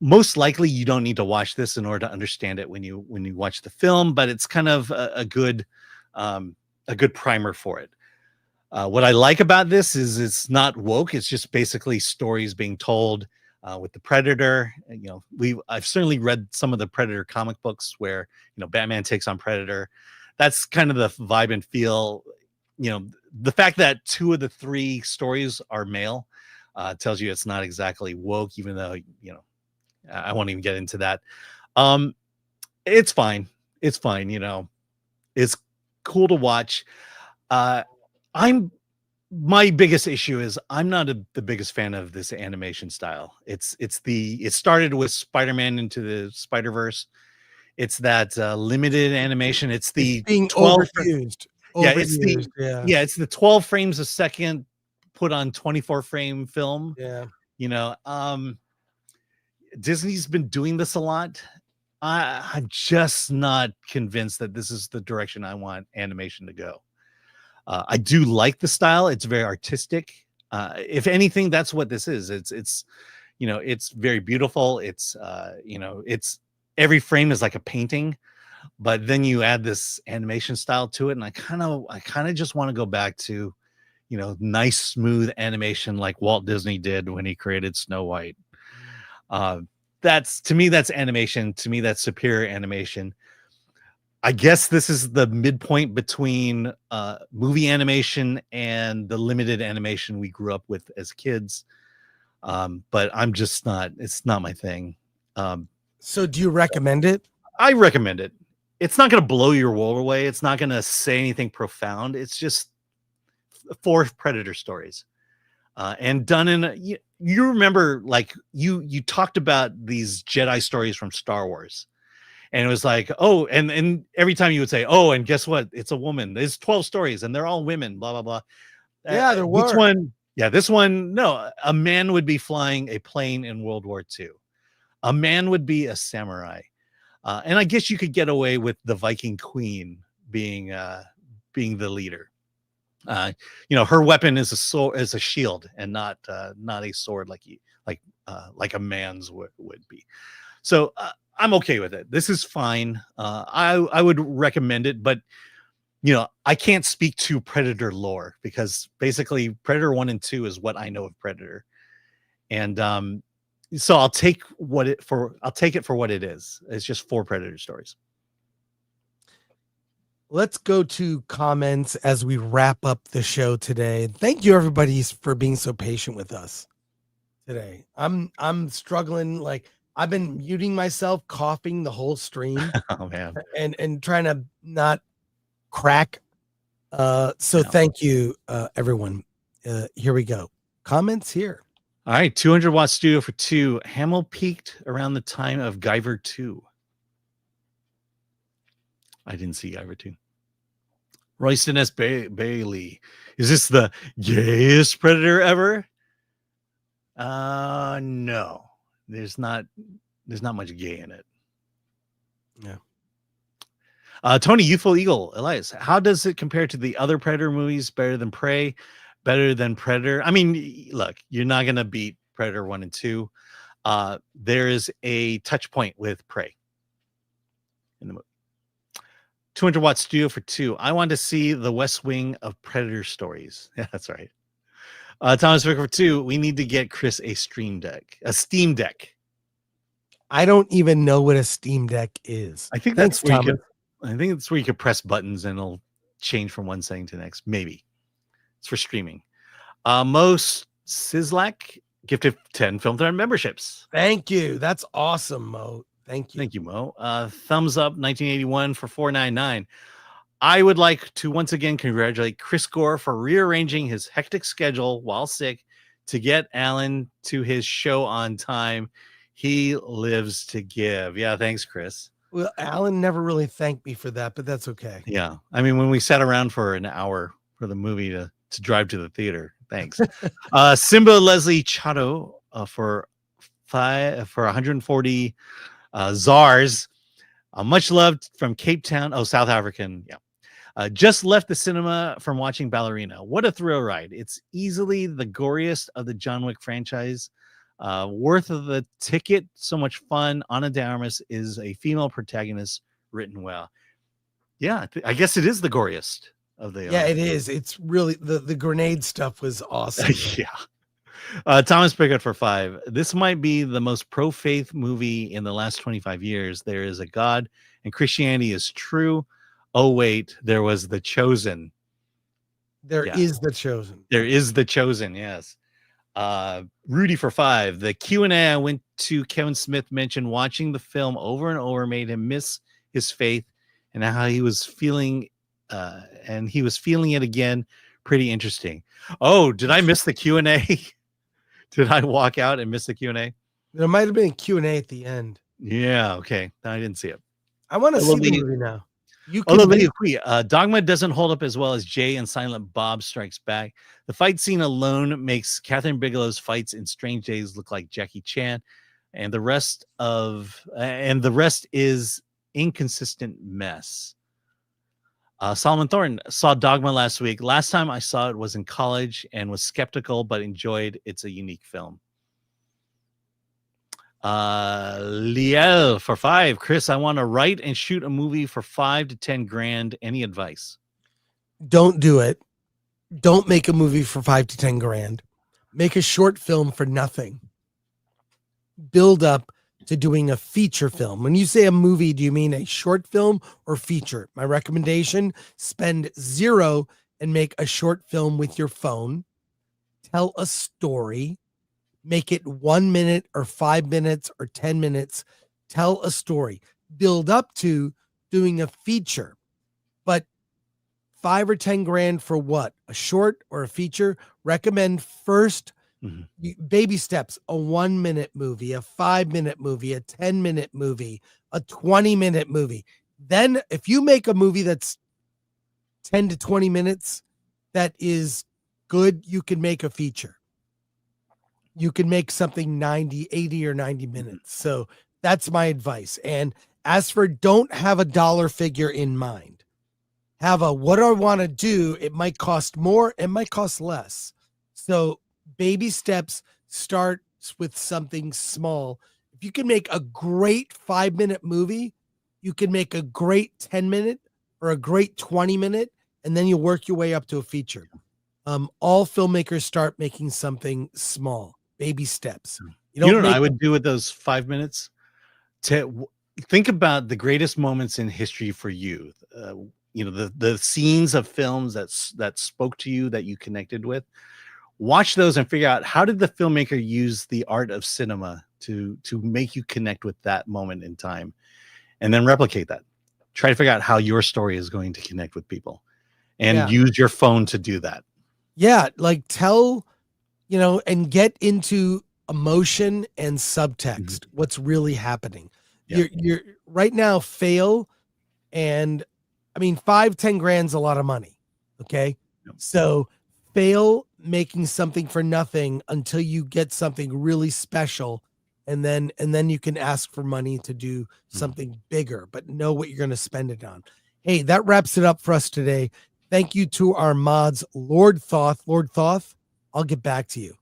Most likely you don't need to watch this in order to understand it when you watch the film, but it's kind of a good primer for it. What I like about this is it's not woke. It's just basically stories being told with the predator. And, I've certainly read some of the Predator comic books where Batman takes on Predator. That's kind of the vibe and feel. The fact that two of the three stories are male tells you it's not exactly woke, even though I won't even get into that. It's fine. It's fine. It's cool to watch. My biggest issue is I'm not the biggest fan of this animation style. It started with Spider-Man Into the Spider-Verse. It's that limited animation. It's the being 12 overused. It's the 12 frames a second put on 24 frame film. Disney's been doing this a lot. I'm just not convinced that this is the direction I want animation to go. I do like the style. It's very artistic. If anything, that's what this is. It's very beautiful. It's every frame is like a painting, but then you add this animation style to it, and I kind of just want to go back to nice smooth animation like Walt Disney did when he created Snow White. That's animation. To me, that's superior animation. I guess this is the midpoint between movie animation and the limited animation we grew up with as kids. But it's not my thing. So do you recommend it? I recommend it. It's not going to blow your world away. It's not going to say anything profound. It's just 4 Predator stories. And done in you remember, like you talked about these Jedi stories from Star Wars, and it was like, oh, and every time you would say, oh, and guess what? It's a woman. There's 12 stories, and they're all women. Blah blah blah. Yeah, there were. This one, this one. No, a man would be flying a plane in World War II. A man would be a samurai, and I guess you could get away with the Viking Queen being the leader. Her weapon is a shield, and not a sword like a man's would be. So I'm okay with it. This is fine. I would recommend it, but I can't speak to Predator lore, because basically Predator 1 and 2 is what I know of Predator, and so I'll take it for what it is. It's just 4 Predator stories. Let's go to comments as we wrap up the show today. Thank you, everybody, for being so patient with us today. I'm struggling. Like, I've been muting myself, coughing the whole stream. Oh man, and trying to not crack So thank you, everyone. Here we go. Comments here. All right, 200 watt studio for 2. Hamill peaked around the time of Guyver 2. I didn't see Guyver 2. Royston S. Bailey. Is this the gayest Predator ever? No. There's not much gay in it. Yeah. Tony, Youthful Eagle, Elias, how does it compare to the other Predator movies? Better than Prey? Better than Predator? I mean, look, you're not going to beat Predator 1 and 2. There is a touch point with Prey in the movie. 200 watt studio for 2. I want to see the West Wing of Predator stories. Yeah, that's right. Thomas Vicker for 2. We need to get Chris a Steam Deck. I don't even know what a Steam Deck is. I think Thanks, that's where Thomas. I think it's where you could press buttons and it'll change from one setting to the next. Maybe it's for streaming. Most Sislak gifted 10 Film Thread memberships. Thank you. That's awesome, Mo. Thank you. Thank you, Mo. Thumbs up 1981 for $4.99. I would like to once again congratulate Chris Gore for rearranging his hectic schedule while sick to get Alan to his show on time. He lives to give. Yeah, thanks, Chris. Well, Alan never really thanked me for that, but that's okay. Yeah. I mean, when we sat around for an hour for the movie to drive to the theater. Thanks. Simba Leslie Chato for 140 ZARs. Much loved from Cape Town. Oh, South African. Yeah. Just left the cinema from watching Ballerina. What a thrill ride. It's easily the goriest of the John Wick franchise. Worth of the ticket. So much fun. Ana de Armas is a female protagonist written well. Yeah, I guess it is the goriest of the. Yeah, it is. It's really the grenade stuff was awesome. Yeah. Thomas Pickett for 5. This might be the most pro-faith movie in the last 25 years. There is a God and Christianity is true. Oh, wait, there was The Chosen. There is The Chosen. There is The Chosen, yes. Rudy for 5. The Q&A I went to Kevin Smith mentioned watching the film over and over made him miss his faith and how he was feeling and he was feeling it again. Pretty interesting. Oh, did I miss the Q&A? Did I walk out and miss the Q&A? There might have been a Q&A at the end. Yeah, okay. I didn't see it. I want to see the movie now. Dogma doesn't hold up as well as Jay and Silent Bob Strikes Back. The fight scene alone makes Catherine Bigelow's fights in Strange Days look like Jackie Chan, and the rest is inconsistent mess. Solomon Thornton saw Dogma last week. Last time I saw it was in college and was skeptical, but enjoyed. It's a unique film. Liel for 5. Chris, I want to write and shoot a movie for 5 to 10 grand. Any advice? Don't do it. Don't make a movie for 5 to 10 grand. Make a short film for nothing. Build up to doing a feature film. When you say a movie, do you mean a short film or feature? My recommendation, spend 0 and make a short film with your phone. Tell a story. Make it 1 minute or 5 minutes or 10 minutes. Tell a story. Build up to doing a feature. But 5 or 10 grand for what? A short or a feature? Recommend first baby steps, a 1 minute movie, a 5 minute movie, a 10-minute movie, a 20-minute movie. Then if you make a movie that's 10 to 20 minutes that is good, you can make a feature. You can make something 80 or 90 minutes. So that's my advice. And as for don't have a dollar figure in mind, have a what do I want to do? It might cost more, it might cost less. So baby steps, starts with something small. If you can make a great 5-minute movie, you can make a great 10-minute or a great 20-minute, and then you work your way up to a feature. All filmmakers start making something small, baby steps. You know what I would do with those 5 minutes? Think about the greatest moments in history for you. The scenes of films that spoke to you, that you connected with. Watch those and figure out, how did the filmmaker use the art of cinema to make you connect with that moment in time, and then replicate that. Try to figure out how your story is going to connect with people. and use your phone to do that. Yeah, like tell, and get into emotion and subtext. What's really happening? You're right now. Fail, and I mean 5-10 grand's a lot of money. Okay, so fail making something for nothing until you get something really special, and then you can ask for money to do something bigger. But know what you're going to spend it on. Hey, that wraps it up for us today. Thank you to our mods, Lord Thoth. Lord Thoth, I'll get back to you.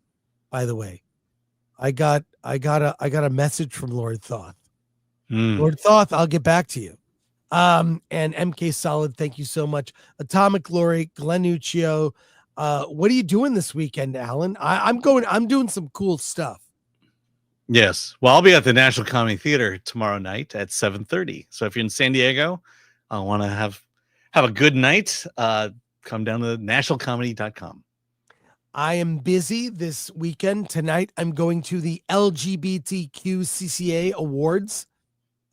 By the way, I got a message from Lord Thoth. Lord Thoth, I'll get back to you. And MK Solid, thank you so much. Atomic Glory, Glenuccio. What are you doing this weekend, Alan? I'm doing some cool stuff. Yes. Well, I'll be at the National Comedy Theater tomorrow night at 7:30. So if you're in San Diego, I want to have a good night. Come down to nationalcomedy.com. I am busy this weekend. Tonight, I'm going to the LGBTQ CCA Awards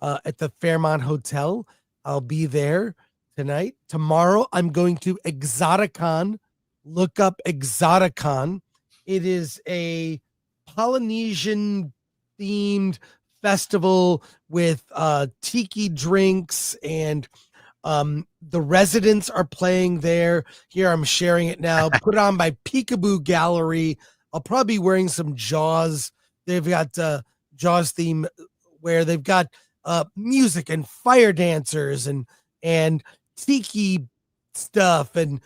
at the Fairmont Hotel. I'll be there tonight. Tomorrow, I'm going to Exoticon. Look up Exoticon. It is a Polynesian themed festival with tiki drinks, and the residents are playing there. Here, I'm sharing it now. Put on by Peekaboo Gallery. I'll probably be wearing some Jaws. They've got Jaws theme where they've got music and fire dancers and tiki stuff, and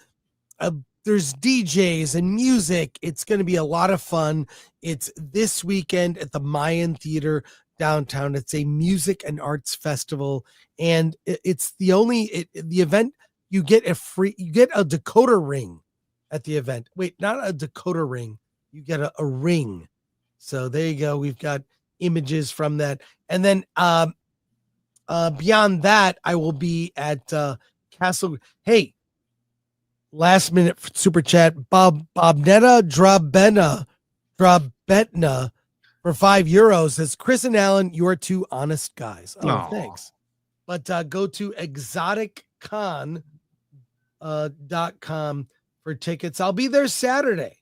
there's DJs and music. It's going to be a lot of fun. It's this weekend at the Mayan Theater downtown. It's a music and arts festival, and it's the event you get a decoder ring at the event. Wait, not a decoder ring. You get a ring. So there you go. We've got images from that. And then beyond that, I will be at Castle. Hey, last minute super chat. Bobnetta Drabetna for €5 says, Chris and Alan, you are two honest guys. Oh, thanks. But go to exoticcon.com for tickets. I'll be there Saturday.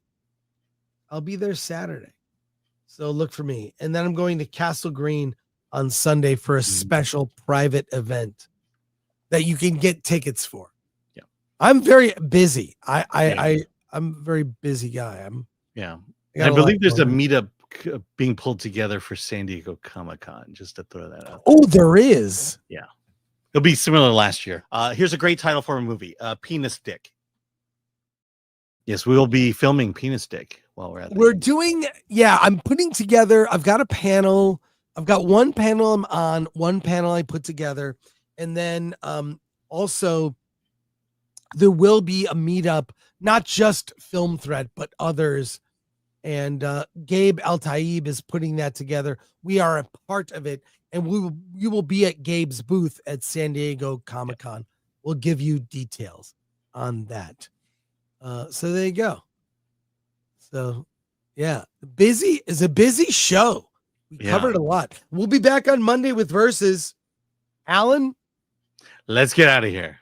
So look for me. And then I'm going to Castle Green on Sunday for a special private event that you can get tickets for. Yeah. I'm very busy. I'm a very busy guy. I believe there's a meetup being pulled together for San Diego Comic-Con, just to throw that out. Oh, there is. Yeah. It'll be similar last year. Here's a great title for a movie, Penis Dick. Yes, we will be filming Penis Dick while we're at I'm putting together, I've got a panel. I've got one panel I'm on, one panel I put together. And then also there will be a meetup, not just Film Threat, but others. And Gabe Al-Taib is putting that together. We are a part of it. And you will be at Gabe's booth at San Diego Comic-Con. We'll give you details on that. So there you go. So, yeah, busy is a busy show. We covered a lot. We'll be back on Monday with Versus. Alan, let's get out of here.